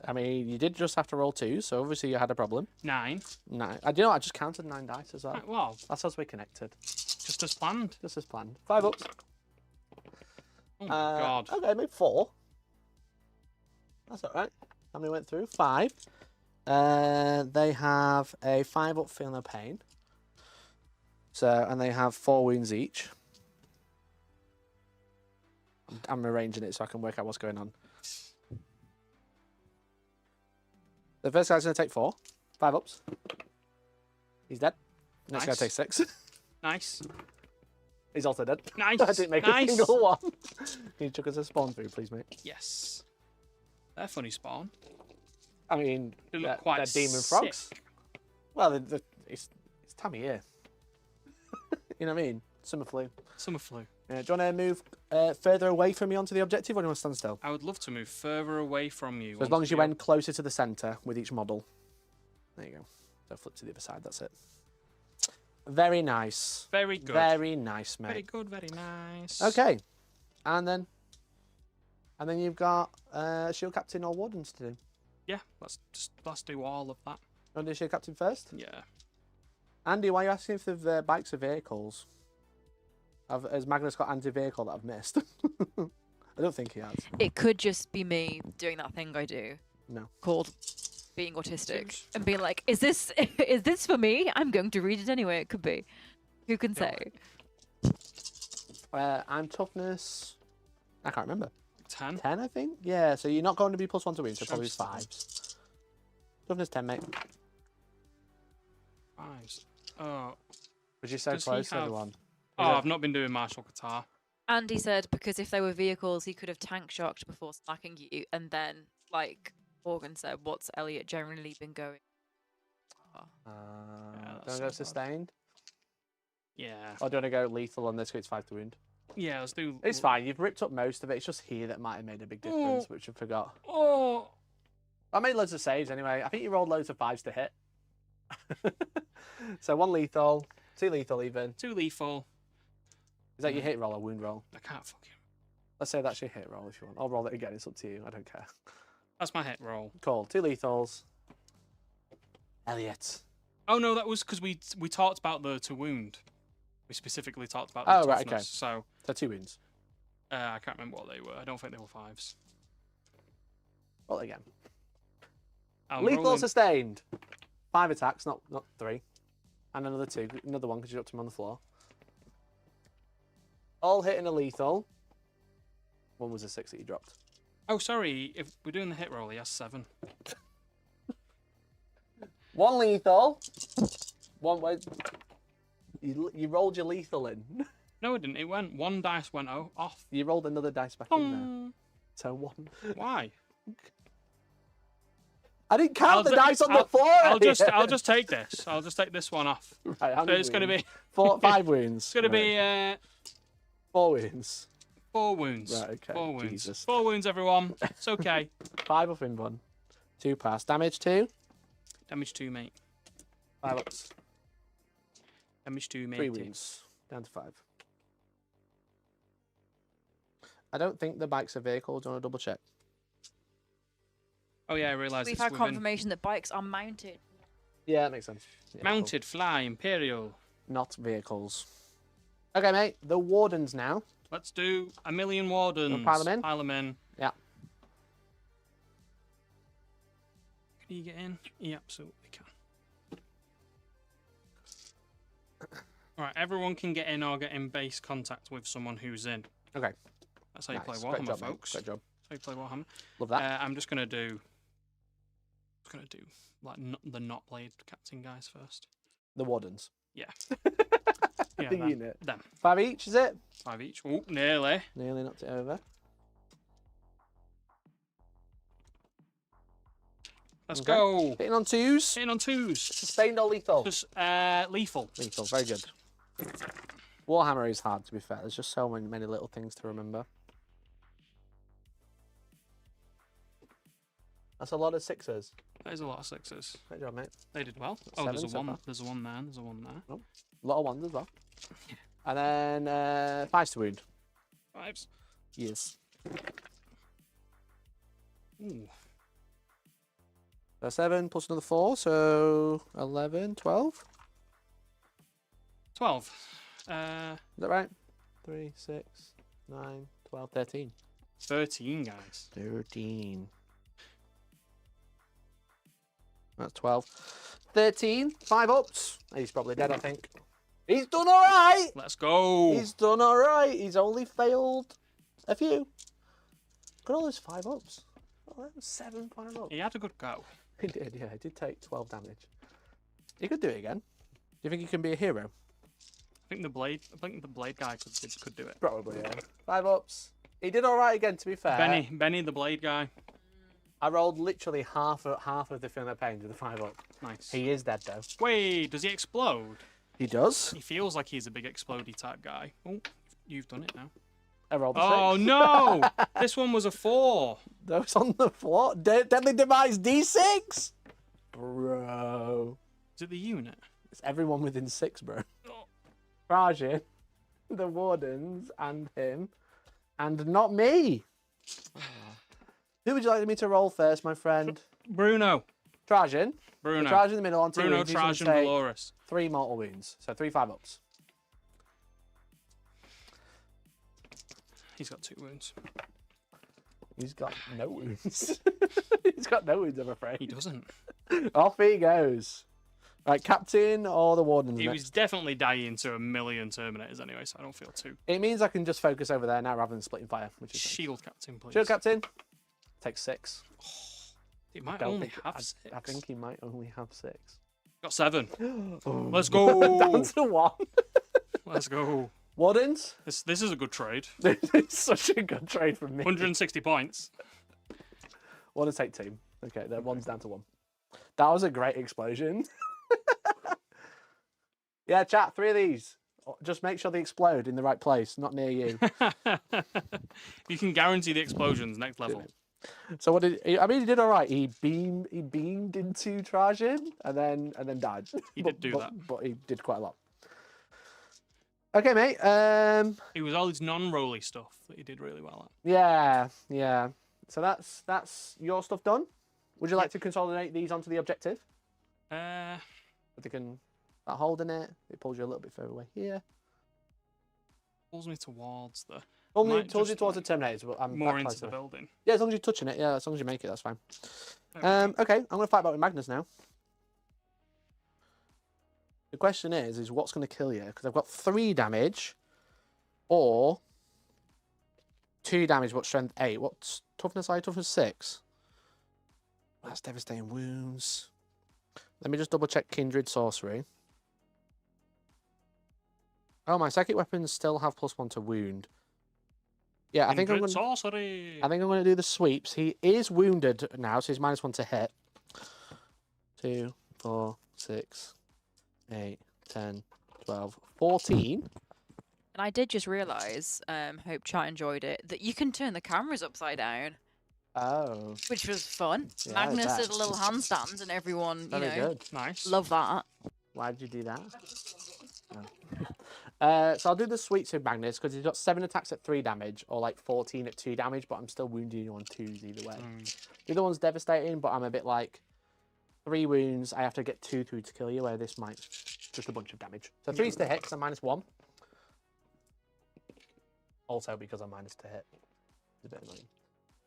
I mean, you did just have to roll 2, so obviously you had a problem. 9. No, I do know. I just counted 9 dice as well. Right, well, That's as we're connected, just as planned. just as planned. 5 ups. Oh my god. Okay, maybe 4. That's all right. How many went through? 5. They have a 5 up feel no pain. So, and they have 4 wounds each. I'm arranging it so I can work out what's going on. The first guy's going to take 4. 5 ups. He's dead. Next guy Nice. takes 6. Nice. He's also dead. Nice. I didn't make Nice. a single one. Can you chuck us a spawn through, please, mate? Yes. They're funny spawn. I mean, They look they're quite demon frogs. sick. Well, it's time of year. You know what I mean? Summer flu. Summer flu. Do you want to move further away from me onto the objective, or do you want to stand still? I would love to move further away from you. So as long as you went closer to the centre with each model. There you go. So flip to the other side, that's it. Very nice. Very good. Very nice, mate. Very good, very nice. Okay. And then you've got Shield Captain or Wardens to do. Yeah, let's do all of that. You want to do Shield Captain first? Yeah. Andy, why are you asking if the bikes are vehicles? Has Magnus got anti-vehicle that I've missed? I don't think he has. It could just be me doing that thing I do. No. Called being autistic Seems- and being like, is this for me? I'm going to read it anyway. It could be. Who can say? I'm toughness. I can't remember. 10. 10, I think. Yeah. So you're not going to be +1 to wounds, so Show probably stuff. 5s. Toughness 10, mate. 5s. Oh. Was you so Does he close, have- everyone? Oh, I've not been doing martial guitar. Andy said because if they were vehicles, he could have tank shocked before smacking you, and then like Morgan said, what's Elliot generally been going? Don't that's go not bad. sustained. Yeah. Or do you want to go lethal on this? 'Cause it's 5 to wound. Yeah, let's do. It's fine. You've ripped up most of it. It's just here that might have made a big difference, which I forgot. Oh. I made loads of saves anyway. I think you rolled loads of 5s to hit. So 1 lethal, 2 lethal even. 2 lethal. Is that your hit roll or wound roll? I can't fucking. Let's say that's your hit roll if you want. I'll roll it again. It's up to you. I don't care. That's my hit roll. Cool. 2 lethals. Elliot. Oh no, that was because we talked about the to wound. We specifically talked about. Oh, the right, okay. toughness, So So 2 wounds. I can't remember what they were. I don't think they were 5s. Roll it again. I'm Lethal rolling- sustained. 5 attacks, not 3. And another 2. Another 1 because you dropped him on the floor. All hitting a lethal. 1 was a 6 that you dropped. Oh, sorry. If we're doing the hit roll, he has 7. 1 lethal. 1 way. You rolled your lethal in. No, it didn't. It went. 1 dice went off. You rolled another dice back in there. Dong. So 1. Why? I didn't count the ju- dice on the floor. I'll just take this. I'll just take this one off. Right, how So many it's going to wounds? be 5 wounds. it's going to be 4 wounds. 4 wounds. Right, okay. 4 wounds. Jesus. 4 wounds, everyone. It's okay. 5 up in 1. 2 pass. Damage 2. Damage 2, mate. 5 ups. Damage 2, mate. 3 wounds. Down to 5. I don't think the bikes are vehicles. Do you want to double check? Oh yeah, I realised We've it's had within confirmation that bikes are mounted. Yeah, that makes sense. Yeah, cool. mounted, fly, imperial. Not vehicles. Okay, mate. The wardens now. Let's do a million wardens. pile 'em in? Pile 'em in. Yeah. Can you get in? He absolutely can. Right, everyone can get in or get in base contact with someone who's in. Okay. That's how you Nice. play Great Warhammer, job, mate. folks. Great job. That's how you play Warhammer. Love that. I'm just gonna do like the not blade captain guys first. The wardens. Yeah. The them. unit. Them. 5 each, is it? 5 each. Oh, nearly. Nearly knocked it over. Let's Okay. go. Hitting on 2s. Hitting on 2s. Sustained or lethal? Just lethal. Lethal. Very good. Warhammer is hard, to be fair. There's just so many little things to remember. That's a lot of 6s. That is a lot of 6s. Great job, mate. They did well. Oh, there's a 7 so 1. far. There's a 1 there. There's a 1 there. A lot of 1s as well. And then 5s to wound. 5s. Yes. Ooh. So 7 plus another 4, so 11, 12. 12. Is that right? 3, 6, 9, 12, 13. 13, guys. 13. That's 12. 13. 5 ups. He's probably dead, I think. He's done all right. Let's go. He's done all right. He's only failed a few. Look at all those 5-ups. Oh, that was 7 5-ups. He had a good go. He did, yeah. He did take 12 damage. He could do it again. Do you think he can be a hero? I think the blade guy could do it. Probably, yeah. 5-ups. He did all right again, to be fair. Benny, the blade guy. I rolled literally half of the Feeling No Pain with the 5-up. Nice. He is dead, though. Wait, does he explode? He does. He feels like he's a big explodey type guy. Oh, you've done it now. I rolled a 6. Oh no! This one was a 4. Those on the floor. Deadly Demise D6? Bro. Is it the unit? It's everyone within 6, bro. Rajin, the Wardens, and him. And not me. Who would you like me to roll first, my friend? Bruno. Trajan. Bruno. Trajan in the middle on 2 Bruno, wounds. He's gonna Trajan, take Valorous. 3 mortal wounds. So 3 5-ups. He's got 2 wounds. He's got no wounds. He's got no wounds, I'm afraid. He doesn't. Off he goes. Right, Captain or the Warden? He was definitely dying to a million Terminators anyway, so I don't feel too. It means I can just focus over there now rather than splitting fire, which is nice. Shield Captain, please. Shield Captain. Take 6. He might Don't only think- have 6. I think he might only have 6. Got 7. Oh. Let's go. Down to 1. Let's go. Wardens. This is a good trade. It's such a good trade from me. 160 points. Wardens take 2. Okay, that one's down to 1. That was a great explosion. Yeah, chat, 3 of these. Just make sure they explode in the right place, not near you. You can guarantee the explosions next level. So what did he, I mean? He did all right. He beamed into Trajan and then died. He did do that. but he did quite a lot. Okay, mate. It was all his non-rolly stuff that he did really well at. Yeah. So that's your stuff done. Would you like to consolidate these onto the objective? But they can start holding it. It pulls you a little bit further away here. Pulls me towards the. Only Might towards you just, towards like, the Terminators, but I'm more back into closer. the building. Yeah, as long as you're touching it. Yeah, as long as you make it, that's fine. There we Okay, I'm going to fight back with Magnus now. The question is what's going to kill you? Because I've got 3 damage or 2 damage, but strength 8. What's toughness? Toughness 6. That's devastating wounds. Let me just double check Kindred Sorcery. Oh, my psychic weapons still have +1 to wound. Yeah, I think I'm going to do the sweeps. He is wounded now, so he's -1 to hit. 2, 4, 6, 8, 10, 12, 14. And I did just realise, hope chat enjoyed it, that you can turn the cameras upside down, Oh, which was fun. Yeah, I Magnus bet. did a little handstand, and everyone, you very know, good. Nice. love that. Why did you do that? So I'll do the sweeps with Magnus because he's got 7 attacks at 3 damage or like 14 at 2 damage, but I'm still wounding you on 2s either way. The other one's devastating, but I'm a bit like 3 wounds. I have to get 2 through to kill you, where this might just a bunch of damage. So 3's to hit because I'm -1. Also because I'm -1 to hit. It's a bit annoying.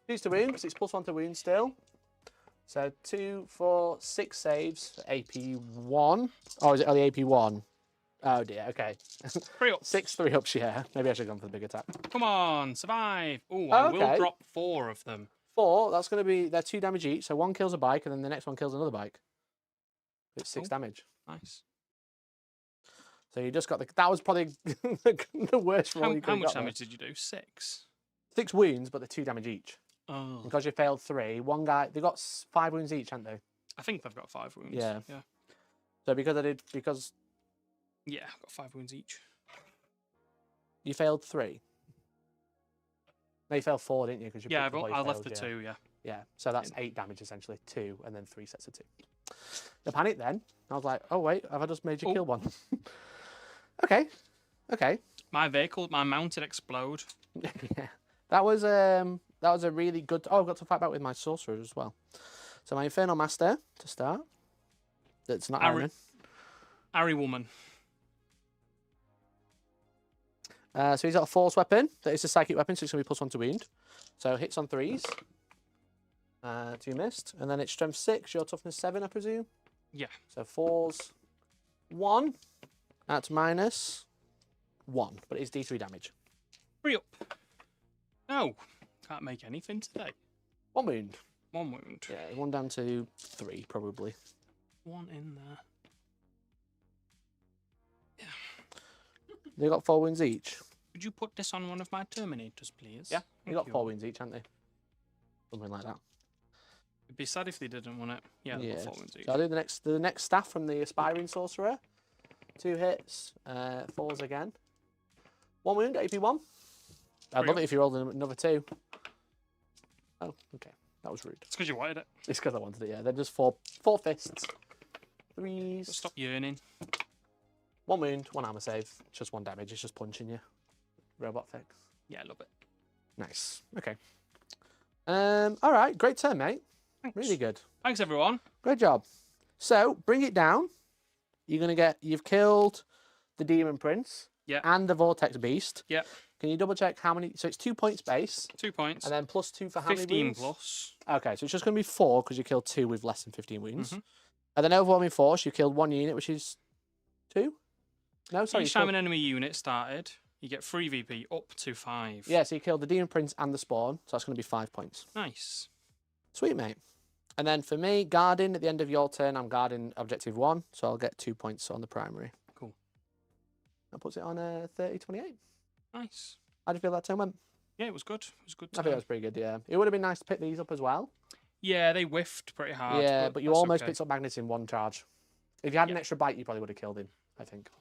2's to wound because it's +1 to wound still. So 2, 4, 6 saves for AP1. Oh, is it only AP1? Oh dear, okay. 3 ups. 6 3-ups, yeah. Maybe I should have gone for the big attack. Come on, survive. Ooh, I will Okay. drop 4 of them. 4, that's going to be, they're 2 damage each. So 1 kills a bike and then the next one kills another bike. It's 6 damage. Nice. So you just got that was probably the worst roll you could How have much got there. damage did you do? 6. 6 wounds, but they're 2 damage each. Oh. Because you failed 3. One guy, they got 5 wounds each, haven't they? I think they've got 5 wounds. Yeah. Yeah. So because Yeah, I've got 5 wounds each. you failed 3. No, you failed 4, didn't you? Because Yeah, I left the 2, yeah. Yeah, so that's 8 damage essentially. 2 and then 3 sets of 2. The panic then. I was like, oh wait, have I just made you kill one? Okay. My mounted explode. Yeah. That was a really good. Oh, I've got to fight back with my sorcerer as well. So my Infernal Master to start. That's not Iron. Ari woman. So he's got a force weapon. That is a psychic weapon, so it's going to be +1 to wound. So hits on 3s. 2 missed. And then it's strength 6, your toughness 7, I presume. Yeah. So 4s, 1. That's -1, but it's D3 damage. 3 up. No, can't make anything today. 1 wound. 1 wound. Yeah, 1 down to 3, probably. 1 in there. They got 4 wounds each. Could you put this on one of my Terminators, please? Yeah, they Thank got you. 4 wounds each, haven't they? Something like that. It'd be sad if they didn't want it. Yeah, they got 4 wounds each. So I'll do the next staff from the Aspiring Sorcerer. 2 hits, 4s again. 1 wound, AP1. I'd love it if you rolled another 2. Oh, okay. That was rude. It's because you wanted it. It's because I wanted it, yeah. Then just 4 fists. 3s. Stop yearning. 1 wound, 1 armor save. It's just 1 damage. It's just punching you. Robot fix. Yeah, I love it. Nice. Okay. All right. Great turn, mate. Thanks. Really good. Thanks, everyone. Great job. So bring it down. You've killed the Demon Prince. Yeah. And the Vortex Beast. Yeah. Can you double check how many? So it's 2 points base. 2 points. And then +2 for how many 15 wounds? plus. Okay, so it's just going to be 4 because you killed 2 with less than 15 wounds. Mhm. And then overwhelming force, you killed 1 unit, which is 2. No, sorry. Each time an enemy unit started, you get 3 VP up to 5. Yeah, so you killed the Demon Prince and the Spawn, so that's going to be 5 points. Nice. Sweet, mate. And then for me, guarding at the end of your turn, I'm guarding objective 1, so I'll get 2 points on the primary. Cool. That puts it on 30-28. Nice. How do you feel that turn went? Yeah, it was good. It was good. I think that was pretty good, yeah. It would have been nice to pick these up as well. Yeah, they whiffed pretty hard. Yeah, but you that's almost okay. picked up Magnus in 1 charge. If you had an Yeah. extra bite, you probably would have killed him, I think.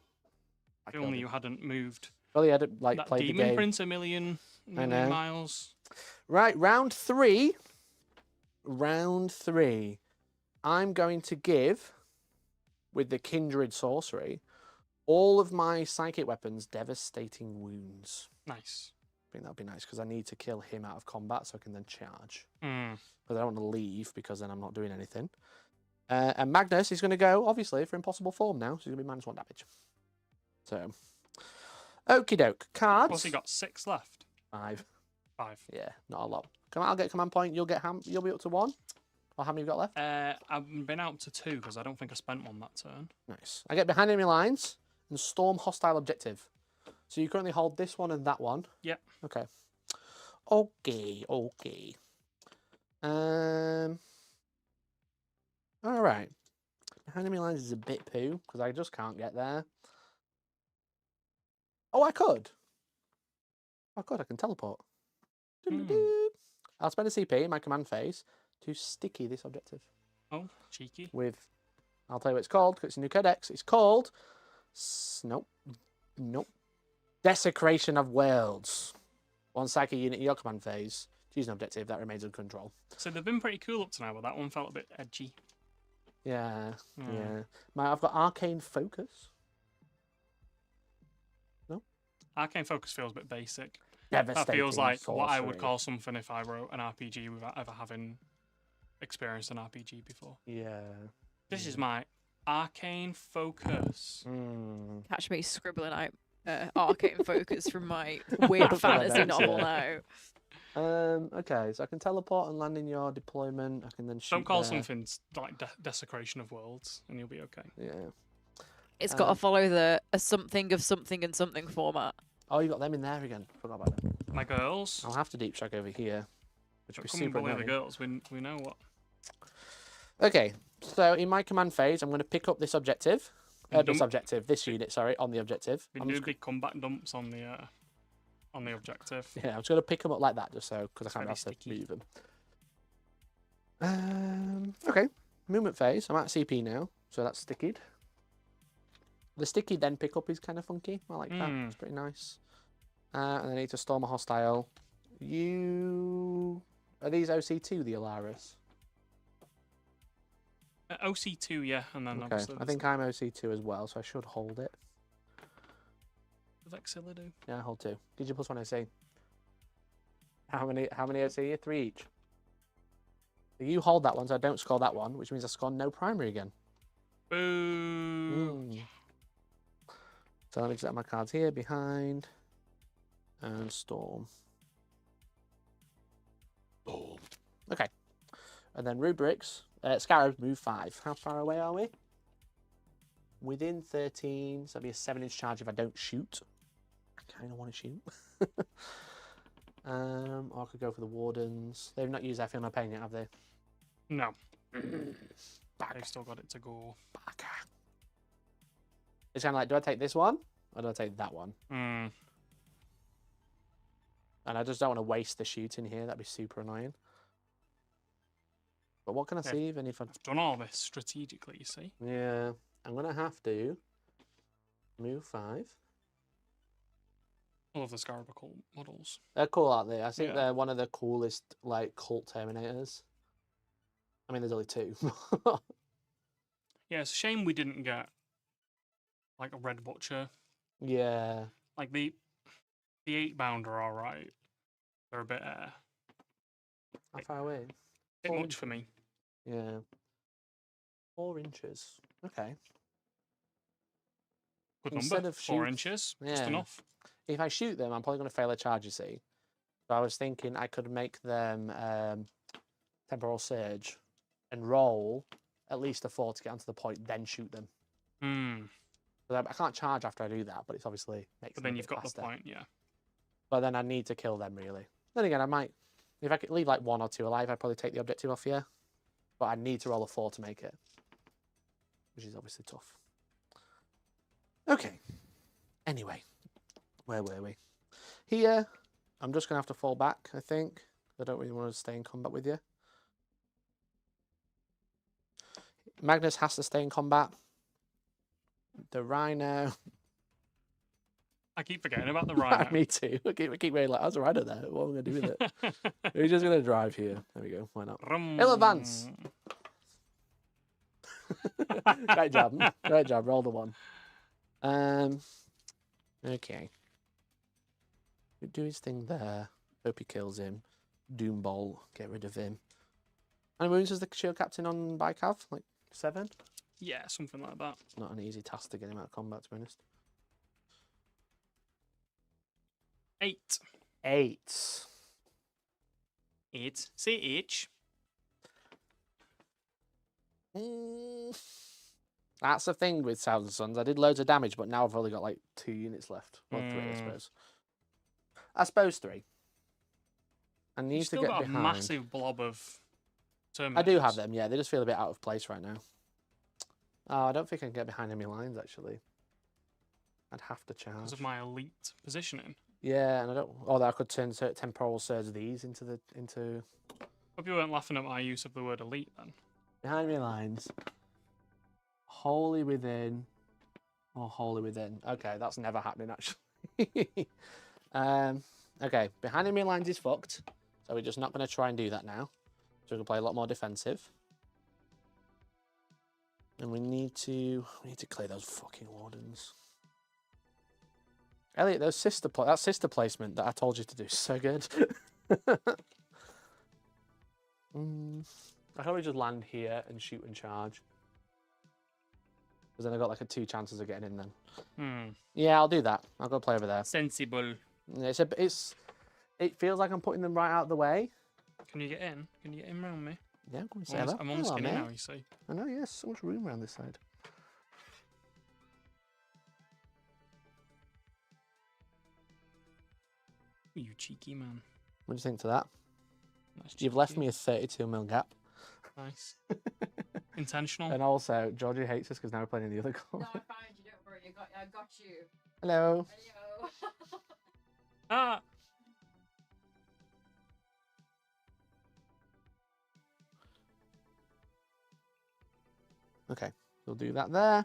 If only you hadn't moved Well, he had like that played the Demon game. Prince a million know. miles. Right, round 3. Round 3. I'm going to give, with the Kindred Sorcery, all of my psychic weapons devastating wounds. Nice. I think that would be nice because I need to kill him out of combat so I can then charge. Mm. Because I don't want to leave because then I'm not doing anything. And Magnus is going to go, obviously, for impossible form now. So he's going to be -1 damage. So, okie doke. Cards. What's he got? 6 left? 5. 5. Yeah, not a lot. I'll get command point. You'll be up to 1. Or how many you got left? I've been out to 2 because I don't think I spent 1 that turn. Nice. I get behind enemy lines and storm hostile objective. So you currently hold this one and that one. Yep. Okay. Okay. All right. Behind enemy lines is a bit poo because I just can't get there. Oh, I could. I can teleport. I'll spend a CP in my command phase to sticky this objective. Oh, cheeky. With, I'll tell you what it's called because it's a new codex. It's called, nope. Desecration of Worlds. 1 psychic unit in your command phase. Choose an objective that remains under control. So they've been pretty cool up to now, but that one felt a bit edgy. Yeah. I've got Arcane Focus. No? Arcane Focus feels a bit basic. Devastating That feels like what I would sorcery. call something if I wrote an RPG without ever having experienced an RPG before. Yeah. This is my Arcane Focus. Catch me scribbling out Arcane Focus from my weird fantasy novel now. Okay, so I can teleport and land in your deployment. I can then shoot Don't call there. something like Desecration of Worlds, and you'll be okay. Yeah. It's got to follow the a something of something and something format. Oh, you got them in there again. Forgot about them. My girls. I'll have to deep strike over here, which would be Come and super bully the annoying. girls. We know what. Okay, so in my command phase, I'm going to pick up this objective. This unit, sorry, on the objective. We I'm do just, big combat dumps on the objective. yeah, I'm just going to pick them up like that, just so, because I can't very have to sticky. move them. Okay, movement phase. I'm at CP now, so that's stickied. The sticky then pick up is kind of funky. I like that. It's pretty nice. And I need to storm a hostile. Are these OC2, the Alaris? OC2, yeah, and then Okay, obviously I think I'm OC2 as well, so I should hold it. Does Exila do? Yeah, hold 2. Did you +1 OC? How many OC are you? 3 each. You hold that one, so I don't score that one, which means I score no primary again. Boo! So let me set my cards here, behind, and storm. Okay. And then rubrics. Scarab, move 5. How far away are we? within 13, so that'll be a 7-inch charge if I don't shoot. I kind of want to shoot. Or I could go for the Wardens. They've not used Feel No Pain yet, have they? No. Back. They've still got it to go. Back. It's kind of like, do I take this one or do I take that one? Mm. And I just don't want to waste the shooting here. That'd be super annoying. But what can I Yeah. see even if I... I've done all this strategically, you see. Yeah, I'm going to have to move 5. All of the Scarab models. They're cool, aren't they? I think Yeah. they're one of the coolest, like, cult Terminators. I mean, there's only 2. Yeah, it's a shame we didn't get like a Red Butcher. Yeah. Like the 8-bound are alright. They're a bit How far away? bit 4 much for me. Yeah. 4 inches. Okay. Good Instead number. of 4 shoot- inches. Just Yeah. enough. If I shoot them, I'm probably going to fail a charge, you see. So I was thinking I could make them Temporal Surge and roll at least a 4 to get onto the point, then shoot them. Hmm. But I can't charge after I do that, but it's obviously makes But them a then you've bit got faster. the point, yeah. But then I need to kill them, really. Then again, I might... If I could leave like 1 or 2 alive, I'd probably take the objective off here. But I need to roll a 4 to make it. Which is obviously tough. Okay. Anyway. Where were we? Here, I'm just going to have to fall back, I think. I don't really want to stay in combat with you. Magnus has to stay in combat. The Rhino... I keep forgetting about the Rhino. Me too. I keep going like, how's a Rhino there? What am I going to do with it? We're just going to drive here. There we go. Why not? He'll advance. Great job. Great job. Roll the 1. Okay. Do his thing there. Hope he kills him. Doom Bolt. Get rid of him. How many wounds is the shield captain on Bikav? Like 7? Yeah, something like that. It's not an easy task to get him out of combat, to be honest. 8. 8. 8. Say H. That's the thing with Thousand Sons. I did loads of damage, but now I've only got like 2 units left. Or 3, I suppose. I suppose 3. I need You've to still get got behind. a massive blob of Terminators. I do have them, yeah. They just feel a bit out of place right now. Oh, I don't think I can get behind enemy lines, actually. I'd have to charge. Because of my elite positioning. Yeah, and I don't... Or I could turn Temporal Surge these into... Hope you weren't laughing at my use of the word elite then. Behind enemy lines. Wholly within. Or wholly within. Okay, that's never happening, actually. Okay, behind enemy lines is fucked. So we're just not going to try and do that now. So we can play a lot more defensive. And we need to clear those fucking Wardens. Elliot, that sister placement that I told you to do is so good. I can probably just land here and shoot and charge. Because then I got like 2 chances of getting in then. Yeah, I'll do that. I'll go play over there. Sensible. It feels like I'm putting them right out of the way. Can you get in? Can you get in round me? Yeah, I'm going to say hello. I'm on the Hello, skinny mate. now, you see. I know, yes, so much room around this side. You cheeky man. What do you think to that? Nice You've left cheeky. me a 32mm gap. Nice. Intentional. And also, Georgie hates us because now we're playing in the other No, corner. I found you. Don't worry. I got you. Hello. Hello. Ah! Okay, we'll do that there.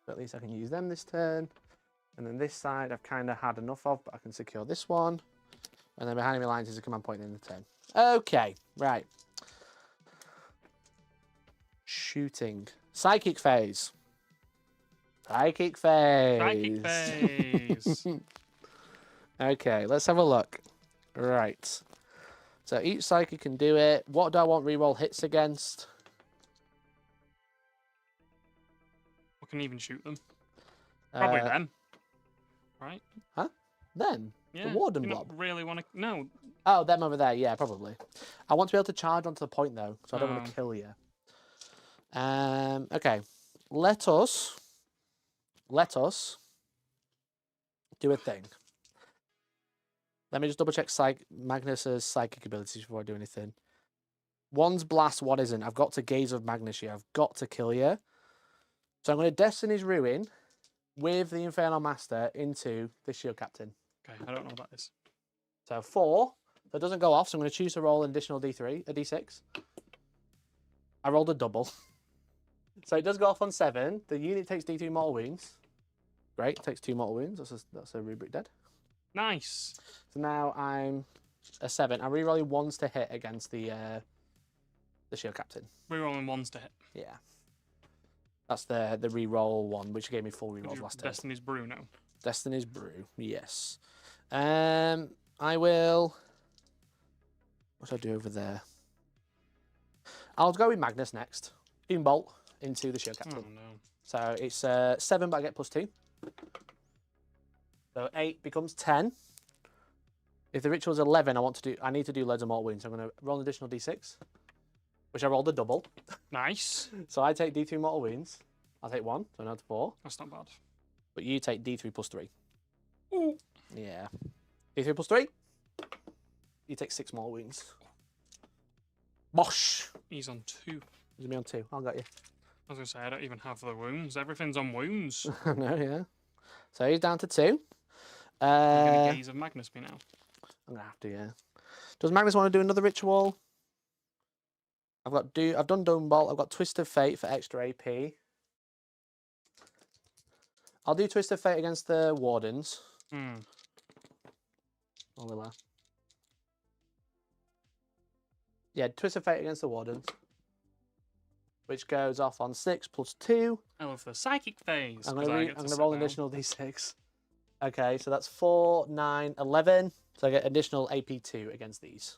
But at least I can use them this turn. And then this side I've kind of had enough of, but I can secure this one. And then behind me lines is a command point in the turn. Okay, right. Shooting. Psychic phase. Psychic phase. Psychic phase. Okay, let's have a look. Right. So each psychic can do it. What do I want reroll hits against? We can even shoot them. Probably them. Right? Them? Yeah. The Warden you blob? don't really want to. No. Oh, them over there. Yeah, probably. I want to be able to charge onto the point, though, so I don't want Oh. to kill you. Okay. let us do a thing. Let me just double check Magnus's psychic abilities before I do anything. One's blast, one isn't. I've got to Gaze of Magnus here. I've got to kill you. So I'm going to Destiny's Ruin with the Infernal Master into the Shield Captain. Okay, I don't know what that is. So 4. So it doesn't go off, so I'm going to choose to roll an additional D3, a D6. I rolled a double. So it does go off on 7. The unit takes D3 mortal wounds. Great, takes 2 mortal wounds. That's a rubric dead. Nice. So now I'm a 7. I'm rerolling 1s to hit against the Shield Captain. Rerolling 1s to hit. Yeah. That's the reroll one, which gave me 4 rerolls last turn. Destiny's Brew now. Destiny's Brew, yes. I will... What do I do over there? I'll go with Magnus next. Doom Bolt into the Shield Captain. Oh, no. So it's 7, but I get +2. So 8 becomes 10. If the ritual's 11, I need to do loads of mortal wounds. So I'm going to roll an additional D6, which I rolled a double. Nice. So I take D3 mortal wounds. I'll take 1, so now to 4. That's not bad. But you take D3 +3. Ooh. Yeah. D3 +3. You take 6 mortal wounds. Bosh! He's on 2. He's me on 2. I'll get you. I was going to say, I don't even have the wounds. Everything's on wounds. No, yeah. So he's down to 2. You're going to Gaze of Magnus me now. I'm going to have to, yeah. Does Magnus want to do another ritual? I've done Dome Bolt. I've got Twist of Fate for extra AP. I'll do Twist of Fate against the Wardens. Or will I? Yeah, Twist of Fate against the Wardens. Which goes off on 6 +2. I love the psychic phase. I'm going to roll an additional D6. Okay, so that's 4, 9, 11. So I get additional AP2 against these.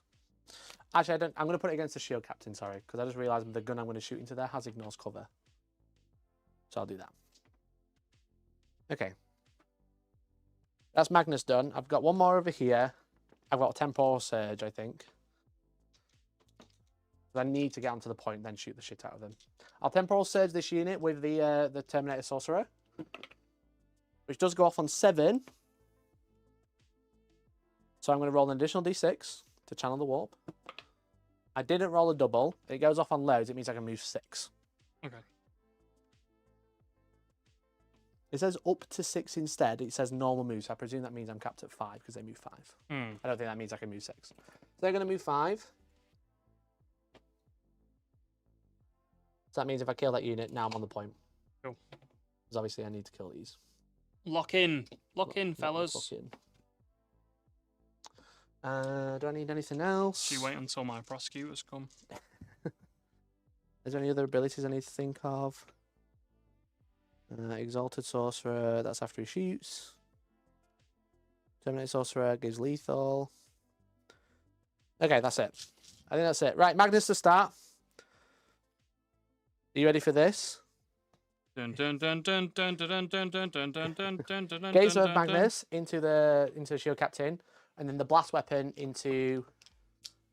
Actually, I'm going to put it against the Shield Captain, sorry, because I just realised the gun I'm going to shoot into there has ignores cover. So I'll do that. Okay. That's Magnus done. I've got one more over here. I've got a Temporal Surge, I think. I need to get onto the point, then shoot the shit out of them. I'll Temporal Surge this unit with the Terminator Sorcerer, which does go off on 7. So I'm going to roll an additional D6 to channel the warp. I didn't roll a double. It goes off on loads. It means I can move 6. Okay. It says up to 6 instead. It says normal moves. So I presume that means I'm capped at 5 because they move 5. I don't think that means I can move 6. So they're going to move 5. So that means if I kill that unit, now I'm on the point. Cool. Because obviously I need to kill these. Lock in. Lock in, fellas. Lock in. Do I need anything else? Should we wait until my prosecutors come? Is there any other abilities I need to think of? Exalted Sorcerer, that's after he shoots. Terminator Sorcerer gives lethal. Okay, that's it. I think that's it. Right, Magnus to start. Are you ready for this? Dun dun dun dun dun dun dun dun dun dun dun dun dun. Gaze of Magnus into the Shield Captain, and then the blast weapon into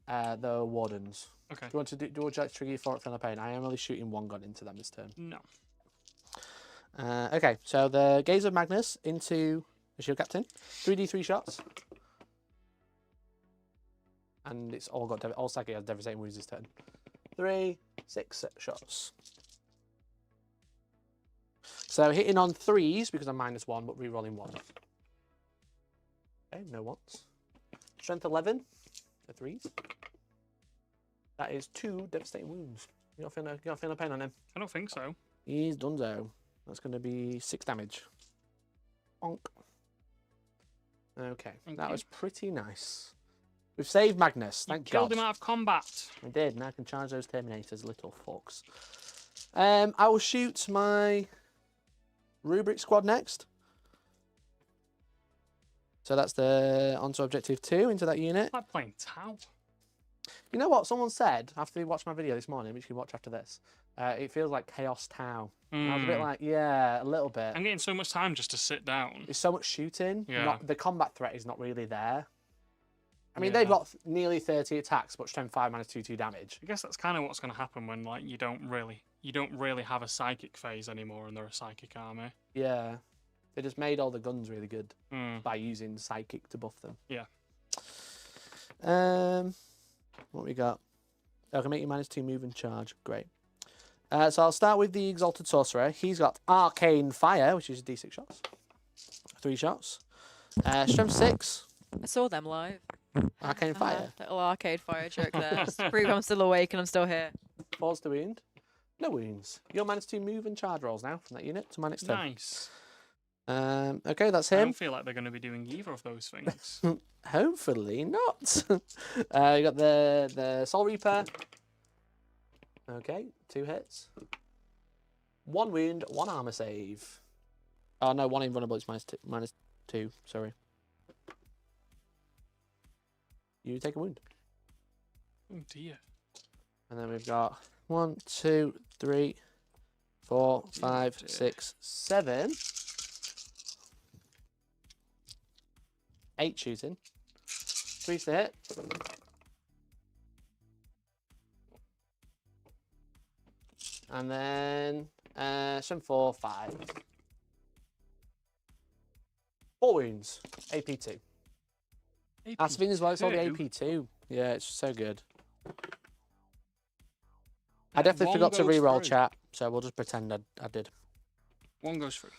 the Wardens. Okay. Do you want to do you want to trigger your Infernal Pain? I am only shooting one gun into them this turn. No. Okay, so the Gaze of Magnus into the Shield Captain. 3d3 shots. And it's all got all psychic has devastating wounds this turn. 3, 6 shots. So hitting on 3s because I'm -1, but re-rolling 1. Okay, no ones. Strength 11 for 3s. That is 2 devastating wounds. You're not feeling pain on him. I don't think so. He's donezo. That's going to be 6 damage. Bonk. Okay, that was pretty nice. We've saved Magnus, thank God. Killed him out of combat. I did, now I can charge those Terminators, little fucks. I will shoot my Rubric squad next. So that's the onto objective 2 into that unit. It's like playing Tau. You know what someone said after they watched my video this morning, which you can watch after this? It feels like Chaos Tau. I was a bit like, yeah, a little bit. I'm getting so much time just to sit down. There's so much shooting. Yeah. The combat threat is not really there. I mean, Yeah. they've got nearly 30 attacks, but strength 5 minus 2 damage. I guess that's kind of what's going to happen when like you don't really have a psychic phase anymore, and they're a psychic army. Yeah. They just made all the guns really good Mm. by using psychic to buff them. Yeah. What we got? I can make you -2 move and charge. Great. So I'll start with the Exalted Sorcerer. He's got Arcane Fire, which is D6 shots. 3 shots. Strength 6. I saw them live. Arcane Fire. Little arcade fire joke there. Just to prove I'm still awake and I'm still here. Falls to wound. No wounds. You're -2 move and charge rolls now from that unit to -10. Nice. Okay, that's I him. don't feel like they're going to be doing either of those things. Hopefully not. You got the Soul Reaper. Okay, 2 hits. 1 wound, 1 armor save. Oh no, 1 invulnerable. It's -2. Sorry. You take a wound. Oh dear. And then we've got 1, 2, 3, 4, 5, 6, 7. 8 shooting. 3's to hit. And then some 4, 5. 4 wounds. AP2. That's the thing as well, it's only AP2. Yeah, it's so good. I definitely One forgot to goes reroll through. chat, so we'll just pretend I did. 1 goes through.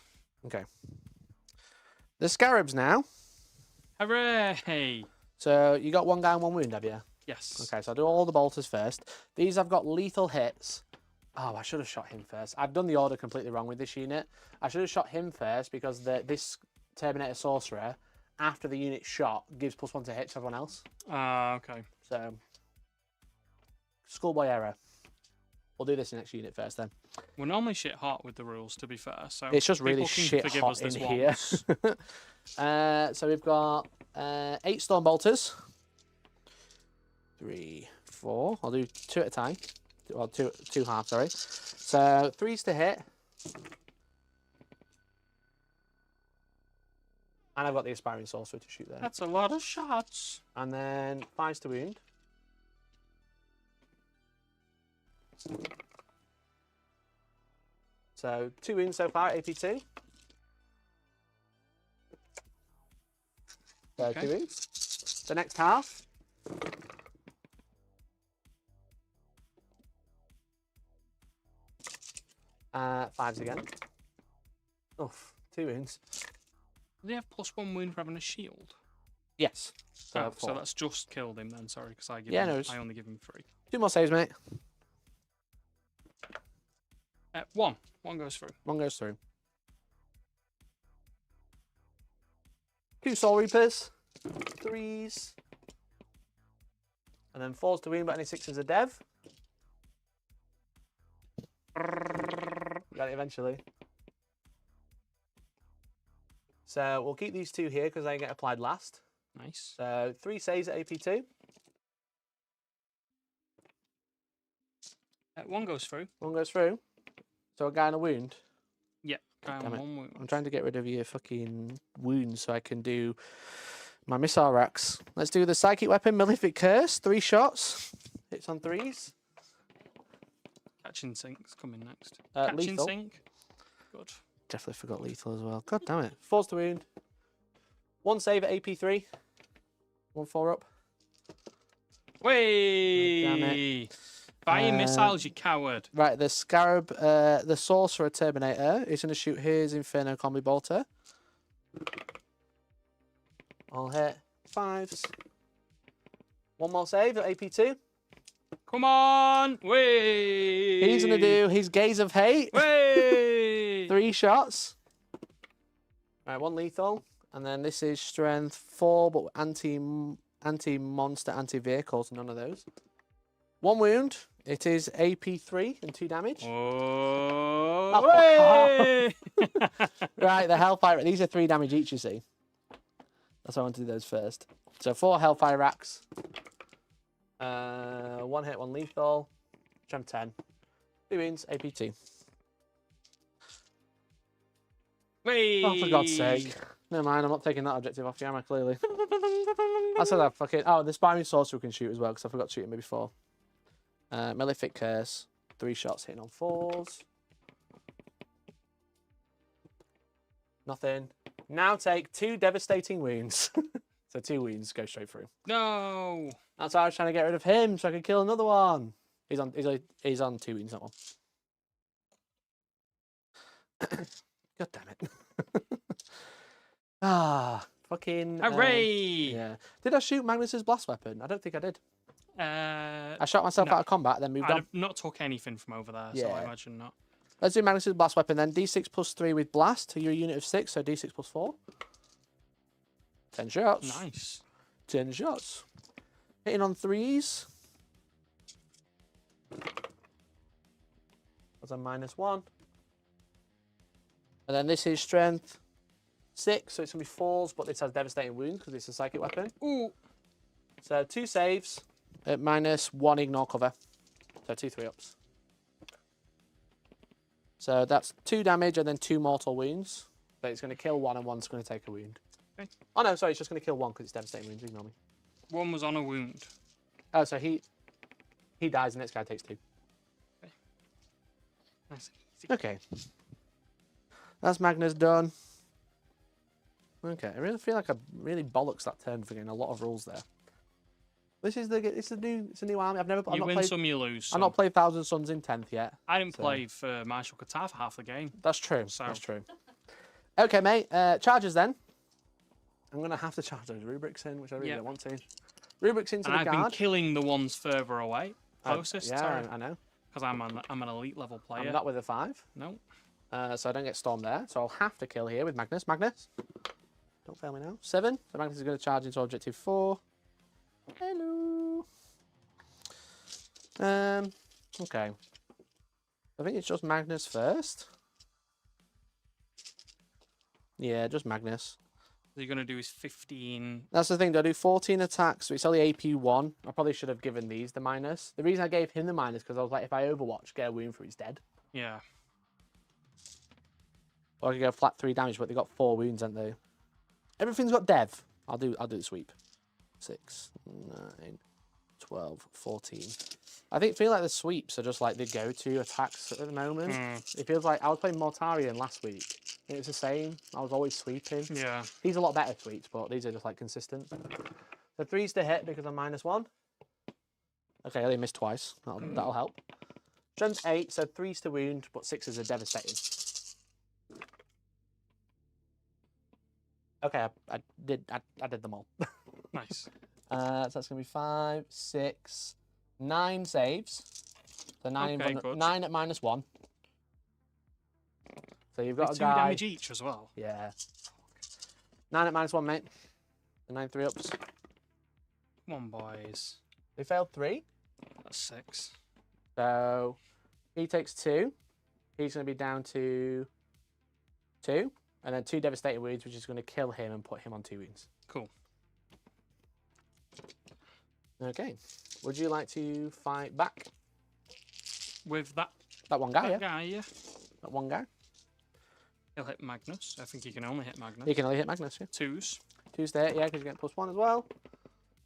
Okay. The Scarabs now. Hooray! So you got 1 guy and 1 wound, have you? Yes. Okay, so I'll do all the bolters first. These have got lethal hits. Oh, I should have shot him first. I've done the order completely wrong with this unit. I should have shot him first because this Terminator Sorcerer, after the unit shot, gives +1 to hit to everyone else. Okay. So, schoolboy error. We'll do this next unit first then. We're normally shit hot with the rules, to be fair. So It's just really people can shit forgive hot us this in here. once. So we've got 8 Storm Bolters. 3, 4. I'll do 2 at a time. Well, two halves, sorry. So 3's to hit. And I've got the Aspiring Sorcerer to shoot there. That's a lot of shots. And then 5's to wound. So 2 wounds so far, AP2. So Okay. 2 wounds. The next half. Fives again. Oof, 2 wounds. Do they have +1 wound for having a shield? Yes. So, Oh, so 4. that's just killed him then. Sorry, because I Yeah, no, it's- I only give him 3. 2 more saves, mate. 1. 1 goes through. 1 goes through. 2 Soul Reapers. 3s. And then 4's to wound, but only 6 is a dev. Got it eventually. So we'll keep these 2 here because they get applied last. Nice. So 3 saves at AP2. 1 goes through. 1 goes through. So a guy in a wound. Yeah. Guy Damn on it. 1 wound. I'm trying to get rid of your fucking wounds so I can do my missile racks. Let's do the Psychic Weapon, Malefic Curse. 3 shots. Hits on 3s. Catching Sink's coming next. Uh, Catching lethal. Sink. Good. Definitely forgot lethal as well. God damn it. 4's to wound. 1 save at AP3. 1 4 up. Whey! damn it. Fire missiles, you coward. Right, the Scarab, the Sorcerer Terminator is going to shoot his Inferno Combi Bolter. I'll hit 5s. 1 more save at AP2. Come on! Whey! He's going to do his Gaze of Hate. Whey! 3 shots. Right, 1 lethal. And then this is strength 4, but anti-monster, anti-vehicle, so none of those. 1 wound. It is AP3 and 2 damage. Oh, Oh, whey! Right, the Hellfire. These are 3 damage each, you see. That's why I want to do those first. So 4 Hellfire racks. 1 hit, 1 lethal. Strength 10. 2 wounds, AP2. Whey! Oh, for God's sake. Never mind, I'm not taking that objective off you, am I? Clearly. I said that fucking. Oh, the Aspiring Sorcerer can shoot as well, because I forgot to shoot him before. Malefic Curse. 3 shots hitting on 4s. Nothing. Now take 2 devastating wounds. So 2 wounds go straight through. No. That's why I was trying to get rid of him, so I could kill another one. He's on 2 wounds, that one. God damn it. Fucking. Hooray! Yeah. Did I shoot Magnus's blast weapon? I don't think I did. I shot myself out of combat, then moved I'd on. have not took anything from over there, so I Yeah. imagine not. Let's do Magnus's blast weapon then. D6 plus 3 with blast to your unit of 6, so D6 plus 4. 10 shots. Nice. 10 shots. Hitting on 3s. That's a -1. And then this is strength 6, so it's going to be 4s, but this has devastating wounds because it's a psychic weapon. Ooh. So 2 saves at -1 ignore cover. So 2 3-ups. So that's 2 damage and then 2 mortal wounds. But it's going to kill 1 and 1's going to take a wound. Okay. Oh no, sorry, it's just going to kill 1 because it's devastating wounds. Ignore me. 1 was on a wound. Oh, so he dies and this guy takes 2. Nice. Okay. That's Magnus done. Okay, I really feel like I really bollocks that turn for getting a lot of rules there. It's a new army. I've You not win played, some, you lose I've some. not played Thousand Sons in 10th yet. I didn't so- play for Marshall Qatar for half the game. That's true. So- That's true. Okay, mate. Charges then. I'm gonna have to charge those rubrics in, which I really Yeah. don't want to. Rubrics into And the I've been guard. killing the ones further away, closest. Yeah, I know. Because I'm an elite level player. I'm not with a 5. No. So I don't get stormed there. So I'll have to kill here with Magnus. Magnus, don't fail me now. 7. So Magnus is going to charge into objective 4. Hello. Okay. I think it's just Magnus first. Yeah, just Magnus. What you're going to do is 15. That's the thing. I do 14 attacks, so it's only AP 1. I probably should have given these the minus. The reason I gave him the minus because I was like, if I Overwatch, get a wound for he's dead. Yeah. Or I could go flat 3 damage, but they got 4 wounds, haven't they? Everything's got dev. I'll do the sweep. 6, 9, 12, 14. I feel like the sweeps are just like the go-to attacks at the moment. It feels like I was playing Mortarion last week. It was the same. I was always sweeping. Yeah. These are a lot better sweeps, but these are just like consistent. So 3's to hit because I'm -1. Okay, I only missed twice. That'll help. Strength 8, so 3's to wound, but 6s are devastating. Okay, I did them all. Nice. So that's gonna be 5, 6, 9 saves. So 9, Okay, good. 9 at -1. So you've got a 2 guy. damage each as well. Yeah. 9 at -1, mate. The 9 3-ups. Come on, boys. They failed 3. That's 6. So he takes 2. He's going to be down to 2. And then 2 devastating wounds, which is going to kill him and put him on 2 wounds. Cool. Okay. Would you like to fight back? With that That one guy, that yeah? guy, yeah. That one guy? He'll hit Magnus. I think he can only hit Magnus. He can only hit Magnus, yeah. 2s. 2's there, yeah, because you get +1 as well.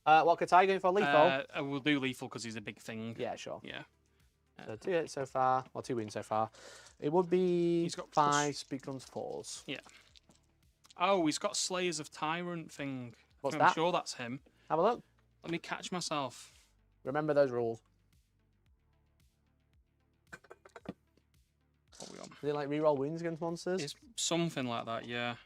What could I go for? Lethal? I will do lethal because he's a big thing. Yeah, sure. Yeah. So 2 hits so far. Well, 2 wins so far. It would be He's got 5 speed guns 4s. Yeah. Oh, he's got Slayers of Tyrant thing. What's I'm that? sure that's him. Have a look. Let me catch myself. Remember those rules. What are we on? Is it like reroll wounds against monsters? It's something like that, yeah.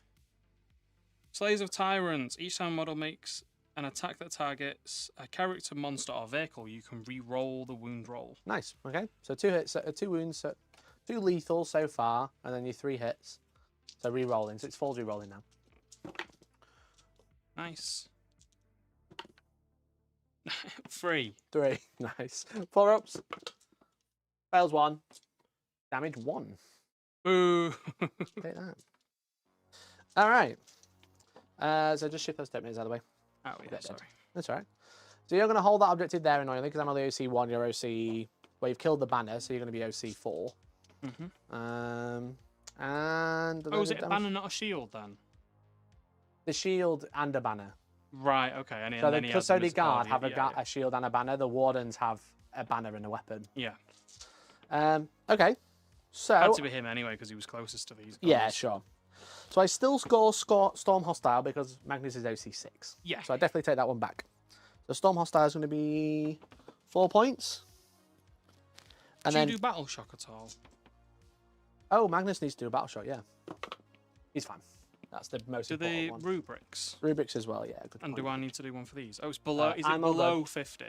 Slayers of Tyrants. Each time a model makes an attack that targets a character, monster, or vehicle, you can re-roll the wound roll. Nice. Okay. So 2 hits, 2 wounds, 2 lethal so far, and then your 3 hits. So re-rolling. So it's 4 re-rolling now. Nice. 3. 3. Nice. 4 ups. Fails 1. Damage 1. Boo. Take that. All right. So just shift those Terminators out of the way. Oh, yeah, Dead. sorry. That's all right. So you're going to hold that objective there annoyingly because I'm only OC 1. You're OC. Well, you've killed the banner, so you're going to be OC 4. Mm-hmm. And Oh, is it a banner, not a shield then? The shield and a banner. Right, okay. And, So and the then he has them as Custodian Guard have yeah, a shield and a banner. The Wardens have a banner and a weapon. Yeah. Okay. So Had to be him anyway because he was closest to these guys. yeah, sure. So I still score Storm Hostile because Magnus is OC6. Yeah. So I definitely take that one back. So Storm Hostile is going to be 4 points. And do then you do Battle Shock at all? oh, Magnus needs to do a battle shot. Yeah, he's fine. That's the most Do important the one. rubrics? Rubrics as well. Yeah. Good And point. do I need to do one for these? Oh, it's below. Is it I'm on below 50?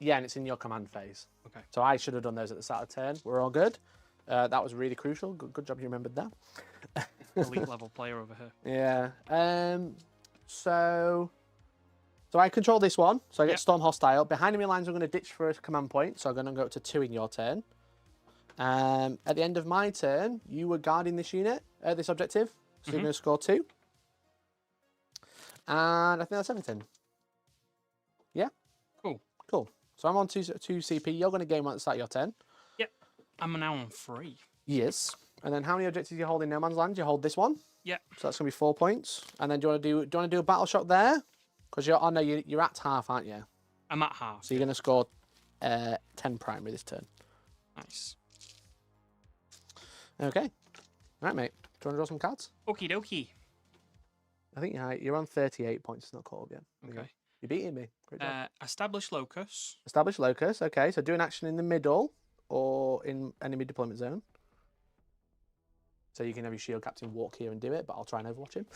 Yeah, and it's in your command phase. Okay. So I should have done those at the start of turn. We're all good. That was really crucial. Good job you remembered that. Elite level player over here. Yeah. So I control this one. So I get Yep. Storm Hostile. Behind enemy lines, I'm going to ditch for a command point. So I'm going to go up to 2 in your turn. At the end of my turn, you were guarding this unit, this objective. So you're going to score 2. And I think that's everything. Yeah? Cool. Cool. So I'm on 2 CP. You're going to gain 1 at the start of your turn. Yep. I'm now on 3. Yes. And then how many objectives do you hold in No Man's Land? You hold this one. Yep. So that's going to be 4 points. And then do you want to do a battle shot there? Because you're at half, aren't you? I'm at half. So you're going to score 10 primary this turn. Nice. Okay. Right, mate. Do you want to draw some cards? Okie dokie. I think you're on 38 points. It's not caught up yet. There you go. Okay. You're beating me. Great job. Establish locus. Establish locus. Okay, so do an action in the middle or in enemy deployment zone. So you can have your shield captain walk here and do it, but I'll try and overwatch him.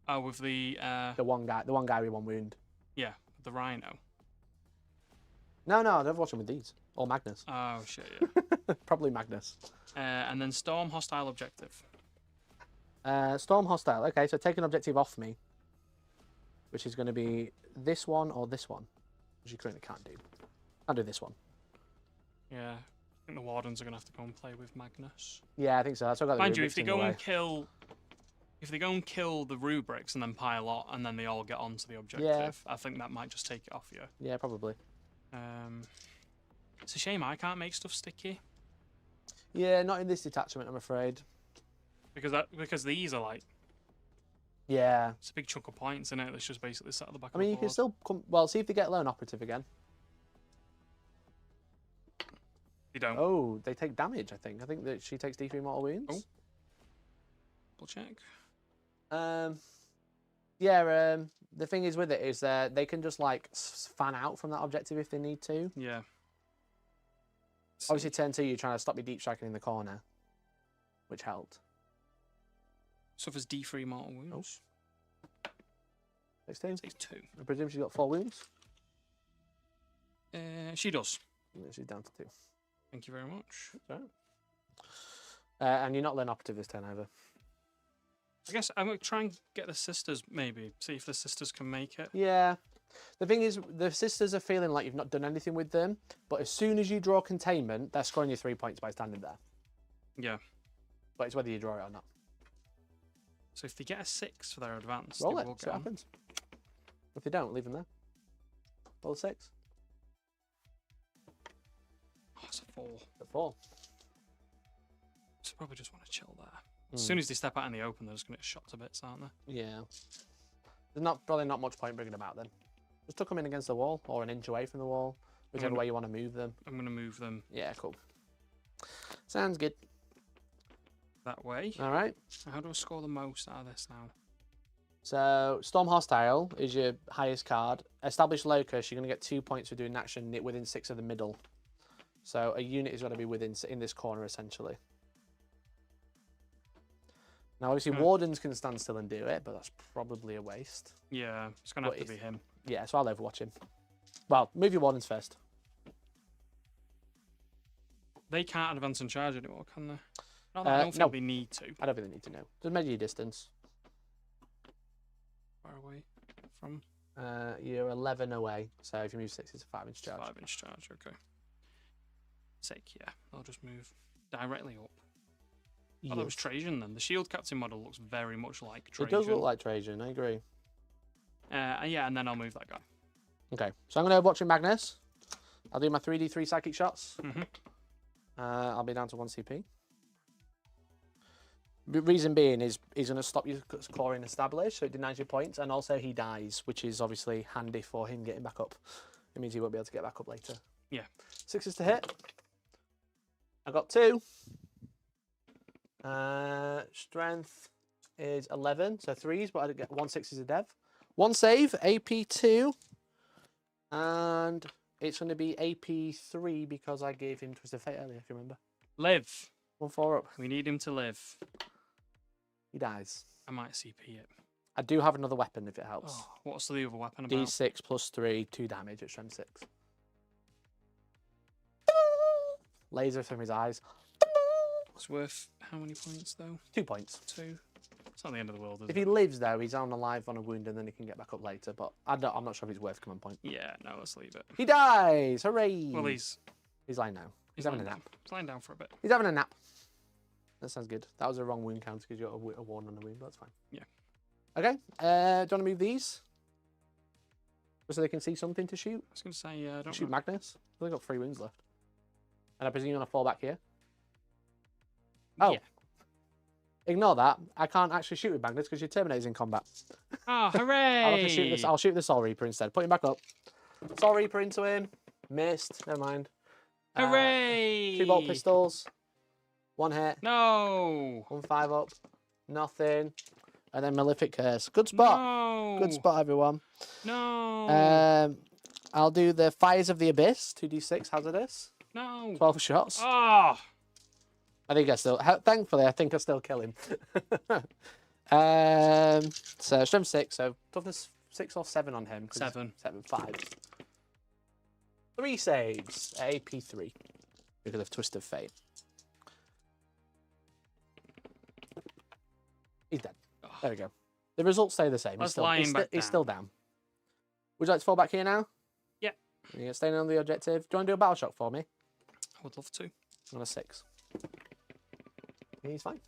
Oh, with the The one guy with 1 wound. yeah, the Rhino. No, I'd overwatch him with these. Or Magnus. Oh shit, yeah. Probably Magnus. And then storm hostile objective. Storm Hostile. Okay, so take an objective off me. Which is going to be this one or this one. Which you currently can't do. I'll do this one. Yeah. I think the Wardens are gonna have to go and play with Magnus. Yeah, I think so. That's what I got the Mind you, rubrics if they in the go way. and kill if they go and kill the rubrics and then pile on and then they all get onto the objective, I think that might just take it off you. Yeah, probably. It's a shame I can't make stuff sticky. Yeah, not in this detachment, I'm afraid. Because these are like Yeah. it's a big chunk of points in it that's just basically sat at the back I of mean, the you can board. still come. Well, see if they get lone operative again. They don't. Oh, they take damage, I think. I think that she takes D3 mortal wounds. Oh. Double check. Yeah, the thing is with it is they can just like fan out from that objective if they need to. Yeah. Obviously, turn 2, you're trying to stop your deep striking in the corner, which helped. Suffers D3 mortal wounds. 16. Takes 2. I presume she's got 4 wounds. She does. Yeah, she's down to 2. Thank you very much. Right. And you're not lone operative this turn either. I guess I'm going to try and get the sisters, maybe. See if the sisters can make it. Yeah. The thing is, the sisters are feeling like you've not done anything with them, but as soon as you draw containment, they're scoring you 3 points by standing there. Yeah. But it's whether you draw it or not. So if they get a 6 for their advance, Roll they it, will see get what on. happens. If they don't, leave them there. Roll a 6. Oh, it's a 4. A 4. So probably just want to chill there. As soon as they step out in the open, they're just going to get shot to bits, aren't they? Yeah. There's probably not much point bringing them out then. Just tuck them in against the wall or an inch away from the wall, whichever way you want to move them. I'm going to move them Yeah, cool. Sounds good. that way. All right. How do I score the most out of this now? So Storm Hostile is your highest card. Establish Locus, you're going to get 2 points for doing an action within 6 of the middle. So a unit is going to be in this corner essentially. Now obviously Wardens can stand still and do it, but that's probably a waste. Yeah, it's going to have to be him. Yeah, so I'll overwatch him. Well, move your Wardens first. They can't advance and charge anymore, can they? Not that I don't think no. they need to. I don't really need to know. Just measure your distance. Far away from You're 11 away, so if you move 6, it's a 5-inch charge. 5-inch charge, okay. Sick, yeah. I'll just move directly up. Oh, that was Trajan then. The Shield Captain model looks very much like Trajan. It does look like Trajan, I agree. Yeah, and then I'll move that guy. Okay, so I'm going to watch in Magnus. I'll do my 3d3 psychic shots. Mm-hmm. I'll be down to 1 CP. The reason being is he's going to stop you scoring established, so it denies you points, and also he dies, which is obviously handy for him getting back up. It means he won't be able to get back up later. Yeah. 6s to hit. I got 2. Strength is 11, so 3s, but I get 1 6 is a dev. 1 save, AP 2, and it's going to be AP 3 because I gave him Twist of Fate earlier, if you remember. Live. 1 4 up. We need him to live. He dies. I might CP it. I do have another weapon if it helps. Oh, what's the other weapon about? D6 plus 3, 2 damage at strength 6. Laser from his eyes. It's worth how many points though? 2 points. 2. It's not the end of the world, is If it? he lives though, he's on alive on a wound and then he can get back up later. But I'm not sure if he's worth command point. Yeah, no, let's leave it. He dies! Hooray! Well, he's lying now. He's having a nap. He's lying down for a bit. He's having a nap. That sounds good. That was a wrong wound count because you got a 1 on the wound, but that's fine. Yeah. Okay. Do you want to move these? So they can see something to shoot? I was going to say, I don't Shoot know. Magnus. I've only got 3 wounds left. And I presume you're going to fall back here? Oh. Yeah. Ignore that. I can't actually shoot with Magnus because your Terminator's in combat. Oh, hooray! I'll have to shoot this. I'll shoot the Soul Reaper instead. Put him back up. Soul Reaper into him. Missed. Never mind. Hooray! 2 bolt pistols. 1 hit. No! 1 5 up. Nothing. And then Malefic Curse. Good spot. No! Good spot, everyone. No! I'll do the Fires of the Abyss. 2d6 hazardous. No! 12 shots. Oh! I think I still. Thankfully, I think I still kill him. So strength 6. So toughness 6 or 7 on him. 7. 7. 5. 3 saves. AP 3 because of Twist of Fate. He's dead. There we go. The results stay the same. That's lying back He's down. still down. Would you like to fall back here now? Yeah. You're staying on the objective. Do you want to do a battle shock for me? I would love to. On a 6. He's fine.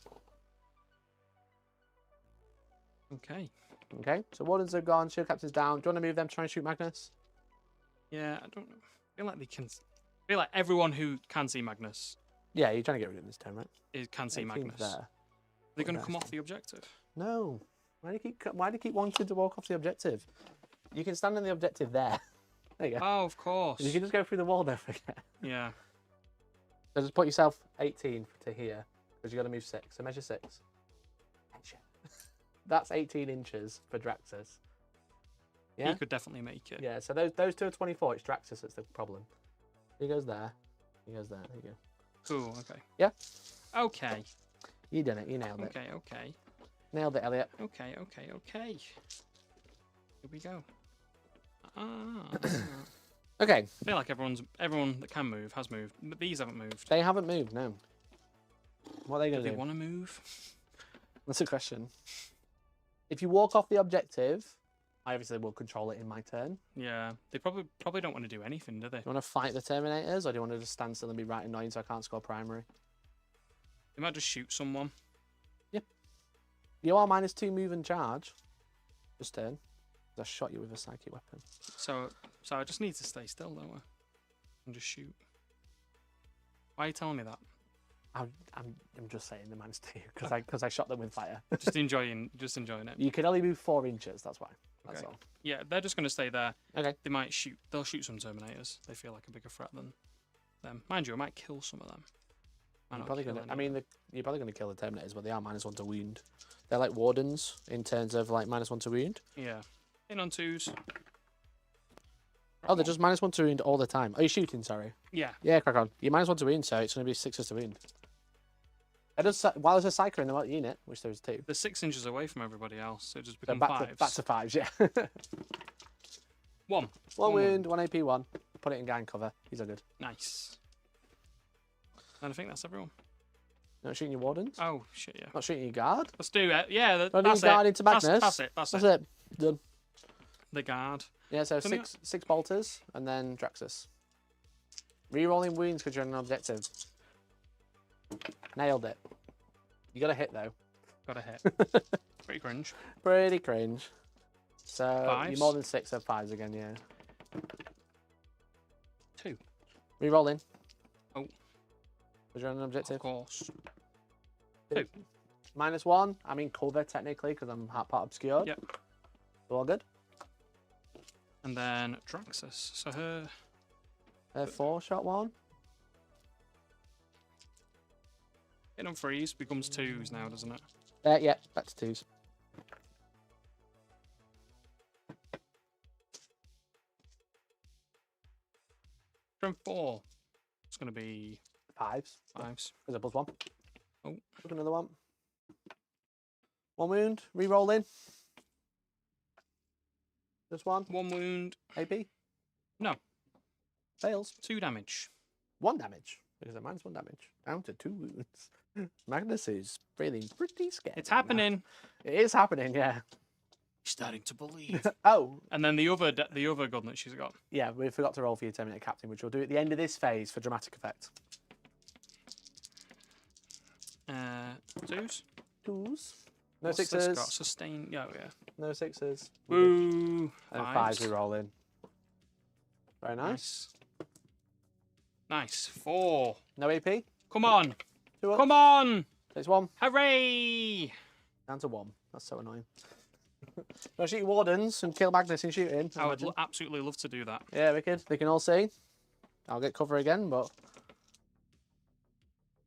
Okay. Okay. So wardens are gone. Shield captain's down. Do you want to move them to try and shoot Magnus? Yeah, I don't know. I feel like they can. I feel like everyone who can see Magnus Yeah, you're trying to get rid of him this turn, right? can see 18th Magnus. there. They're going to What come about off the objective. No. Why do you keep wanting to walk off the objective? You can stand on the objective there. There you go. Oh, of course. You can just go through the wall, don't forget. Yeah. So just put yourself 18 to here, because you got to move 6. So measure 6. That's 18 inches for Draxus. Yeah? He could definitely make it. Yeah, so those 2 are 24. It's Draxus that's the problem. He goes there. He goes there. There you go. Cool, okay. Yeah? Okay. You done it. You nailed it. Okay, okay. Nailed it, Elliot. Okay, okay, okay. Here we go. Ah. Okay. I feel like everyone that can move has moved, but these haven't moved. They haven't moved, no. What are they Do going to they do? want to move? That's a question. If you walk off the objective, I obviously will control it in my turn. Yeah, they probably don't want to do anything, do they? Do you want to fight the Terminators, or do you want to just stand still and be right annoying so I can't score primary? They might just shoot someone. You are -2 move and charge. This turn. I shot you with a psychic weapon. So I just need to stay still, don't I? And just shoot. Why are you telling me that? I'm just saying the -2 because I shot them with fire. Just enjoying it. You can only move 4 inches. That's why. That's Okay. all. Yeah, they're just gonna stay there. Okay. They might shoot. They'll shoot some Terminators. They feel like a bigger threat than them. Mind you, I might kill some of them. Might You're not probably kill gonna. any. I mean, you're probably gonna kill the Terminators, but they are -1 to wound. They're like wardens in terms of like -1 to wound. Yeah. In on 2s. Oh, they're just -1 to wound all the time. Are you shooting? Sorry. Yeah. Yeah, crack on. You're -1 to wound, so it's gonna be 6s to wound. It does, while there's a Psyker in the unit, which there's 2. They're 6 inches away from everybody else, so it just So becomes back to 5s, yeah. 1. 1 wound, 1 AP, 1. Put it in guy and cover. He's all good. Nice. And I think that's everyone. You're not shooting your wardens? Oh shit, yeah. Not shooting your guard? Let's do it. Yeah, Not that's doing guard it. into Magnus? That's it. That's That's it. it. Done. The guard. Yeah, so Something six bolters and then Draxus. Rerolling wounds because you're on an objective. Nailed it. You got a hit though. Got a hit. Pretty cringe. Pretty cringe. So you're 5s? more than 6 of 5s again, yeah. 2. Rerolling. Oh. Because you're on an Of objective. course. 2. -1. I'm in cover technically because I'm part obscured. Yep. All good. And then Draxus. So her 4-shot 1. hit on 3s becomes 2s now, doesn't it? Yeah, back to 2s. Turn 4. It's going to be 5s. 5s. There's a +1. Oh. Look, another one. 1 wound. Re-roll in. Just 1. 1 wound. AP. No. Fails. 2 damage. 1 damage. Because it -1 damage. Down to 2 wounds. Magnus is feeling pretty scared. It's happening. It is happening, yeah. He's starting to believe. Oh, And then the other gun that she's got. yeah, we forgot to roll for your Terminator Captain, which we'll do at the end of this phase for dramatic effect. 2s. 2s. No What's this 6s. got? Sustain. Yeah, yeah. No 6s. Woo. And 5s. 5s we roll in. Very nice. Nice. 4. No AP. Come on. 2 up. Come on. Takes 1. Hooray. Down to 1. That's so annoying. Go shoot your wardens and kill Magnus in shooting. I would imagine. absolutely love to do that. Yeah, wicked. They can all see. I'll get cover again, but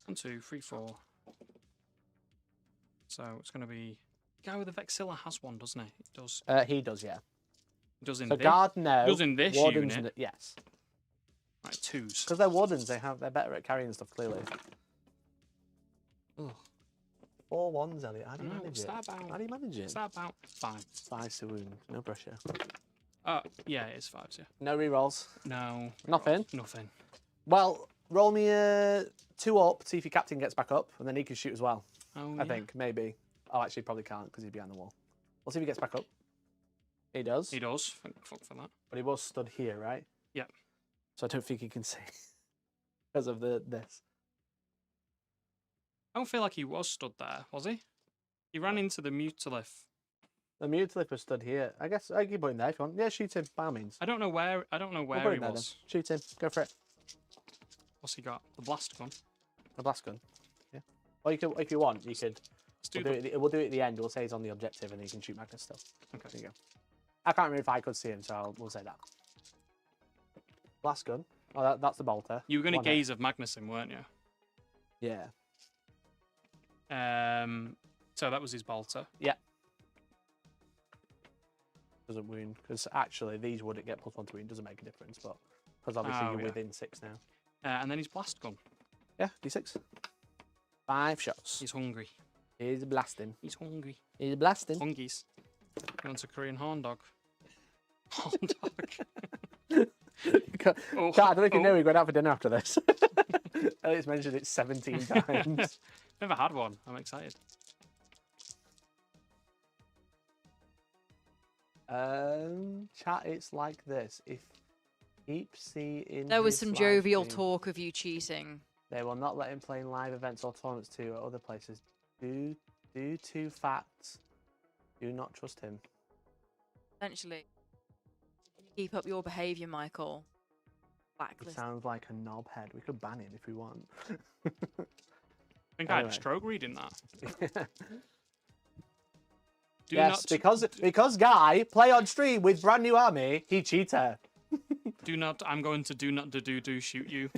1, 2, 3, 4. So it's going to be. The guy with the Vexilla has one, doesn't he? It does. he does, yeah. It does in So this. guard, no. Does in this Wardens, unit. yes. Right, 2s. Because they're wardens, they're better at carrying stuff, clearly. Ugh. 4 1s, Elliot. How do you No, manage what's it? that about? How do you manage it? What's that about? 5. 5 to wound. No pressure. Yeah, it is 5s, yeah. No rerolls. No. Nothing? Nothing. Well, roll me a 2 up, see if your captain gets back up, and then he can shoot as well. Oh, I think, maybe. Oh, actually, probably can't because he's behind the wall. We'll see if he gets back up. He does. He does. Thank fuck for that. But he was stood here, right? Yeah. So I don't think he can see because of this. I don't feel like he was stood there, was he? He ran into the Mutilith. The Mutilith was stood here. I guess I can put him there if you want. Yeah, shoot him by all means. I don't know where. We'll he put him there then. was. Shoot him. Go for it. What's he got? The blast gun. A blast gun. Yeah. Or you could, if you want, you could. Let's do We'll do it at the end. We'll say he's on the objective and he can shoot Magnus still. Okay. There you go. I can't remember if I could see him, so we'll say that. Blast gun. Oh, that's the bolter. You were going to 1 hit. gaze of Magnus in, weren't you? Yeah. So that was his bolter. Yeah. Doesn't wound because actually these wouldn't get +1 to wound. Doesn't make a difference, but because obviously Oh, you're yeah. within 6 now. And then his blast gun. Yeah, D6. 5 shots. He's hungry. He's blasting. He's hungry. He's blasting. Hungies. He wants a Korean horn dog. Horn dog. Oh, I don't know if you know oh. we're going out for dinner after this. Elliot's mentioned it 17 times. Never had one. I'm excited. Chat, it's like this. If keep seeing There was his some live jovial stream, talk of you cheating. They will not let him play in live events or tournaments too at other places. Due to facts, do not trust him. Essentially, keep up your behaviour, Michael. He Blacklist. sounds like a knobhead. We could ban him if we want. I think I had a Anyway. stroke reading that. Do yes, not, because Guy play on stream with brand new army. He cheater. do not. I'm going to do not do shoot you.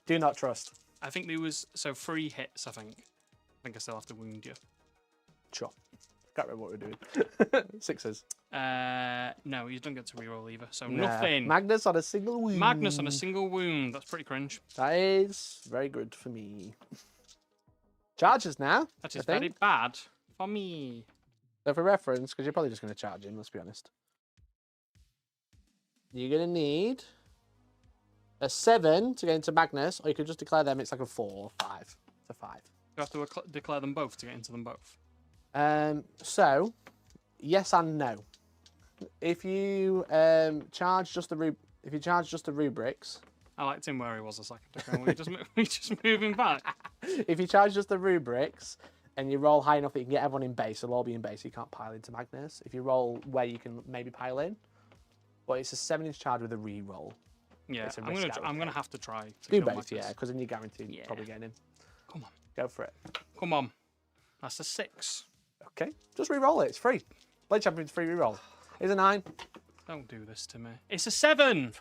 Do not trust. I think there was 3 hits. I think I still have to wound you. Sure. Can't remember what we're doing. 6s. No, you don't get to reroll either. So Nah. nothing. Magnus on a single wound. Magnus on a single wound. That's pretty cringe. That is very good for me. Charges now. That I is very think. bad for me. So for reference, because you're probably just going to charge him, let's be honest. You're going to need a 7 to get into Magnus, or you could just declare them it's like a 4 or 5. It's a 5. You have to declare them both to get into them both. So, yes and no. If you charge just the rubrics, I liked him where he was a second ago. We just moving back. if you charge just the rubrics and you roll high enough that you can get everyone in base, they'll all be in base. You can't pile into Magnus. If you roll where you can maybe pile in, but it's a 7-inch charge with a re-roll. Yeah, It's a I'm risk gonna out have to try to Do kill both, Magnus. yeah, because then you're guaranteed Yeah. probably getting him. Come on, Go for it. come on. That's a 6. Okay, just re-roll it. It's free. Blade Champion's free re-roll. Here's a 9. Don't do this to me. It's a 7.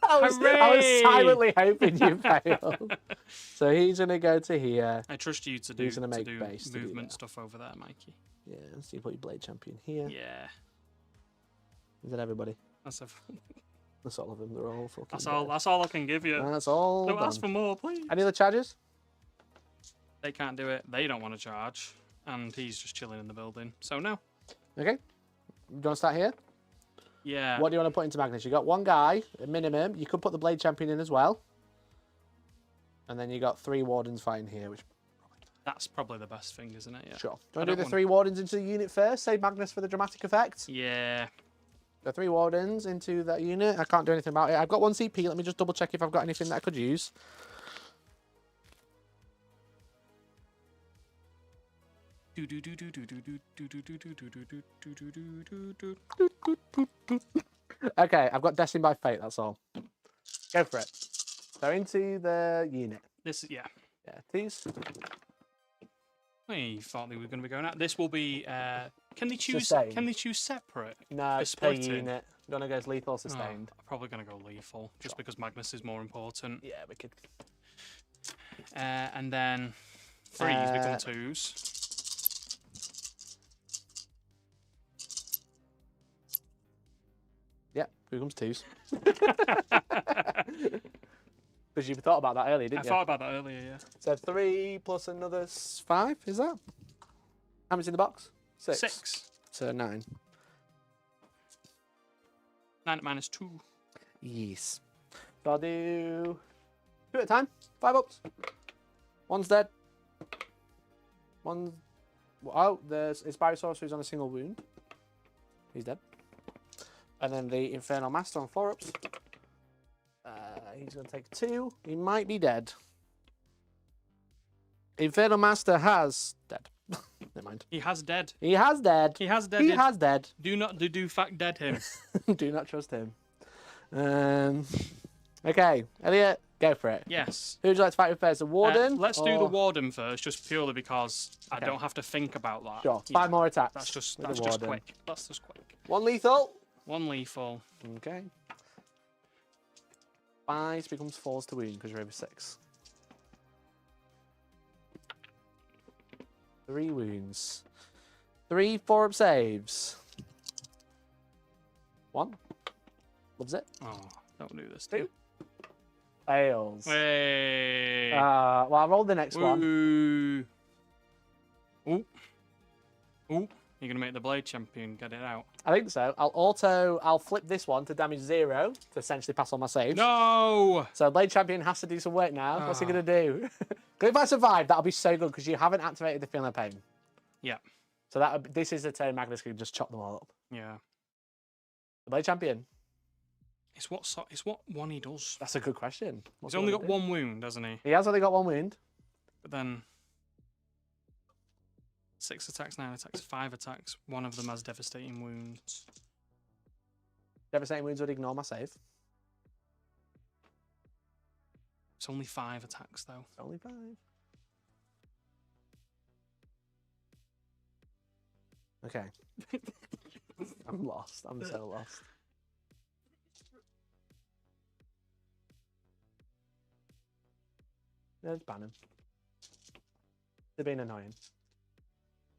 I was Hooray! silently hoping you failed. So he's going to go to here. I trust you to do, He's gonna to make do base to do movement that. stuff over there, Mikey. Yeah, let's see, put your Blade Champion here. Yeah. Is that everybody? That's That's all of them. They're all fucking that's all. dead. That's all I can give you. That's all Don't done. ask for more, please. Any other charges? They can't do it. They don't want to charge, and he's just chilling in the building. So no. Okay. Do you want to start here? Yeah. What do you want to put into Magnus? You got one guy, a minimum. You could put the Blade Champion in as well. And then you got 3 Wardens fighting here, which... That's probably the best thing, isn't it? Yeah. Sure. Do you I want to do don't the 3 Wardens into the unit first? Save Magnus for the dramatic effect? Yeah. The 3 Wardens into that unit. I can't do anything about it. I've got 1 CP. Let me just double check if I've got anything that I could use. Okay, I've got Destined by Fate, that's all. Go for it. So into the unit. This is yeah. Yeah, these. We thought they were going to be going out. This will be. Can they choose? Sustained. Can they choose separate? No, for it's per splitting? unit. You want to go as lethal or Oh, sustained? I'm probably going to go lethal, just because Magnus is more important. Yeah, we could. And then 3s become 2s. Yeah, becomes 2s. Because you thought about that earlier, I didn't you? thought about that earlier. Yeah. So 3 plus another 5, is that? How much in the box? 6. 6. So 9. 9 minus 2. Yes. So I'll do 2 at a time. 5 ups. One's dead. One's... Oh, the Inspired Sorcerer is on a single wound. He's dead. And then the Infernal Master on 4 ups. He's going to take 2. He might be dead. Infernal Master has dead. Never mind. He has dead. He has dead. He has dead. He has dead. Do not do fact dead him. Do not trust him. Okay, Elliot, go for it. Yes. Who would you like to fight with first? The Warden? Let's do the or- Warden first, just purely because I Okay. don't have to think about that. Sure. Yeah, 5 more attacks. That's just with the quick. Warden. That's just quick. 1 lethal. 1 lethal. Okay. 5 becomes 4s to wound because you're over 6. 3 wounds. 3 4-up saves. 1. Loves it. Oh, don't do this. 2. Fails. Hey. Well, I rolled the next one. Ooh. Ooh. Ooh. You're gonna make the Blade Champion get it out. I think so. I'll flip this one to damage 0 to essentially pass on my saves. No. So Blade Champion has to do some work now. What's he Ah. going to do? 'Cause if I survive, that'll be so good because you haven't activated the Feeling of Pain. Yeah. So this is the turn Magnus can just chop them all up. Yeah. The Blade Champion. It's what one he does. That's a good question. What's He's he only gonna got do? 1 wound, hasn't he? He has only got 1 wound. But then 6 attacks, 9 attacks, 5 attacks. 1 of them has devastating wounds. Devastating wounds would ignore my save. It's only 5 attacks though. It's only 5. Okay. I'm lost. I'm so lost. Let's ban him. They're being annoying.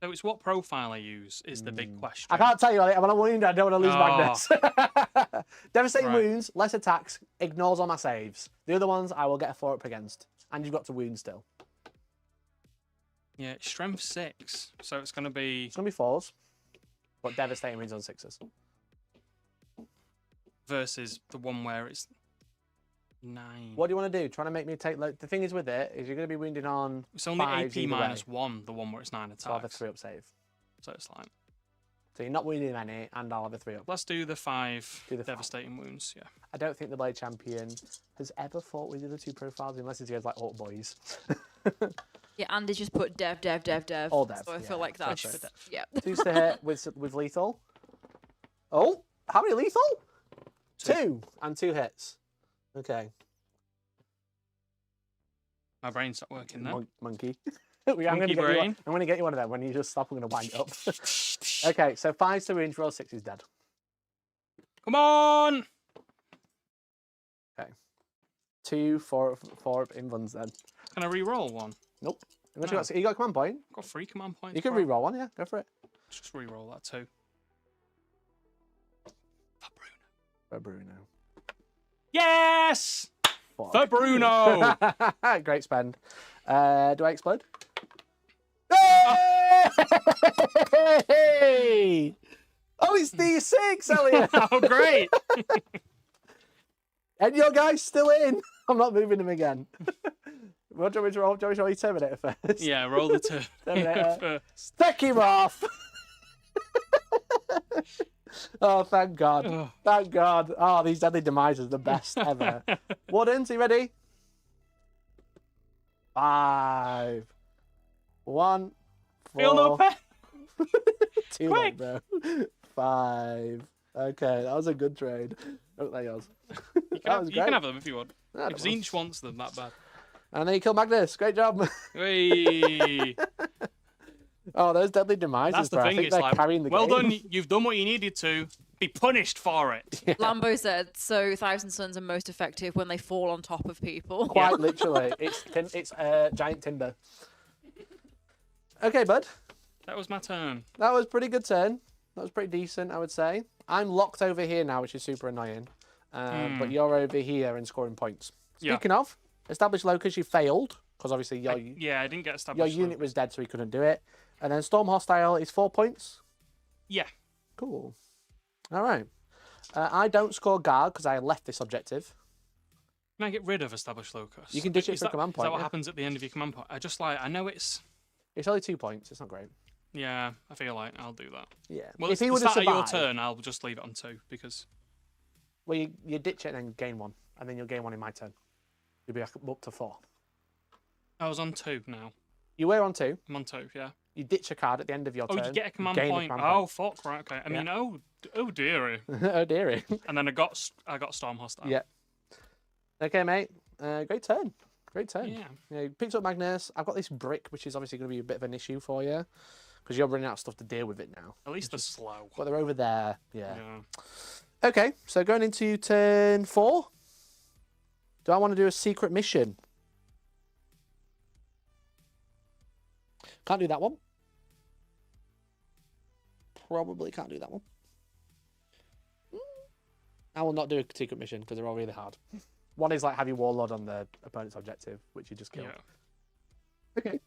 So it's what profile I use is the big question. I can't tell you, I'm on a wound. I don't want to lose Oh. Magnus. Devastating Right. wounds, less attacks, ignores all my saves. The other ones I will get a 4-up against. And you've got to wound still. Yeah, it's strength 6, so it's gonna be It's going to be 4s. But devastating wounds on 6s. versus the one where it's 9. What do you want to do? Trying to make me take... Like, the thing is with it, is you're going to be wounding on It's only 5s AP either way. minus 1, the one where it's 9 So I'll have a attacks. 3-up save. So it's like, So you're not wounding any, and I'll have a 3-up. let's do the 5 Do the 5. devastating wounds. Yeah. I don't think the Blade Champion has ever fought with the other 2 profiles, unless it's goes like Alt Boys. Yeah, Andy just put dev. All dev, So I yeah, feel like that's that's right. yeah. 2s to hit with lethal. Oh, how many lethal? 2 and 2 hits. Okay. My brain stopped working then. Monkey. I'm going brain. to get you one of them. When you just stop, I'm going to wind it up. Okay, so 5 syringe, roll 6 is dead. Come on! Okay. 2, 4 invuns then. Can I re-roll one? Nope. Unless No. you got a command point. I've got 3 command points. You can bro. re-roll one, yeah. Go for it. Just re-roll that too. For Bruno. For Bruno. Yes! Fuck. For Bruno! Great spend. Do I explode? Hey! Oh, it's D6, Elliot! Oh, great! And your guy's still in. I'm not moving him again. What do you want me to roll? Do you want me to Terminator first? Yeah, roll the 2. Terminator. First. Take him off! Oh, thank God. Oh. Thank God. Oh, these deadly demises are the best ever. Wardens, are you ready? 5. 1. 4. Feel no pain. 2 Quick. bro. 5. Okay, that was a good trade. Oh, there yours. You That was you can great. have them if you want. That If was- Zinch wants them that bad. And then you kill Magnus. Great job. Whee! Oh, those deadly demises, That's the bro. I thing. think It's they're like, carrying the well game. done. You've done what you needed to. Be punished for it. Lambo said, so Thousand Sons are most effective when they fall on top of people. Quite literally. It's giant timber. Okay, bud. That was my turn. That was a pretty good turn. That was pretty decent, I would say. I'm locked over here now, which is super annoying. But you're over here and scoring points. Yeah. Speaking of, established locus, you failed. Because obviously your Yeah, I didn't get established. unit was dead, so he couldn't do it. And then Storm Hostile is 4 points. Yeah. Cool. All right. I don't score guard because I left this objective. Can I get rid of established locus? You can ditch it Is for a that- command Is point, that what yeah. happens at the end of your command point? I know it's. It's only 2 points. It's not great. Yeah, I feel like I'll do that. Yeah. Well, if if he the would have start of your survived, turn, I'll just leave it on 2 because. well, you ditch it and then gain 1, and then you'll gain 1 in my turn. You'll be up to 4. I was on 2 now. You were on 2. I'm on 2, yeah. You ditch a card at the end of your Oh, turn. you get a command gain point. command Oh, fuck, right, okay. I Yeah. mean, oh dearie. Oh dearie. And then I got Storm Hostile. Yeah. Okay, mate. Great turn. Great turn. Yeah. You picked up Magnus. I've got this brick, which is obviously going to be a bit of an issue for you because you're running out of stuff to deal with it now. At least they're slow. But they're over there. Yeah. Yeah. Okay, so going into turn 4. Do I want to do a secret mission? Can't do that one. Probably can't do that one. I will not do a secret mission because they're all really hard. One is like have your warlord on the opponent's objective, which you just killed. Yeah. Okay.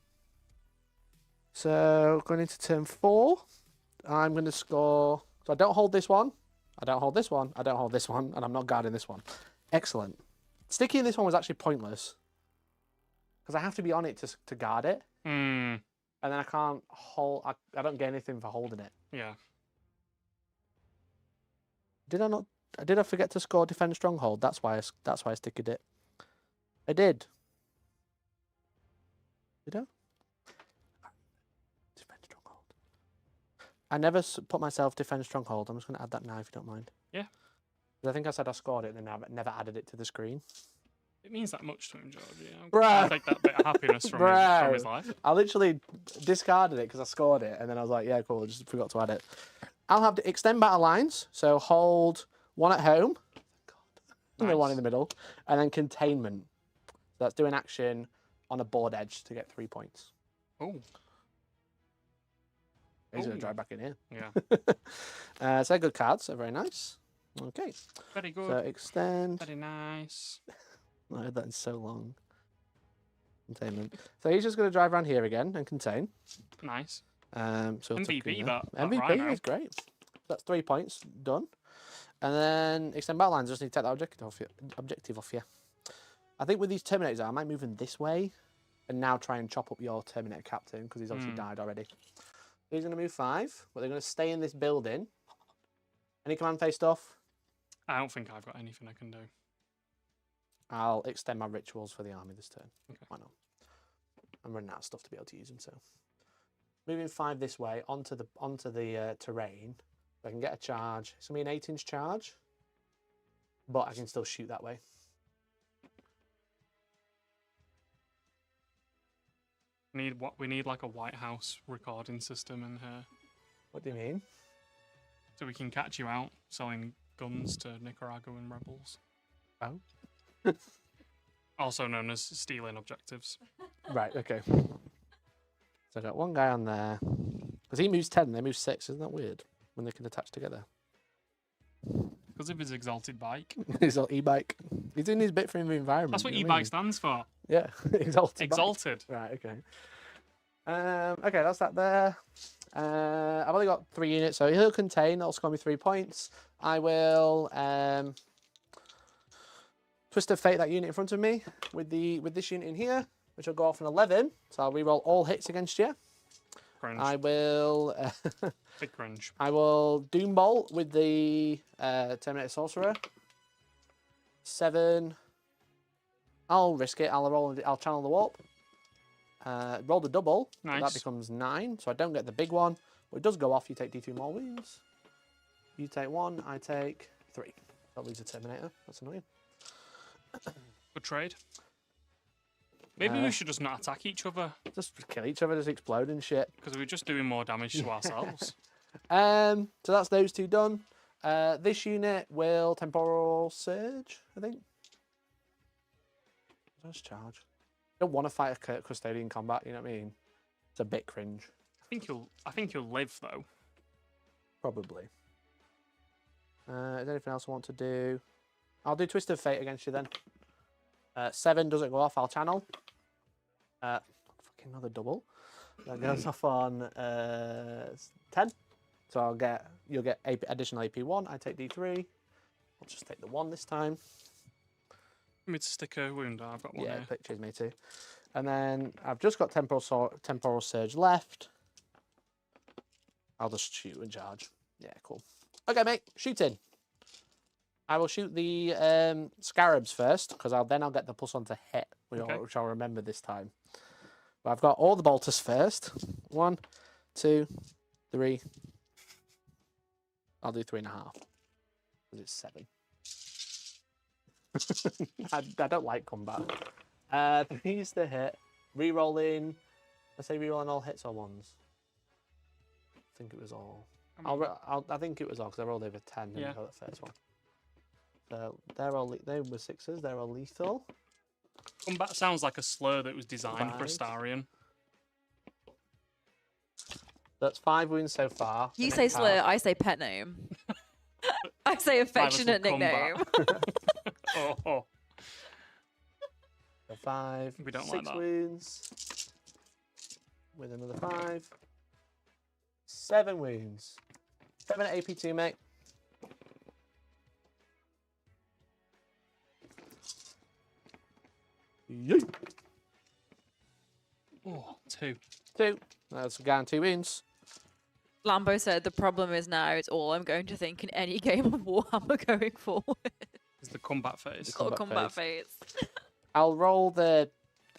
So going into turn 4, I'm going to score. So I don't hold this one. I don't hold this one. I don't hold this one, and I'm not guarding this one. Excellent. Sticking this one was actually pointless because I have to be on it to guard it, Hmm. and then I can't hold. I don't get anything for holding it. Yeah. Did I not? Did I forget to score defend stronghold? That's why I sticked it. I did. Did I? Defend stronghold. I never put myself defend stronghold. I'm just going to add that now if you don't mind. Yeah. 'Cause I think I said I scored it and then I never added it to the screen. It means that much to him, George. Yeah. Bruh. I'll take that bit of happiness from his life. I literally discarded it because I scored it and then I was like, yeah, cool. I just forgot to add it. I'll have to extend battle lines. So hold 1 at home. And then 1 in the middle. And then containment. So that's doing action on a board edge to get 3 points. Oh. He's going Ooh. to drive back in here. Yeah. So good cards. They're very nice. Okay. Very good. So extend. Very nice. I heard that in so long. Containment. So he's just going to drive around here again and contain. Nice. So we'll tuck MVP in that there. MVP Rhino. is great. That's 3 points done. And then extend battle lines. Just need to take that objective off you. I think with these Terminators, I might move them this way and now try and chop up your Terminator captain because he's obviously died already. He's going to move 5, but they're going to stay in this building. Any command phase stuff? I don't think I've got anything I can do. I'll extend my rituals for the army this turn. Okay. Why not? I'm running out of stuff to be able to use them, so. Moving 5 this way onto the terrain. I can get a charge. It's going to be an 8-inch charge, but I can still shoot that way. We need like a White House recording system in here, What do you mean? so we can catch you out selling guns to Nicaraguan rebels, Oh. also known as stealing objectives. Right, okay. So I got one guy on there. Because he moves 10, they move 6. Isn't that weird? When they can attach together. Because of his exalted bike. His little e-bike. He's doing his bit for the environment. That's what you know e-bike stands for. Yeah, exalted. bike. Exalted. Right, okay. Okay, that's that there. I've only got 3 units, so he'll contain. That'll score me 3 points. I will Twist of Fate that unit in front of me with this unit in here, which will go off an 11. So I'll reroll all hits against you. Cringe. I will. Big cringe. I will Doom Bolt with the Terminator Sorcerer. 7. I'll risk it. I'll channel the warp. Roll the double. So Nice. that becomes 9. So I don't get the big one. But it does go off. You take D2 more wounds. You take 1. I take 3. That leaves a Terminator. That's annoying. Good trade. Maybe we should just not attack each other, Just kill each other. Just explode and shit. because we're just doing more damage to ourselves. So that's those 2 done. This unit will Temporal Surge, I think. Does charge? I don't want to fight a Custodian combat, you know what I mean? It's a bit cringe. I think you'll live though. Probably. Is there anything else I want to do? I'll do Twist of Fate against you then. 7 doesn't go off, I'll channel. Fucking another double. That goes off on 10. So you'll get additional AP 1. I take D3. I'll just take the 1 this time. Give me to stick a wound. I've got one Yeah, here. pictures me too. And then I've just got Temporal Surge left. I'll just shoot and charge. Yeah, cool. Okay, mate, shooting. I will shoot the Scarabs first, because then I'll get the +1 to hit, which I'll remember this time. But I've got all the bolters first. 1, 2, 3. I'll do 3.5. Because it's 7. I don't like combat. 3's the hit. Rerolling. Let's say rerolling all hits or ones. I think it was all. I think it was all because I rolled over 10 and got the first one. So they were 6s. They're all lethal. Combat sounds like a slur that was designed for a 5. Starian. That's 5 wounds so far. You say slur, I say pet name. I say affectionate nickname. Oh. So 5. We don't 6 like that. wounds. With another 5. 7 wounds. 7 at AP2, mate. Yeet. Oh, 2. 2. That's again 2 wounds. Lambo said the problem is now it's all I'm going to think in any game of Warhammer going forward. It's the combat phase. Or combat phase. I'll roll the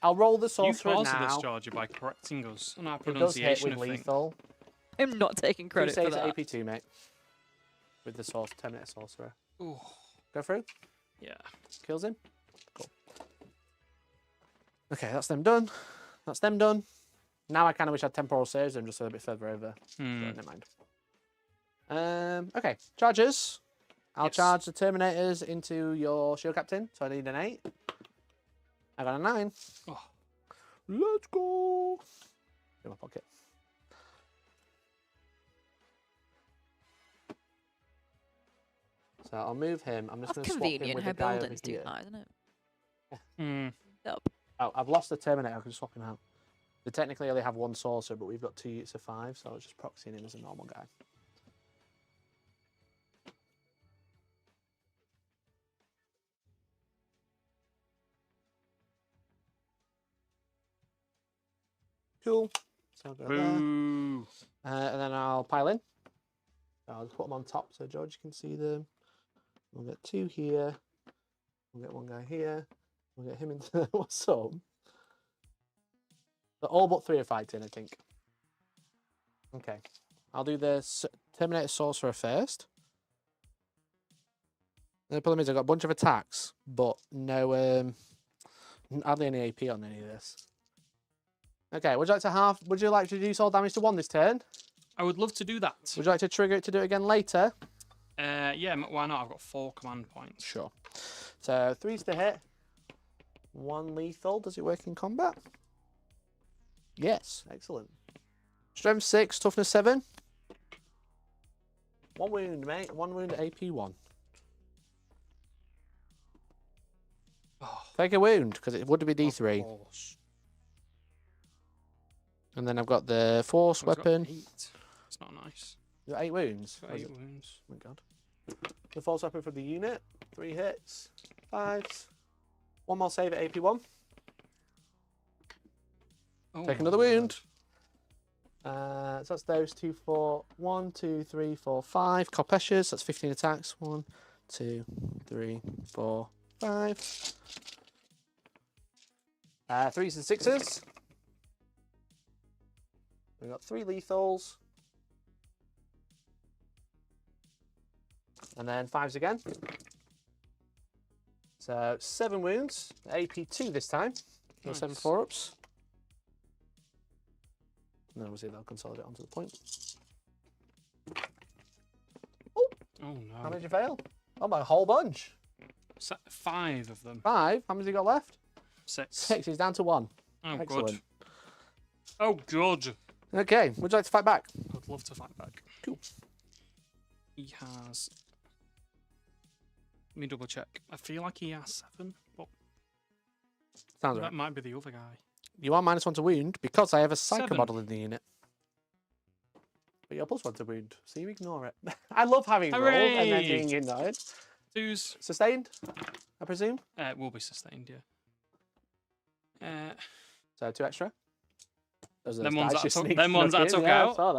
You sorcerer caused now. this, Georgia, by correcting us on our It does hit pronunciation with of things. lethal. I'm not taking 2 credit for saves that. at AP2, mate. With the Terminator Sorcerer. Ooh. Go through. Yeah. Kills him. Cool. Okay, that's them done. That's them done. Now I kind of wish I had Temporal Saves them just a bit further over. So never mind. Okay, charges. I'll charge the Terminators into your Shield Captain. So I need an 8. I got a 9. Oh. Let's go. In my pocket. So I'll move him. I'm just That's going to swap him convenient with how the guy over buildings do here. that, isn't it? Hmm. Yup. Oh, I've lost the Terminator. I can swap him out. They technically only have 1 Sorcerer, but we've got 2 units of 5, so I was just proxying him as a normal guy. Cool. So I'll go there. Boo. And then I'll pile in. I'll just put them on top so George can see them. We'll get 2 here. We'll get 1 guy here. We'll get him into what's up. But all but 3 are fighting, I think. Okay. I'll do the Terminator Sorcerer first. The problem is I've got a bunch of attacks, but no hardly any AP on any of this. Okay, would you like to reduce all damage to 1 this turn? I would love to do that. Would you like to trigger it to do it again later? Yeah, why not? I've got 4 command points. Sure. So 3's to hit. 1 lethal. Does it work in combat? Yes. Excellent. Strength 6, toughness 7. 1 wound, mate. 1 wound, AP 1. Oh, Take a wound, because it would be of D3. course. And then I've got the force Oh, it's got weapon. 8. It's not nice. You got 8 wounds. It's got 8 wounds. Oh my god. The force weapon from the unit. 3 hits. 5s. 1 more save at AP 1. Oh, Take my another word. wound. So that's those 2, 4. 1, 2, 3, 4, 5. Corpeshas. That's 15 attacks. 1, 2, 3, 4, 5. 3s and 6s. We've got 3 lethals. And then 5s again. So 7 wounds. AP 2 this time. No 7 Nice. 4-ups. And then obviously they'll consolidate onto the point. Oh How no. many did you fail? Oh, my whole bunch. 5 of them. 5. How many has he got left? 6. 6. He's down to 1. Oh, Excellent. good. Oh, good. Okay. Would you like to fight back? I'd love to fight back. Cool. He has. Let me double check. I feel like he has 7, but Sounds that right. might be the other guy. You are -1 to wound because I have a psycho 7. model in the unit. But you're +1 to wound, so you ignore it. I love having rolled and then Hooray! being ignored. 2s. Sustained, I presume. Will be sustained, yeah. So 2 extra. Those are Them those ones dice that I just took- sneak- them ones snuck I in. took Yeah, out. I saw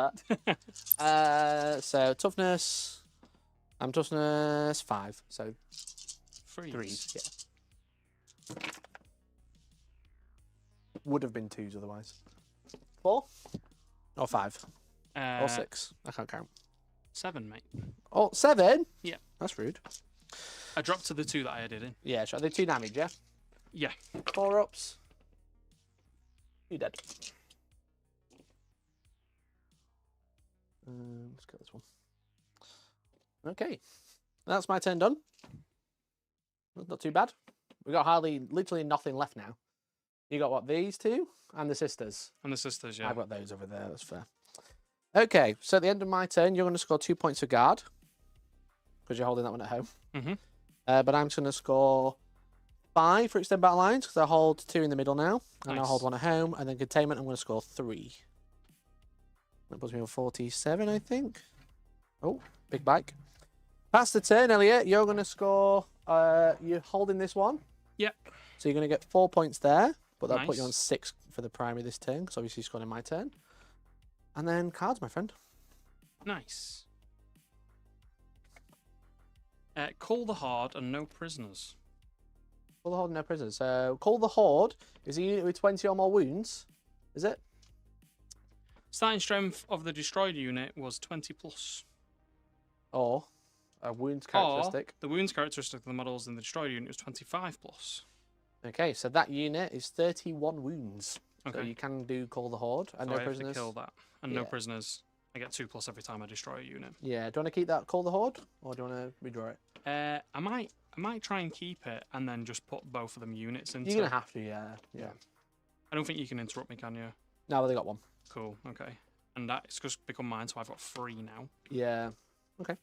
that. So toughness. I'm toughness 5. So 3s. Yeah. Would have been 2s otherwise. 4 or 5 or 6. I can't count. 7, mate. Oh, 7? Yeah. That's rude. I dropped to the 2 that I added in. Yeah, sure. They're 2 damage, yeah? Yeah. 4-ups. You dead. Let's get this one. Okay. That's my turn done. That's not too bad. We've got literally nothing left now. You got what, these 2? And the sisters. And the sisters, yeah. I've got those over there, that's fair. Okay, so at the end of my turn, you're going to score 2 points for guard. Because you're holding that one at home. Mhm. But I'm just going to score 5 for extend battle lines, because I hold 2 in the middle now. And I'll Nice. hold 1 at home. And then containment, I'm going to score 3. That puts me on 47, I think. Oh, big bike. Pass the turn, Elliot. You're going to score... you're holding this one. Yep. So you're going to get 4 points there. But that'll put you Nice. on 6 for the primary this turn, because obviously you scored in my turn. And then cards, my friend. Nice. Call the Horde and no prisoners. Call the Horde, no prisoners. So Call the Horde is a unit with 20 or more wounds. Is it? Starting strength of the destroyed unit was 20 plus. Or a wounds Or characteristic. the wounds characteristic of the models in the destroyed unit was 25 plus. Okay, so that unit is 31 wounds. So Okay. you can do Call the Horde and So no I have to prisoners. kill that. And no Yeah. prisoners. I get 2 plus every time I destroy a unit. Yeah, do you want to keep that Call the Horde? Or do you want to redraw it? I might try and keep it and then just put both of them units into. You're going to have to, yeah. Yeah. I don't think you can interrupt me, can you? No, they got 1. Cool. Okay. And that's just become mine, so I've got 3 now. Yeah. Okay.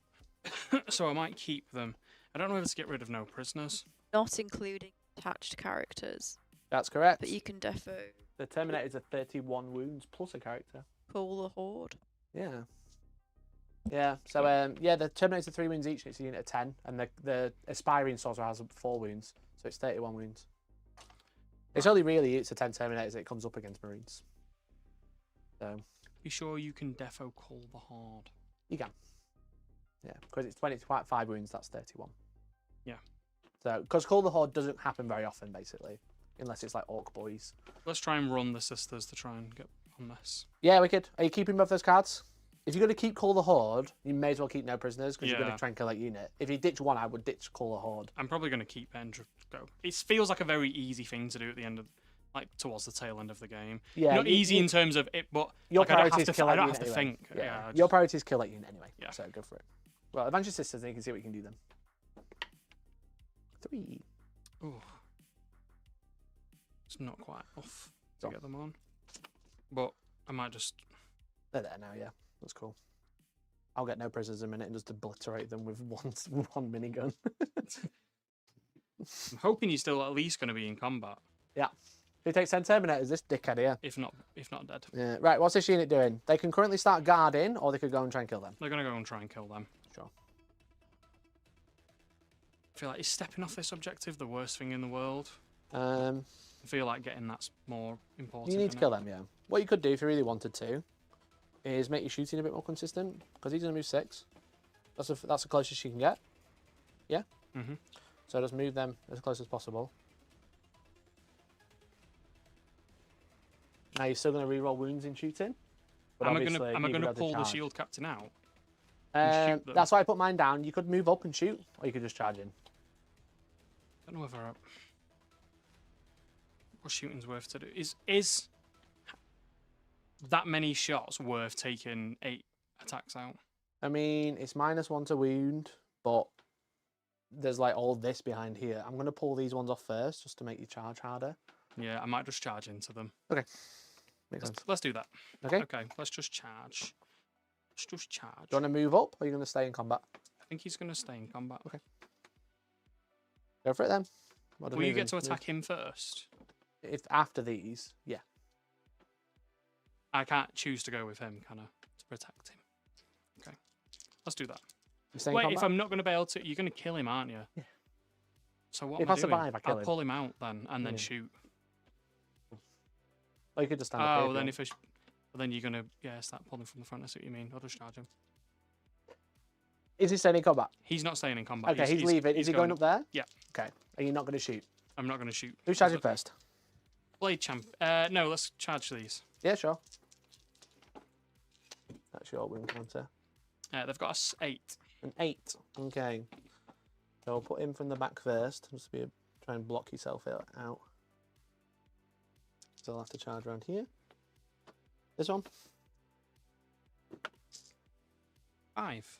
So I might keep them. I don't know whether to get rid of no prisoners. Not including attached characters, That's correct. but you can defo The Terminator's a 31 wounds plus a character. call the Horde. Yeah. Yeah. So yeah, the Terminator 3 wounds each. It's a unit of 10, and the aspiring sorcerer has 4 wounds, so it's 31 wounds. It's only really it's a 10 Terminators that it comes up against Marines. So Be sure you can defo call the Horde. you can. Yeah, because it's 25 wounds. That's 31. Yeah. So because Call the Horde doesn't happen very often, basically, unless it's like Orc Boys. Let's try and run the sisters to try and get on this. Yeah, wicked. Are you keeping both those cards? If you're going to keep Call the Horde, you may as well keep no prisoners because you're going Yeah. to try and kill that unit. If you ditch one, I would ditch Call the Horde. I'm probably going to keep it and just go. It feels like a very easy thing to do at the end of like towards the tail end of the game. Yeah, Not easy in terms of it, but your like, I don't priority have is to, kill I that don't unit have to anyway. think. Yeah, Your priority is kill that unit anyway. Yeah. So go for it. Well, advance your sisters, and you can see what you can do then. 3. Ooh. It's not quite enough to Go. get them on. But I might just... They're there now, yeah. That's cool. I'll get no prisoners in a minute and just obliterate them with one minigun. I'm hoping he's still at least going to be in combat, Yeah. Who takes 10 Terminators? This dickhead here. if not dead. Yeah. Right, what's this unit doing? They can currently start guarding, or they could go and try and kill them. They're going to go and try and kill them. Sure. I feel like is stepping off this objective the worst thing in the world? I I feel like getting that's more important. You need to innit? kill them, yeah. What you could do if you really wanted to is make your shooting a bit more consistent, because he's going to move 6. That's the closest you can get. Yeah? Mhm. So just move them as close as possible. Now you're still going to reroll wounds in shooting. But Am I obviously going you would to have pull the charge. shield captain out? and shoot them? That's why I put mine down. You could move up and shoot, or you could just charge in. I don't know whether what shooting's worth to do. Is that many shots worth taking 8 attacks out? I mean, it's -1 to wound, but there's like all this behind here. I'm going to pull these ones off first, just to make you charge harder. Yeah, I might just charge into them. Okay. Makes sense. Let's do that. Okay. Okay, let's just charge. Let's just charge. Do you want to move up, or are you going to stay in combat? I think he's going to stay in combat. Okay. Go for it then. Will you get to attack him first? If after these, yeah. I can't choose to go with him, can I? To protect him. Okay. Let's do that. You stay in Wait, combat? if I'm not going to be able to... You're going to kill him, aren't you? Yeah. So what If am I I doing? survive, I kill I'll him. pull him out then, and then Yeah. shoot. Or you could just stand up here. Oh, if then you if I... Then you're going to, yeah, start pulling from the front. I see what you mean. I'll just charge him. want. Is he staying in combat? He's not staying in combat. Okay, he's leaving. Is he going up there? Yeah. Okay. Are you not going to shoot? I'm not going to shoot. Who's charging first? Blade champ. No, let's charge these. Yeah, sure. That's your wound counter. They've got us 8. An 8. Okay. So I'll put him from the back first. Just try and block yourself out. So I'll have to charge around here. This one. 5.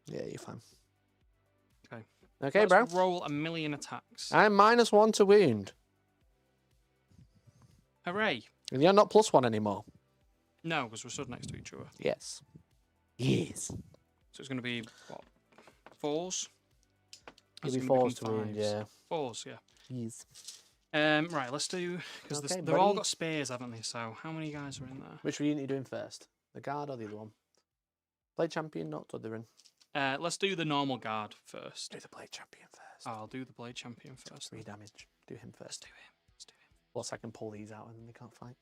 Yeah, you're fine. Okay. Okay, Let's bro. roll 1,000,000 attacks. I'm -1 to wound. Hooray. And you're not +1 anymore. No, because we're stood next to each other. Yes. Yes. So it's going to be, what, 4s? It'll be It's gonna 4s to become wound, 5s. yeah. 4s, yeah. Yes. Right, let's do... Because Okay, they've all buddy. got spears, haven't they? So how many guys are in there? Which unit are you doing first? The guard or the other one? Blade champion, not Otherin. Let's do the normal guard first. Do the blade champion first. I'll do the blade champion first. 3 damage. Do him Let's first. do him. Let's do him. Plus I can pull these out and then they can't fight.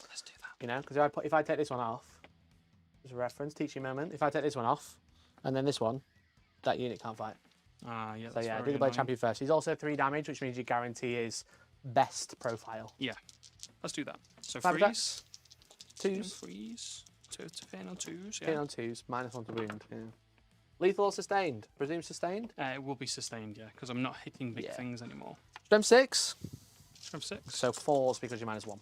Let's do that. You know, because if I take this one off, as a reference, teaching moment. If I take this one off, and then this one, that unit can't fight. Ah, yeah. So that's yeah, do very the blade annoying. champion first. He's also 3 damage, which means you guarantee his best profile. Yeah. Let's do that. So 5 freeze. attacks. Two 2s. freeze. To fail on 2s. Hit Yeah. on 2s, -1 to wound. Yeah. Lethal or sustained? Presume sustained. It will be sustained, yeah, because I'm not hitting big Yeah. things anymore. Strength 6. From 6. So 4s because you're -1.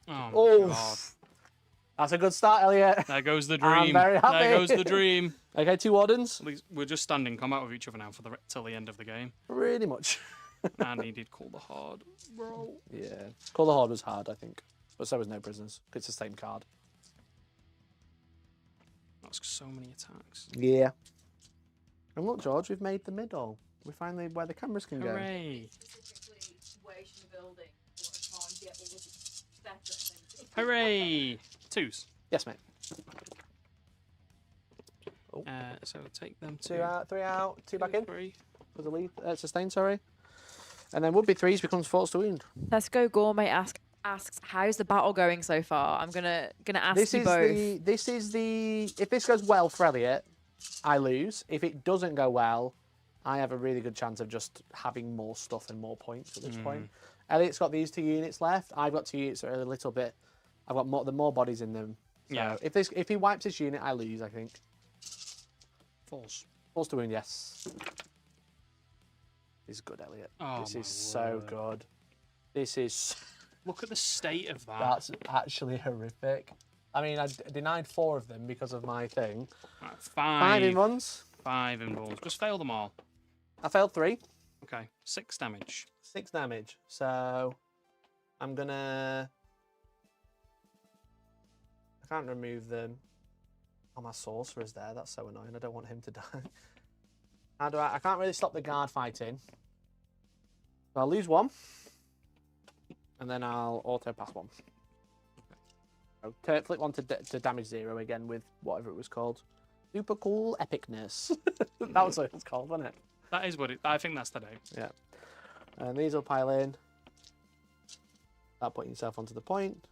Oh my Oh, god. that's a good start, Elliot. There goes the I'm dream. very happy. There goes the dream. Okay, 2 wardens. At least we're just standing combat with each other now till the end of the game. Pretty much. I needed Call the Hard, bro. Yeah. Call the Horde was hard, I think. But so was No Prisoners. It's the same card. That's so many attacks. Yeah. And look, George, we've made the middle. We're finally where the cameras can go. Hooray. Specifically where you should building, but I can't get all the separate things. Hooray. 2s. Yes, mate. So take them 2 to out, 3 out, 2 back in. 3. For the lead. Sustain, sorry. And then would be 3s becomes 4s to wound. Tesco Gourmet asks, how's the battle going so far? I'm gonna ask This you is both. this is the if this goes well for Elliot, I lose. If it doesn't go well, I have a really good chance of just having more stuff and more points at this point. Elliot's got these 2 units left. I've got 2 units that are a little bit. I've got more bodies in them. So Yeah. if he wipes this unit, I lose. I think. 4s. Force to wound, yes. This is good, Elliot. Oh, this my is so word. good. This is... Look at the state of that. That's actually horrific. I mean, I denied 4 of them because of my thing. Right, 5 in 5. ones. 5 in rolls. Just fail them all. I failed 3. Okay, 6 damage. 6 damage. So I'm gonna... I can't remove them. Oh, my sorcerer's there. That's so annoying. I don't want him to die. How do I can't really stop the guard fighting. So I'll lose 1. And then I'll auto pass 1. So flip 1 to damage 0 again with whatever it was called. Super cool epicness. That was what it was called, wasn't it? That is what it... I think that's the name. Yeah. And these will pile in. Start putting yourself onto the point.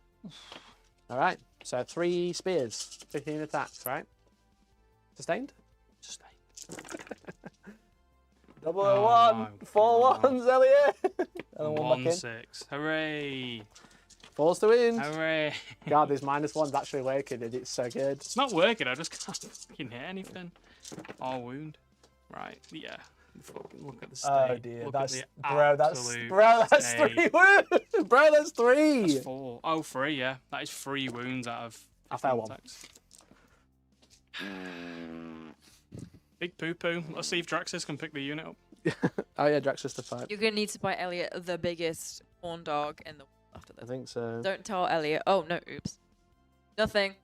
All right. So 3 spears, 15 attacks, right? Sustained? Sustained. Double Oh 1, my 4 God. ones, Elliot. And 1 back in. 6. Hooray! 4s to win. Hooray! God, this -1's actually working, and it's so good. It's not working. I just can't fucking hit anything. Or wound. Right. Yeah. Fucking look at the state. Oh dear, Look that's at the bro, that's state. 3 wounds. Bro, that's 3. That's 4. Oh, 3. Yeah, that is 3 wounds out of. I fail 1. Vortex. Big poo poo. Let's see if Draxus can pick the unit up. Oh yeah, Draxus to 5. You're gonna need to buy Elliot the biggest horn dog in the world after I this. think so. Don't tell Elliot. Oh no, oops. Nothing.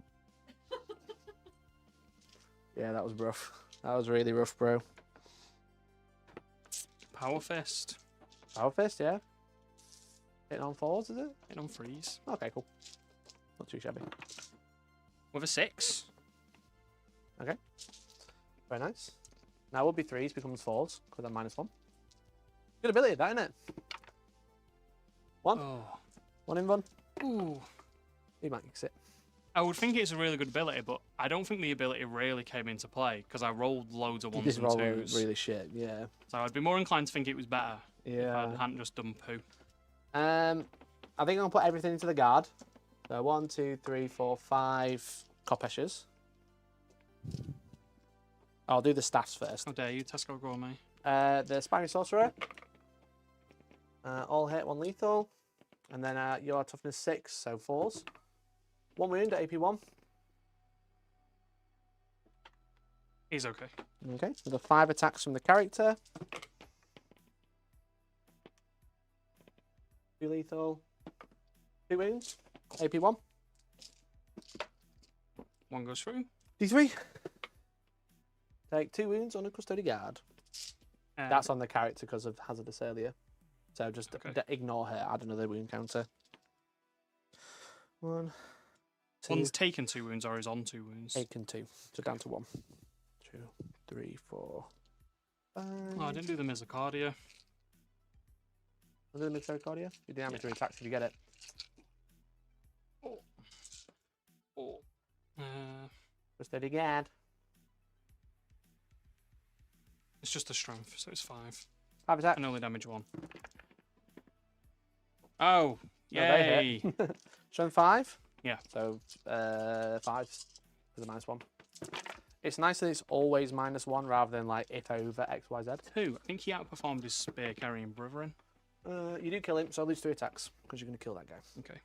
Yeah, that was rough. That was really rough, bro. Power fist. Power fist, yeah. Hitting on 4s, is it? Hit on 3s. Okay, cool. Not too shabby. With a 6. Okay. Very nice. Now would be 3s becomes 4s because I'm -1. Good ability, that, isn't it? 1. Oh. 1 in 1. Ooh. He might fix it. I would think it's a really good ability, but I don't think the ability really came into play because I rolled loads of You 1s just and roll 2s. really shit, yeah. So I'd be more inclined to think it was better if I Yeah. hadn't just done poo. I think I'm gonna put everything into the guard. So 1, 2, 3, 4, 5 Kopeshes. I'll do the stats first. How dare you, Tesco Gourmet? The Spiny Sorcerer. All hit, 1 lethal. And then your toughness 6, so 4s. 1 wound at AP 1. He's okay. Okay, so the 5 attacks from the character. 2 lethal. 2 wounds. AP 1. 1 goes through. D3. Take 2 wounds on a custody guard. That's on the character because of Hazardous earlier. So just Okay. ignore her, add another wound counter. 1, 2, One's taken 2 wounds or is on 2 wounds. 8 and 2. So down to 1. 2, 3, 4, 5. Oh, I didn't do the Misocardia. Was it the Mixocardia? You didn't have to attack if you get it. Oh. Custody guard. It's just a strength, so it's 5. 5 attack. And only damage 1. Oh, No, they yay! hit. Strength 5? Yeah. So 5 for the -1. It's nice that it's always -1 rather than like if over XYZ. 2. I think he outperformed his spear carrying brethren. You do kill him, so lose 3 attacks because you're going to kill that guy. Okay.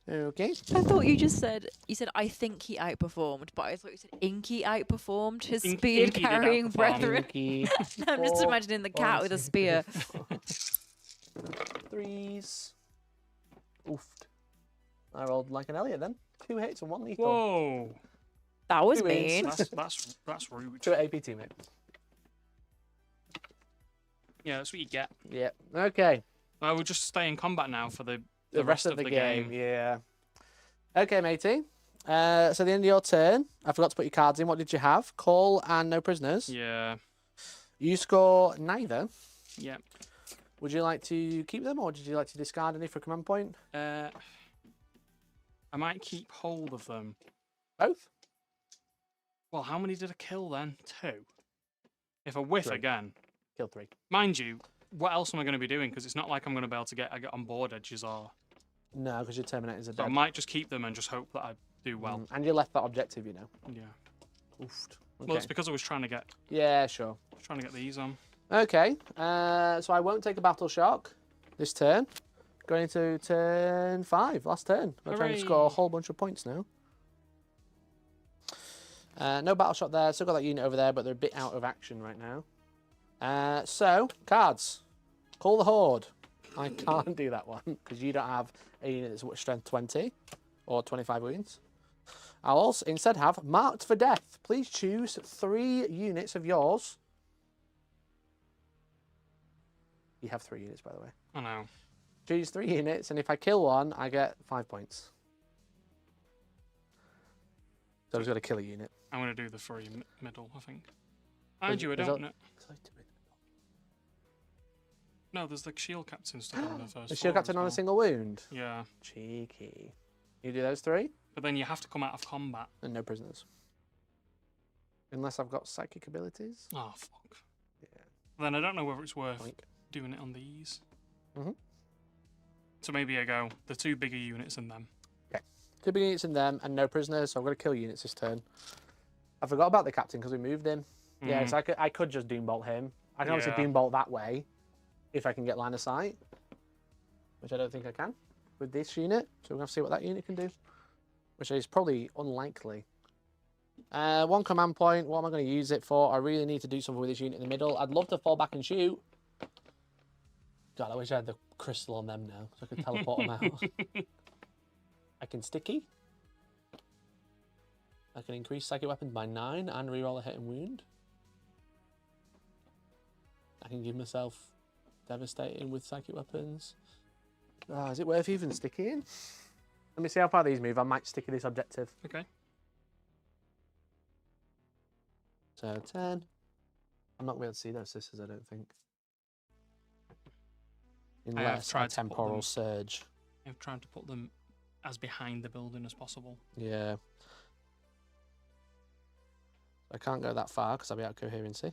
Okay. I thought you just said I think he outperformed, but I thought you said Inky outperformed his Inky spear did carrying outperform. brethren. Inky. I'm just 4, imagining the cat 1, with a 2, spear. 3s. Oofed. I rolled like an Elliot then. 2 hits and 1 lethal. Whoa! That was 2 mean. wins. That's rude. 2 AP teammate. Yeah, that's what you get. Yeah. Okay. I will just stay in combat now for the Rest of the game. Yeah. Okay, matey. So the end of your turn. I forgot to put your cards in. What did you have? Call and no prisoners. Yeah. You score neither. Yeah. Would you like to keep them or did you like to discard any for command point? I might keep hold of them. Both? Well, how many did I kill then? 2. If I whiff 3. again, Kill 3. mind you, what else am I going to be doing? Because it's not like I'm going to be able to get on board edges or. No, because your Terminators are So I dead. might just keep them and just hope that I do well. And you left that objective, you know. Yeah. Oofed. Well, Okay. it's because I was trying to get Yeah, sure. these on. Okay, so I won't take a battle shock this turn. Going into turn 5, last turn. I'm trying to score a Hooray. whole bunch of points now. No battle shock there. Still got that unit over there, but they're a bit out of action right now. So, cards. Call the Horde. I can't do that one because you don't have a unit that's strength 20 or 25 wounds. I'll also instead have Marked for Death. Please choose 3 units of yours. You have 3 units, by the way. I know. Choose 3 units, and if I kill one, I get 5 points. So I've just got to kill a unit. I'm going to do the free middle, I think. And you, I don't know. No, there's the shield captain stuff on the first The shield floor captain as on well. a single wound. Yeah. Cheeky. You do those 3, But then you have to come out of combat. and no prisoners. Unless I've got psychic abilities. Oh, fuck. Yeah. Then I don't know whether it's worth Boink. doing it on these. Mhm. So maybe I go the 2 bigger units and them. 2 big units in them, and no prisoners, so I'm going to kill units this turn. I forgot about the captain because we moved him. Yeah, so I could just Doombolt him. I can obviously Yeah. Doombolt that way if I can get line of sight, which I don't think I can with this unit. So we're going to see what that unit can do, which is probably unlikely. 1 command point. What am I going to use it for? I really need to do something with this unit in the middle. I'd love to fall back and shoot. God, I wish I had the crystal on them now, so I could teleport them out. I can sticky. I can increase psychic weapons by 9 and reroll a hit and wound. I can give myself devastating with psychic weapons. Oh, is it worth even sticking? Let me see how far these move. I might stick this objective. Okay. So 10. I'm not going to be able to see those sisters, I don't think. Unless tried a to put temporal them- surge. I've tried to put them as behind the building as possible. Yeah. I can't go that far because I'll be out of coherency.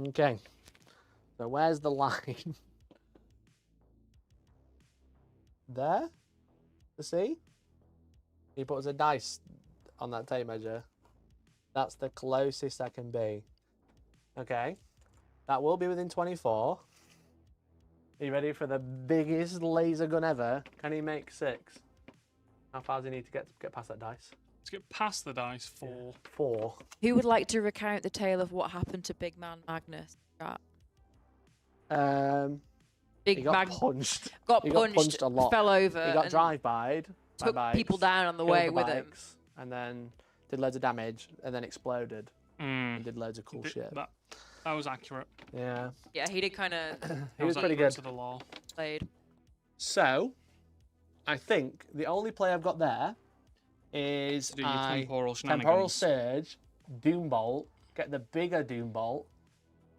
Okay. So where's the line? There? To see? He puts a dice on that tape measure. That's the closest I can be. Okay. That will be within 24. Are you ready for the biggest laser gun ever? Can he make 6? How far does he need to get past that dice? Let's get past the dice. 4. 4. Who would like to recount the tale of what happened to Big Man Magnus? He got punched. got he got punched, punched a lot. fell over, He got and drive-by'd. by took bikes, people down on the killed way the with him. bikes, and then did loads of damage, and then exploded, and did loads of cool shit. That was accurate. Yeah. Yeah, he did kind of He was pretty good. To the law. played. So, I think the only play I've got there is Do your I temporal temporal shenanigans. surge, Doombolt, get the bigger Doombolt,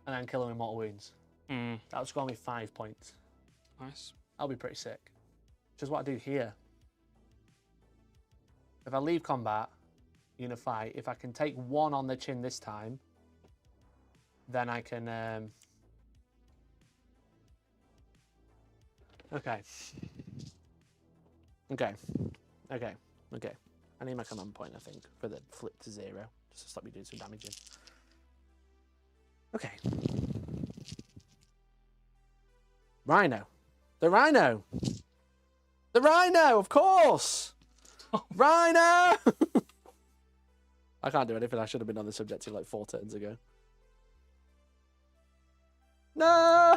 and then kill him with mortal wounds. That would score me 5 points. Nice. That'll be pretty sick. Which is what I do here. If I leave combat, in a fight, if I can take 1 on the chin this time, then I can. Okay. Okay. Okay. Okay. I need my command point, I think, for the flip to 0, just to stop you doing some damage in. Okay. Rhino. The Rhino! The Rhino, of course! Rhino! I can't do anything. I should have been on this objective like 4 turns ago. No!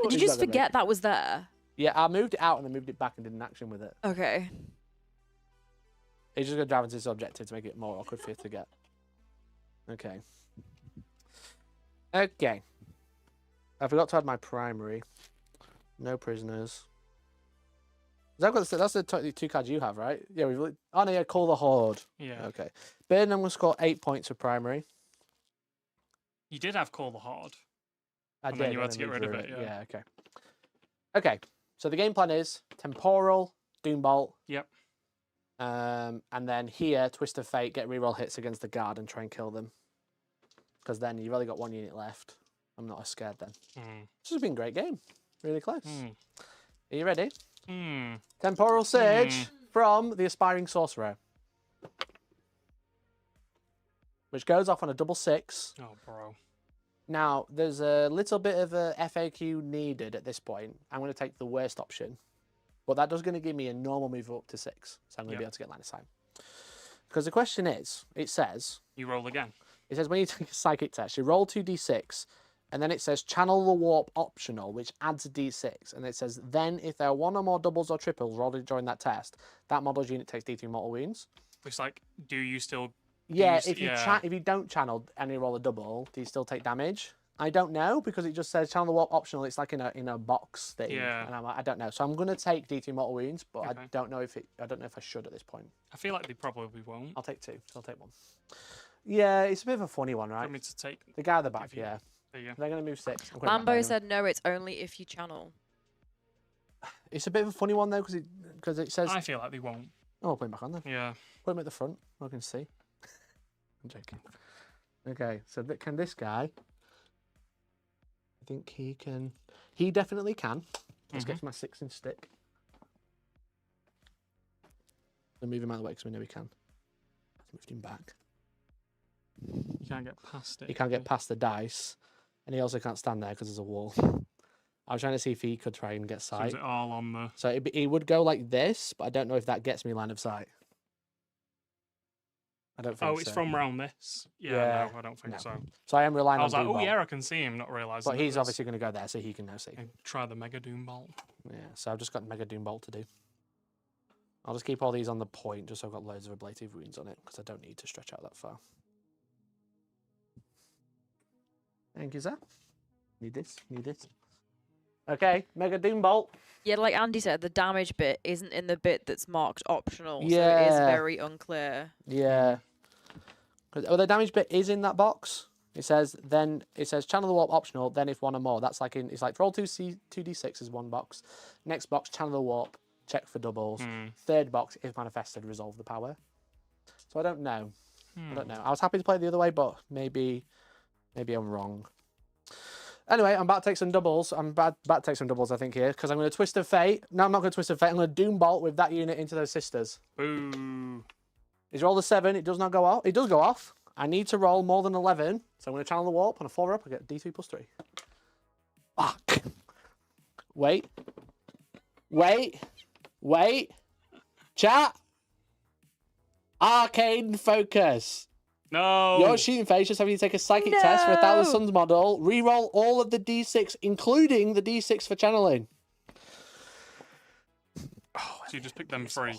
Did you just forget that was there? Yeah, I moved it out and then moved it back and did an action with it. Okay. He's just going to drive into this objective to make it more awkward for you to get. Okay. Okay. I forgot to add my primary. No prisoners. That's the 2 cards you have, right? Yeah, we've. Oh no, yeah, Call the Horde. Yeah. Okay. Ben, I'm going to score 8 points for primary. You did have Call the Horde. I And did. then you had to and get then rid of drew it, yeah. Okay. Okay. So the game plan is Temporal, Doombolt. Yep. And then here, Twist of Fate, get reroll hits against the guard and try and kill them. Because then you've only got 1 unit left. I'm not as scared then. Hmm. This has been a great game. Really close. Hmm. Are you ready? Hmm. Temporal Surge from the Aspiring Sorcerer. Which goes off on a double 6. Oh, bro. Now, there's a little bit of a FAQ needed at this point. I'm going to take the worst option. But that does going to give me a normal move up to 6. So I'm going to be able to get line of sight. Because the question is, it says... You roll again. It says when you take a psychic test, you roll 2d6. And then it says channel the warp optional, which adds a d6. And it says then if there are 1 or more doubles or triples rolled during that test, that model's unit takes d3 mortal wounds. It's like, do you still... Yeah, you if you don't channel and you roll a double, do you still take damage? I don't know because it just says channel the warp optional. It's like in a box thing, Yeah. and I'm like, I don't know. So I'm gonna take D3 mortal wounds, but Okay. I don't know if I should at this point. I feel like they probably won't. I'll take 2. So I'll take 1. Yeah, it's a bit of a funny one, I right? mean, to take... The guy at the back, If you- yeah. There you go. They're gonna move 6. I'm putting it back Lambo there. said no, it's only if you channel. It's a bit of a funny one though because it says. I feel like they won't. Oh, I'll put him back on then. Yeah. Put him at the front. I can see. I'm joking. Okay, so can this guy? I think he can. He definitely can. Let's get to my 6-inch stick. I'll move him out of the way because we know he can. I've moved him back. You can't get past it. He can't get past the dice, and he also can't stand there because there's a wall. I was trying to see if he could try and get So sight. is it all on the... So he would go like this, but I don't know if that gets me line of sight. I don't think so. Oh, it's from round this? Yeah, Yeah, no, I don't think no. so. So I am relying I on was like, Doom oh Bolt. yeah, I can see him, not realising. But that he's there's- obviously going to go there, so he can now see. and try the Mega Doom Bolt. Yeah, so I've just got Mega Doom Bolt to do. I'll just keep all these on the point, just so I've got loads of ablative wounds on it, because I don't need to stretch out that far. Thank you, sir. Need this, need this. Okay, Mega Doom Bolt. Yeah, like Andy said, the damage bit isn't in the bit that's marked optional, so it is Yeah. very unclear. Yeah. Oh, the damage bit is in that box. It says channel the warp optional, then if 1 or more. That's like it's like roll 2d6 is 1 box. Next box, channel the warp, check for doubles. Third box, if manifested, resolve the power. So I don't know. I don't know. I was happy to play it the other way, but maybe I'm wrong. Anyway, I'm about to take some doubles. I'm about to take some doubles, I think, here, because I'm going to Twist of Fate. No, I'm not going to Twist of Fate. I'm going to Doom Bolt with that unit into those sisters. Boo. He's rolled a 7. It does not go off. It does go off. I need to roll more than 11, so I'm going to channel the warp on a 4-up. I get D3 plus 3. Fuck. Wait. Chat. Arcane focus. No. Your shooting phase just having you take a psychic test for a Thousand Sons model. Reroll all of the D6, including the D6 for channeling. Oh, so you just pick them 3.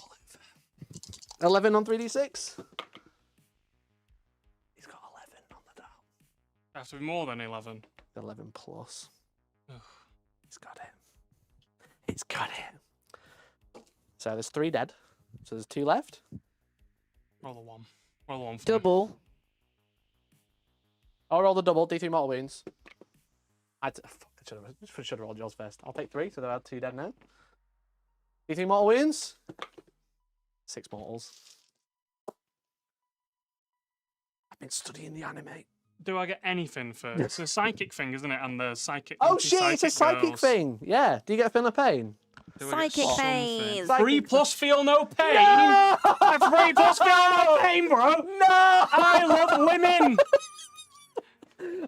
11 on 3d6. He's got 11 on the dial. Have to be more than 11. 11 plus. Ugh. He's got it. He's got it. So there's 3 dead. So there's 2 left. Roll the 1. Roll the 1 for me. Double. I'll roll the double. D3 mortal wounds. I should have rolled yours first. I'll take 3, so there are 2 dead now. D3 mortal wounds. 6 mortals. I've been studying the anime. Do I get anything for... It's a psychic thing, isn't it? And the psychic... Oh shit, it's a psychic girls. thing. Yeah. Do you get a feel of pain? Do I get Psychic something? phase. 3 plus feel no pain? No! 3 plus feel no pain, bro! No! I love women!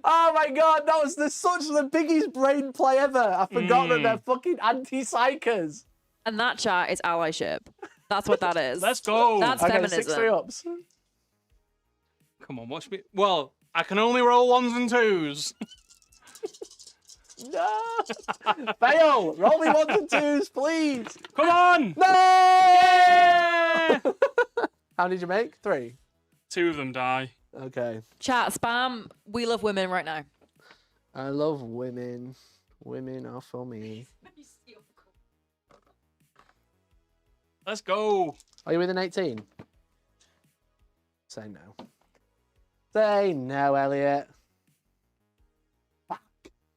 Oh my god, that was the biggest brain play ever. I forgot that they're fucking anti-psychers. And that chat is allyship. That's what that is. Let's go! That's Okay, feminism. 6 3-ups. Come on, watch me. Well, I can only roll 1s and 2s. No! Fail! Roll me 1s and 2s, please! Come on! No! Yeah! How did you make? 3. 2 of them die. Okay. Chat, spam. We love women right now. I love women. Women are for me. Let's go! Are you within 18? Say no. Say no, Elliot.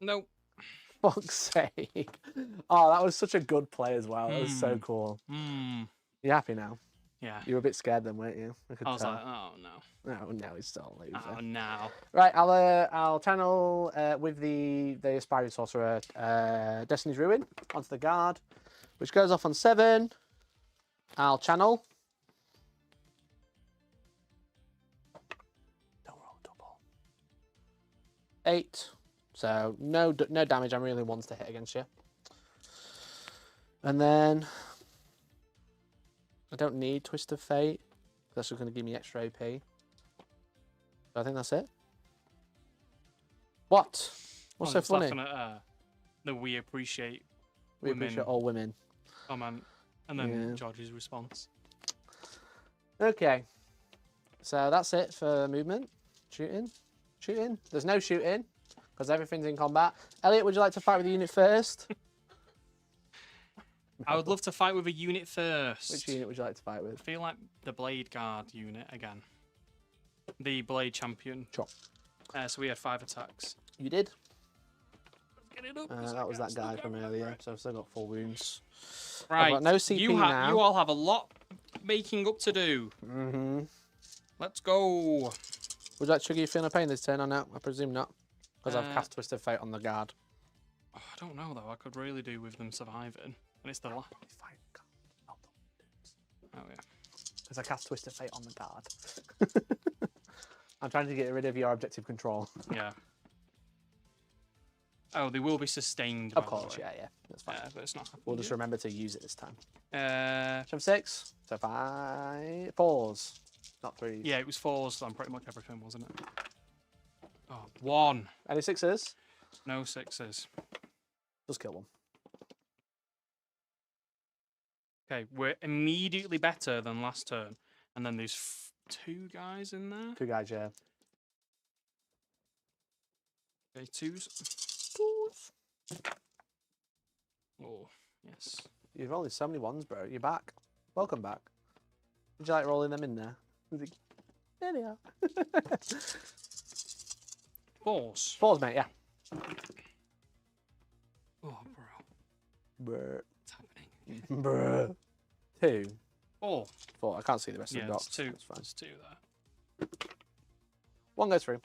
Nope. Fuck's sake. Oh, that was such a good play as well. That was so cool. Mm. You happy now? Yeah. You were a bit scared then, weren't you? I was like, oh no. no, no, he's still a loser. Oh no. Right, I'll channel with the aspiring sorcerer Destiny's Ruin onto the guard, which goes off on 7. I'll channel. Don't roll a double. 8. So no damage. I'm really wants to hit against you. And then I don't need Twist of Fate. That's just going to give me extra AP. So I think that's it. What? What's so just funny? laughing at, the we appreciate We women. appreciate all women. Oh man. And then Yeah. George's response. Okay. So that's it for movement. Shooting. There's no shooting because everything's in combat. Elliot, would you like to fight with the unit first? I would love to fight with a unit first. Which unit would you like to fight I with? feel like the Blade Guard unit again. The Blade Champion. Sure. So we had 5 attacks. You did. Get it up. That was that guy from earlier. So I've still got 4 wounds. Right. I've got no CP now. You all have a lot making up to do. Mm-hmm. Let's go. Would you like to trigger your Feeling of Pain this turn or no? I presume not. Because I've Uh, cast Twist of Fate on the guard. Oh, I don't know though. I could really do with them surviving. And it's the last. Oh yeah. Because I cast Twist of Fate on the guard. I'm trying to get rid of your objective control. Yeah. Oh, they will be sustained. Of by the course, way. yeah. That's fine. Yeah, but it's not. We'll just remember to use it this time. Uh, So 6. So 5. 4s. Not 3s. yeah, it was 4s on pretty much everything, wasn't it? Oh, 1. Any 6s? No 6s. Just kill one. Okay, we're immediately better than last turn. And then there's 2 guys in there. 2 guys, yeah. Okay, 2s. Oh, yes. You've rolled so many 1s, bro. You're back. Welcome back. Would you like rolling them in there? There they are. 4s. 4s, mate, yeah. Oh, bro. Bruh. What's happening? Bruh. 2. 4. 4. I can't see the rest Yeah, of the it's dots. 2. That's fine. It's 2 there. 1 goes through.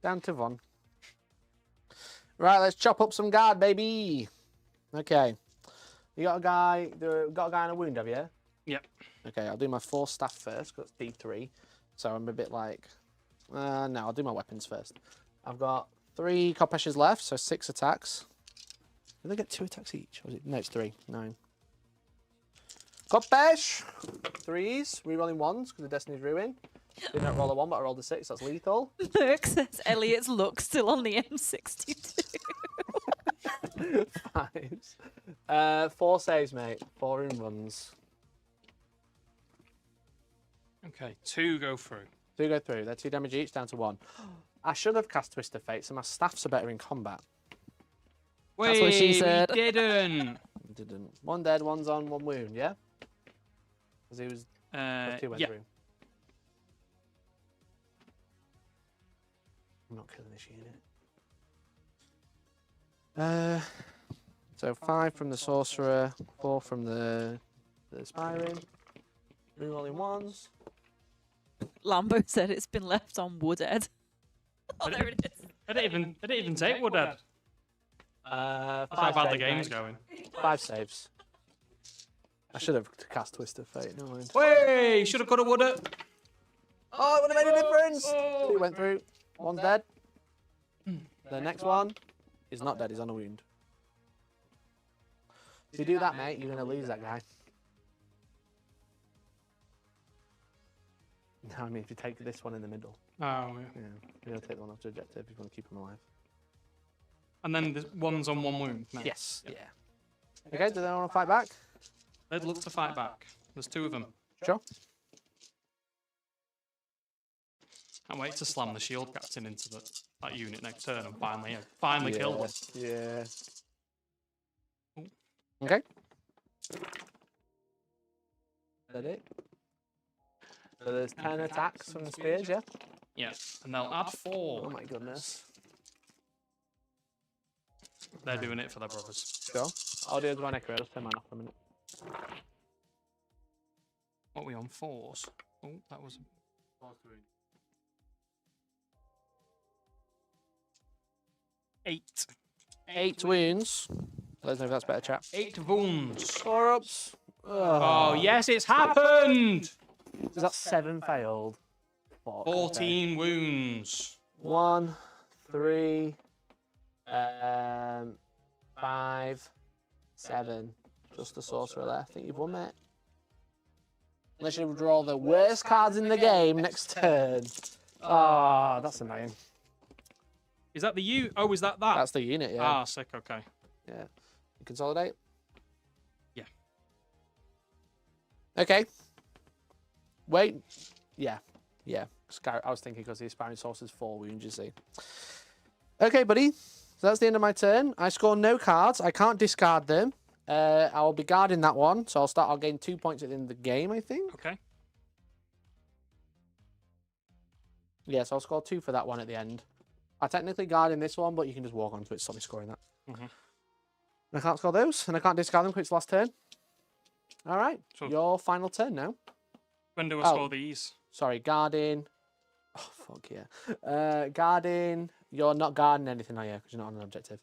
Down to 1. Right, let's chop up some guard, baby. Okay. You got a guy on a wound, have you? Yep. Okay, I'll do my 4 staff first, because it's D3. So I'm a bit like... no, I'll do my weapons first. I've got 3 Kopeshes left, so 6 attacks. Do they get 2 attacks each? Or is it... No, it's 3. 9. Kopesh! 3s. Rerolling 1s, because of Destiny's Ruin. Did not roll a 1, but I rolled a 6. That's lethal. Look, says Elliot's look still on the M62. 5s. 4 saves, mate. 4 in runs. Okay, 2 go through. 2 go through. They're 2 damage each, down to 1. I should have cast Twist of Fate, so my staffs are better in combat. That's what she Wait, said. we didn't. Didn't. 1 dead, 1's on, 1 wound, yeah? Because he was... 2 went Yeah. through. I'm not killing this unit. So 5 from the Sorcerer, 4 from the Aspiring. Rerolling 1s. Lambo said it's been left on Woodhead. Oh, there it is. I didn't even take Woodhead. That's how 5 bad the saves, game's mate. going. 5 saves. I should have cast Twist of Fate, never mind. Wait, should have got a Woodhead. Oh, it would have made a difference! Oh. 2 went through. 1's dead. The next one is not dead, he's on a wound. If you do that, mate, you're going to lose that guy. No, I mean, if you take this one in the middle. Oh, yeah. Yeah, you're going to take the one off the objective if you want to keep him alive. And then the 1's on 1 wound. No. Yes, yeah. Okay, do they want to fight back? They'd look to fight back. There's 2 of them. Sure. Can't wait to slam the shield captain into that unit next turn and finally kill them. Yeah. Okay. Is that it? So there's 10 attacks from the spears, yeah? Yeah, and they'll add 4. Oh my goodness. They're doing it for their brothers. Sure. I'll do a Glen Echo, I'll just turn mine off for a minute. What are we on? 4s. Oh, that was... 8. 8 wounds. Let us know if that's better, chat. 8 wounds. 4-ups. Oh, yes, it's happened! Is that 7 failed? Fuck, okay. 14 wounds. 1, 3, 5, 7. Just the sorcerer left. I think you've won, mate. Unless you draw the worst cards in the game next turn. Ah, that's annoying. Is that the U? Oh, is that that? That's the unit, yeah. Ah, sick, okay. Yeah. You consolidate? Yeah. Okay. Wait. Yeah. Yeah. I was thinking because the aspiring source is 4 wounds, you see. Okay, buddy. So that's the end of my turn. I score no cards. I can't discard them. I will be guarding that one. So I'll gain 2 points at the end of the game, I think. Okay. Yeah, so I'll score 2 for that one at the end. I technically guarding this one, but you can just walk onto it to stop me scoring that. Mm-hmm. I can't score those, and I can't discard them because it's last turn. All right, So your final turn now. when do I score these? Sorry, guarding. Oh, fuck yeah. Guarding. You're not guarding anything, are you? Because you're not on an objective.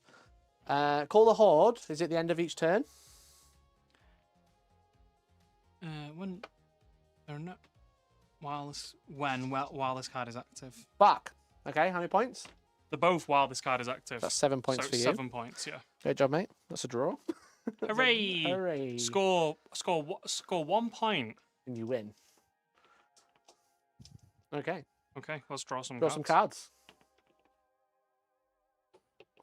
Call the Horde is at the end of each turn. When they're not while this card is active. Back. Okay, how many points? They're both while this card is active. That's 7 points so for you. 7 points, yeah. Great job, mate. That's a draw. Hooray! Hooray. Score 1 point. And you win. Okay. Okay, let's draw some Draw cards. some cards.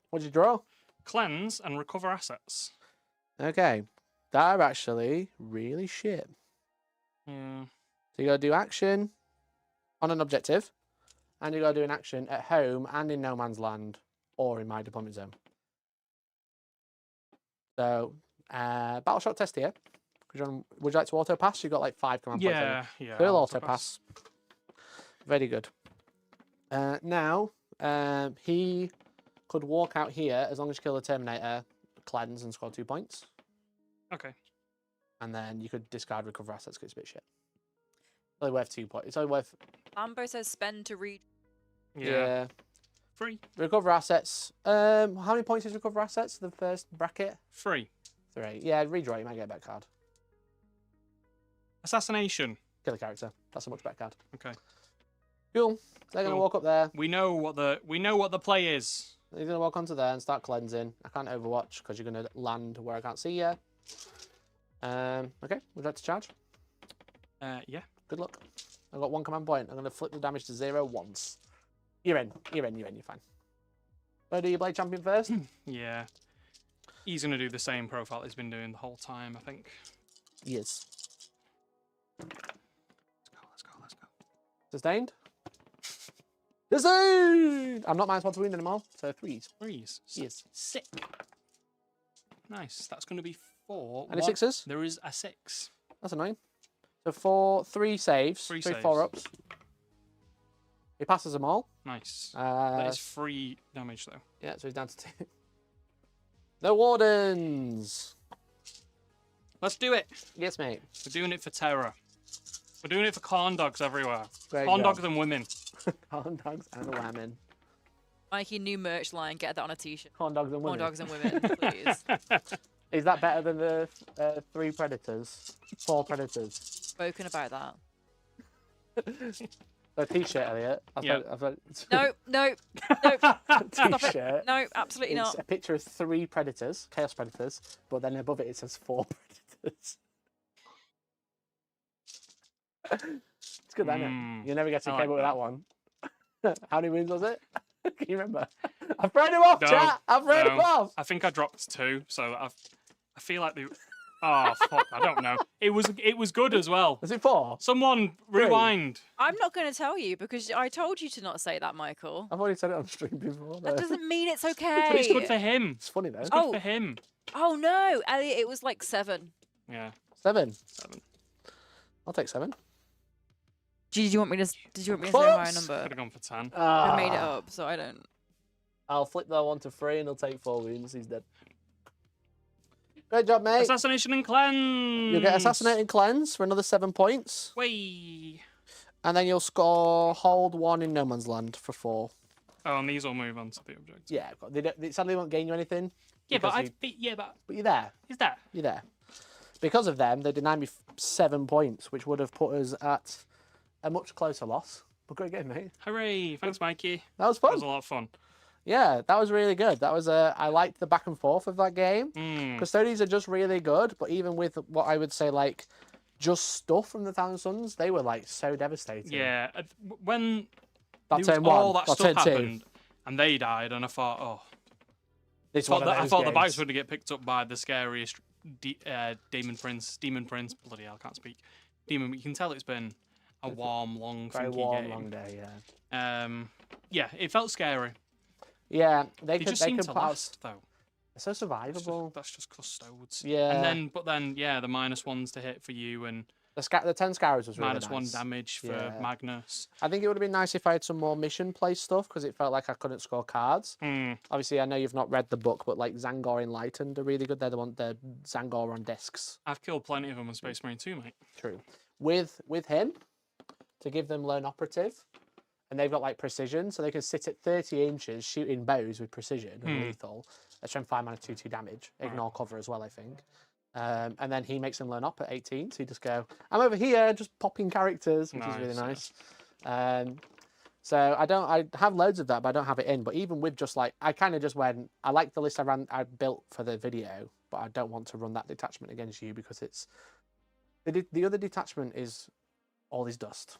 What'd you draw? Cleanse and recover assets. Okay. They're actually really shit. Yeah. So you got to do action on an objective, and you got to do an action at home and in no man's land or in my deployment zone. So, battle shock test here. Would you like to auto pass? You've got like 5 command points. Yeah. They'll auto pass. Very good. Now, he could walk out here as long as you kill the Terminator, cleanse, and score 2 points. Okay. And then you could discard recover assets because it's a bit shit. It's only worth 2 points. It's only worth. Lambo says spend to read. Yeah. Free. Recover assets. How many points is recover assets? The first bracket? Free. 3. Yeah, redraw. You might get a better card. Assassination. Kill a character. That's a much better card. Okay. Cool. They're gonna Cool. walk up there. We know what the play is. They're gonna walk onto there and start cleansing. I can't overwatch because you're gonna land where I can't see you. Okay. Would you like to charge? Yeah. Good luck. I've got 1 command point. I'm gonna flip the damage to 0 once. You're in. You're fine. Where do you play champion first? Yeah. He's gonna do the same profile he's been doing the whole time, I think. Yes. Let's go. Sustained? Sustained! I'm not -1 to wound anymore, so 3s. 3s. Yes. Sick. Nice. That's gonna be 4. Any 6s? There is a 6. That's annoying. So 3 saves. 3 3 saves. 4-ups. He passes them all. Nice. That is free damage though. Yeah, so he's down to 2. The Wardens! Let's do it. Yes, mate. We're doing it for terror. We're doing it for corn dogs everywhere. Great Corn job. dogs and women. Corn dogs and women. Mikey, new merch line. Get that on a t-shirt. Corn dogs and women. Corn dogs and women, please. Is that better than the 3 predators? 4 predators? Spoken about that. A t-shirt, Elliot. Yeah. No. Stop T-shirt. it. No, absolutely It's not. a picture of 3 predators, chaos predators, but then above it says 4 predators. It's good, isn't it? You never get to I came like up with that one. How many wins was it? Can you remember? I've thrown him off, chat. I've thrown him off. I think I dropped 2, so I feel like the. Oh fuck! I don't know. It was good as well. Was it 4? Someone rewind. I'm not going to tell you because I told you to not say that, Michael. I've already said it on stream before. That though. doesn't mean it's okay. But it's good for him. It's funny though. It's good Oh. for him. Oh no, Elliot, it was like 7. Yeah. 7. 7. I'll take 7. Did you want me to say my Whoops. number? Could have gone for 10. I made it up, so I don't. I'll flip that one to 3 and he'll take 4 wounds. He's dead. Great job, mate. Assassination and Cleanse. You'll get Assassinate and Cleanse for another 7 points. Whee! And then you'll score Hold 1 in No Man's Land for 4. Oh, and these will move on to the objective. Yeah, they sadly won't gain you anything. Yeah, but But you're there. is that? You're there. Because of them, they denied me 7 points, which would have put us at a much closer loss. But great game, mate. Hooray! Thanks, Mikey. That was That fun. was a lot of fun. Yeah, that was really good. That was I liked the back and forth of that game. Custodes are just really good, but even with what I would say like just stuff from the Thousand Sons, they were like so devastating. Yeah, when That there turn was all one, that or stuff turn two. happened, and they died, and I thought, It's I one of those thought the games. bikes were going to get picked up by the scariest Daemon Prince. Bloody hell, I can't speak. Demon. You can tell it's been a warm, long, Very funky warm, game. long day. Yeah. Yeah, it felt scary. Yeah, They just seem to put out- last though. They're so survivable. That's just Custodes. Yeah. But then, yeah, the -1s to hit for you and The 10 Scarabs was really -1 nice. damage for Yeah. Magnus. I think it would have been nice if I had some more mission play stuff because it felt like I couldn't score cards. Obviously, I know you've not read the book, but like Zangor Enlightened are really good. They're the Zangor on discs. I've killed plenty of them on Space Marine 2, mate. True. With him, to give them Lone Operative, and they've got like precision, so they can sit at 30 inches shooting bows with precision and lethal. Strength 5 mana 2/2 damage. Ignore cover as well, I think. And then he makes them learn up at 18, so you just go, I'm over here, just popping characters, which is really nice. So I have loads of that, but I don't have it in. But even with just like, I kind of just went, I like the list I built for the video, but I don't want to run that detachment against you because it's, the other detachment is all this dust.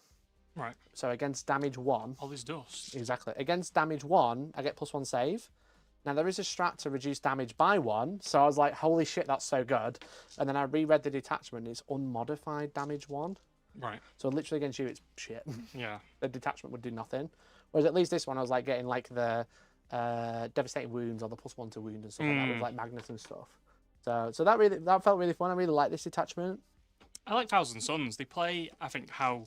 Right. So against damage 1. All this dust. Exactly. Against damage 1, I get +1 save. Now, there is a strat to reduce damage by 1, so I was like, holy shit, that's so good. And then I reread the detachment, it's unmodified damage 1. Right. So literally against you, it's shit. Yeah. The detachment would do nothing. Whereas at least this one, I was like getting like the devastating wounds or the +1 to wound and stuff like that with like Magnus and stuff. So that felt really fun. I really like this detachment. I like Thousand Sons. They play, I think, how...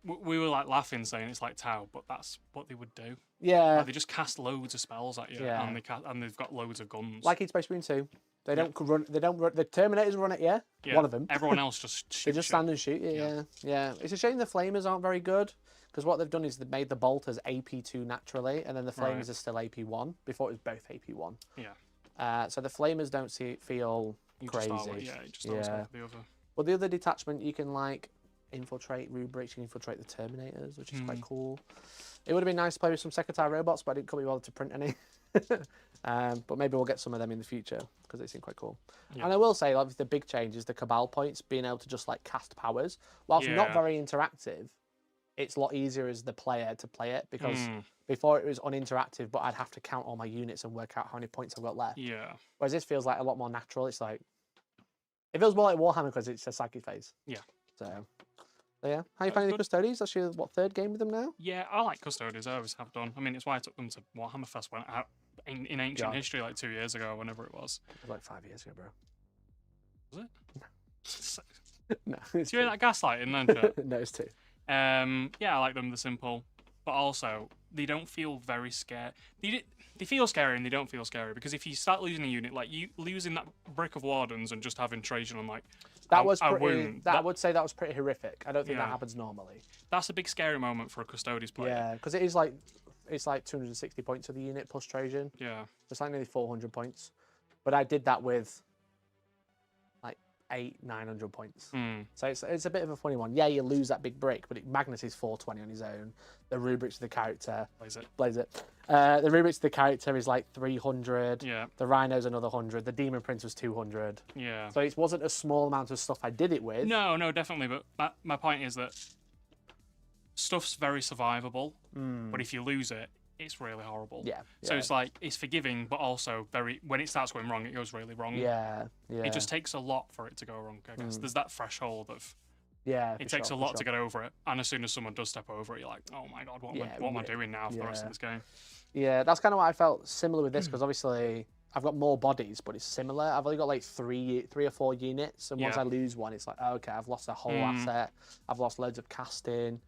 We were like laughing saying it's like Tau, but that's what they would do. Yeah. Like, they just cast loads of spells at you, Yeah. and they've got loads of guns. Like in Space Marine 2. They don't run. The Terminators run at you. Yeah, One of them. Everyone else just shoots. They just stand and shoot. Yeah. It's a shame the Flamers aren't very good because what they've done is they've made the Bolters AP2 naturally, and then the Flamers are still AP1. Before it was both AP1. Yeah. So the Flamers don't feel crazy. You just always go for the other. Well, the other detachment you can like infiltrate Rubric, you can infiltrate the Terminators, which is quite cool. It would have been nice to play with some Secretary robots, but I didn't come be bothered to print any. But maybe we'll get some of them in the future because they seem quite cool. Yeah. And I will say, like, the big change is the Cabal points, being able to just like cast powers. Whilst not very interactive, it's a lot easier as the player to play it because before it was uninteractive, but I'd have to count all my units and work out how many points I've got left. Yeah. Whereas this feels like a lot more natural. It's like, it feels more like Warhammer because it's a psychic phase. Yeah. So yeah. How are you finding the Custodes? That's your, third game with them now? Yeah, I like Custodes. I always have done. I mean, it's why I took them to Warhammer Fest when in ancient history, like 2 years ago, whenever it was. It was like 5 years ago, bro. Was it? No. So you're that gaslighting, then? No, it's 2. Yeah, I like them. They're simple, but also they don't feel very scary. They feel scary and they don't feel scary because if you start losing a unit, like you losing that brick of Wardens and just having Trajan on like that a was pretty. wound, I would say that was pretty horrific. I don't think that Yeah. happens normally. That's a big scary moment for a Custodes player. Yeah, because it is like it's like 260 points of the unit plus Trajan. Yeah. It's like nearly 400 points. But I did that with like 900 points. So it's a bit of a funny one. Yeah, you lose that big brick, but Magnus is 420 on his own. The Rubric's the character. Blaze it. The Rubric's the character is like 300. Yeah. The Rhino's another 100. The Daemon Prince was 200. Yeah. So it wasn't a small amount of stuff I did it with. No, definitely. But my point is that stuff's very survivable, but if you lose it, it's really horrible. Yeah. So it's like it's forgiving, but also when it starts going wrong, it goes really wrong. Yeah. It just takes a lot for it to go wrong. I guess there's that threshold of. Yeah. It takes a lot to get over it, and as soon as someone does step over it, you're like, oh my god, what am I doing now for the rest of this game? Yeah, that's kind of what I felt similar with this because obviously I've got more bodies, but it's similar. I've only got like three or four units, and once I lose one, it's like, oh, okay, I've lost a whole asset. I've lost loads of casting.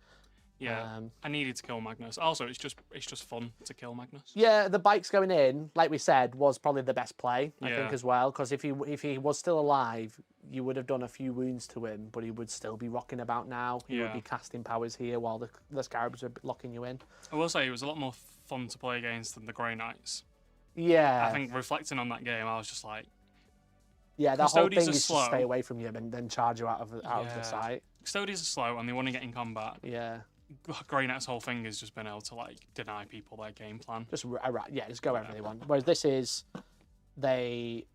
Yeah, I needed to kill Magnus. Also, it's just fun to kill Magnus. Yeah, the bikes going in, like we said, was probably the best play, I think, Yeah. as well. Because if he was still alive, you would have done a few wounds to him, but he would still be rocking about now. He would Yeah. be casting powers here while the Scarabs are locking you in. I will say it was a lot more fun to play against than the Grey Knights. Yeah. I think reflecting on that game, I was just like, Yeah, that whole Custodes thing are is to slow. stay away from you and then charge you out of the Yeah. sight. Custodes are slow and they want to get in combat. Yeah. Grey Knight's whole thing is just been able to like deny people their game plan. Just go wherever they want. Whereas this is, they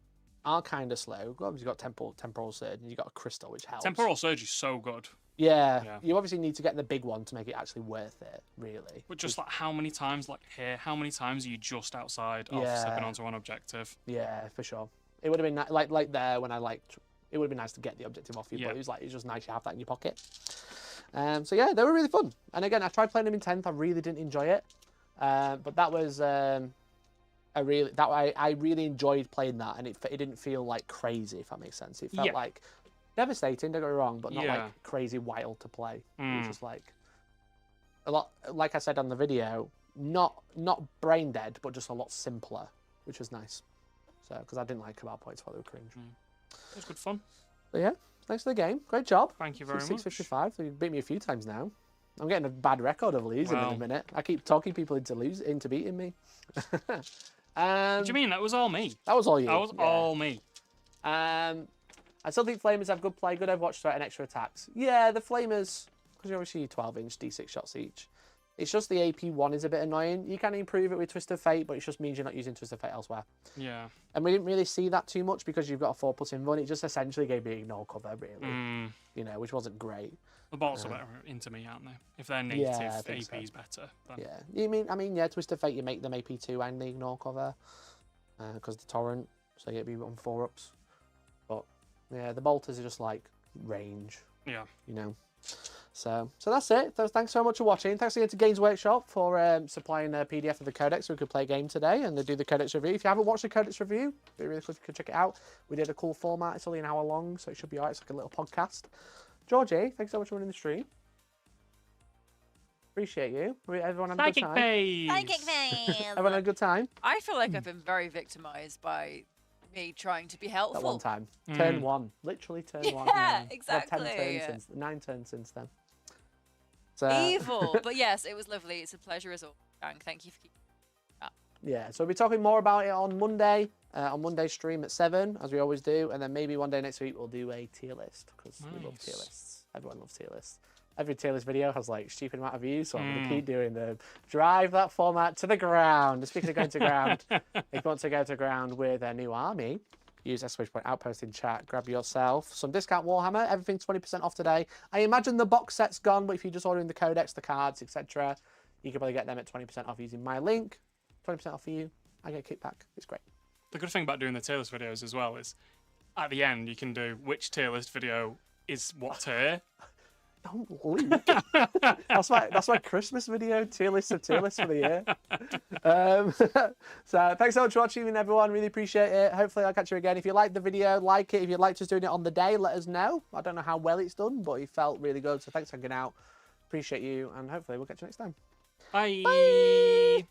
are kind of slow. Well, you've got temporal surge and you've got a crystal, which helps. Temporal Surge is so good. Yeah, Yeah. you obviously need to get the big one to make it actually worth it, really. But just like how many times, like here, how many times are you just outside of Yeah. stepping onto an objective? Yeah, for sure. It would have been like there when it would have been nice to get the objective off you, Yeah. but it's just nice to have that in your pocket. So yeah, they were really fun. And again, I tried playing them in 10th. I really didn't enjoy it, but that was I really enjoyed playing that, and it didn't feel like crazy, if that makes sense. It felt Yeah. like devastating. Don't get me wrong, but not Yeah. like crazy wild to play. It Mm. was just like a lot, like I said on the video, not brain dead, but just a lot simpler, which was nice. So because I didn't like Cabal points while they were cringe. It was good fun. But yeah, thanks for the game. Great job. Thank you very much. 655. So you beat me a few times now. I'm getting a bad record of losing in Well. a minute. I keep talking people into beating me. What do you mean? That was all me. That was all you. That was yeah. all me. I still think Flamers have good play, good Overwatch threat, and extra attacks. Yeah, the Flamers, because you're obviously 12-inch D6 shots each. It's just the AP1 is a bit annoying. You can improve it with Twist of Fate, but it just means you're not using Twist of Fate elsewhere. Yeah. And we didn't really see that too much because you've got a 4+ invuln. It just essentially gave me ignore cover, really. Mm. You know, which wasn't great. The bots are better into me, aren't they? If they're Yeah, I native, think so. AP's better. Then... Yeah, I mean, yeah, Twist of Fate, you make them AP2 and the ignore cover because the torrent, so you'd be on 4-ups. But yeah, the bolters are just like range, Yeah. you know. So that's it. Thanks so much for watching. Thanks again to Games Workshop for supplying a PDF of the Codex so we could play a game today and they do the Codex review. If you haven't watched the Codex review, it'd be really cool if you could check it out. We did a cool format. It's only an hour long, so it should be alright. It's like a little podcast. Georgie, thanks so much for running the stream. Appreciate you. Everyone had a good Psychic time. phase. Psychic phase. Everyone had a good time. I feel like I've been very victimized by me trying to be That helpful. one time. Turn one. Literally turn one. Yeah, We've had 10 exactly. turns since, 9 turns since then. So, Evil. But yes, it was lovely. It's a pleasure as always, gang. Thank you for keeping up. yeah, so we'll be talking more about it on Monday. On Monday's stream at 7, as we always do. And then maybe one day next week we'll do a tier list because we love tier Nice. lists. Everyone loves tier lists. Every tier list video has like stupid amount of views, so I'm going to keep doing them. Drive that format to the ground. Speaking of going to ground, if you want to go to ground with a new army, use !Outpost in chat. Grab yourself some discount Warhammer. Everything's 20% off today. I imagine the box set's gone, but if you're just ordering the codex, the cards, etc., you can probably get them at 20% off using my link. 20% off for you. I get a kickback. It's great. The good thing about doing the tier list videos as well is at the end you can do which tier list video is what tier. Don't leak. that's my Christmas video. Tier list of tier lists for the year. So thanks so much for watching, everyone. Really appreciate it. Hopefully I'll catch you again. If you liked the video, like it. If you'd like us doing it on the day, let us know. I don't know how well it's done, but it felt really good. So thanks for hanging out. Appreciate you, and hopefully we'll catch you next time. Bye. Bye.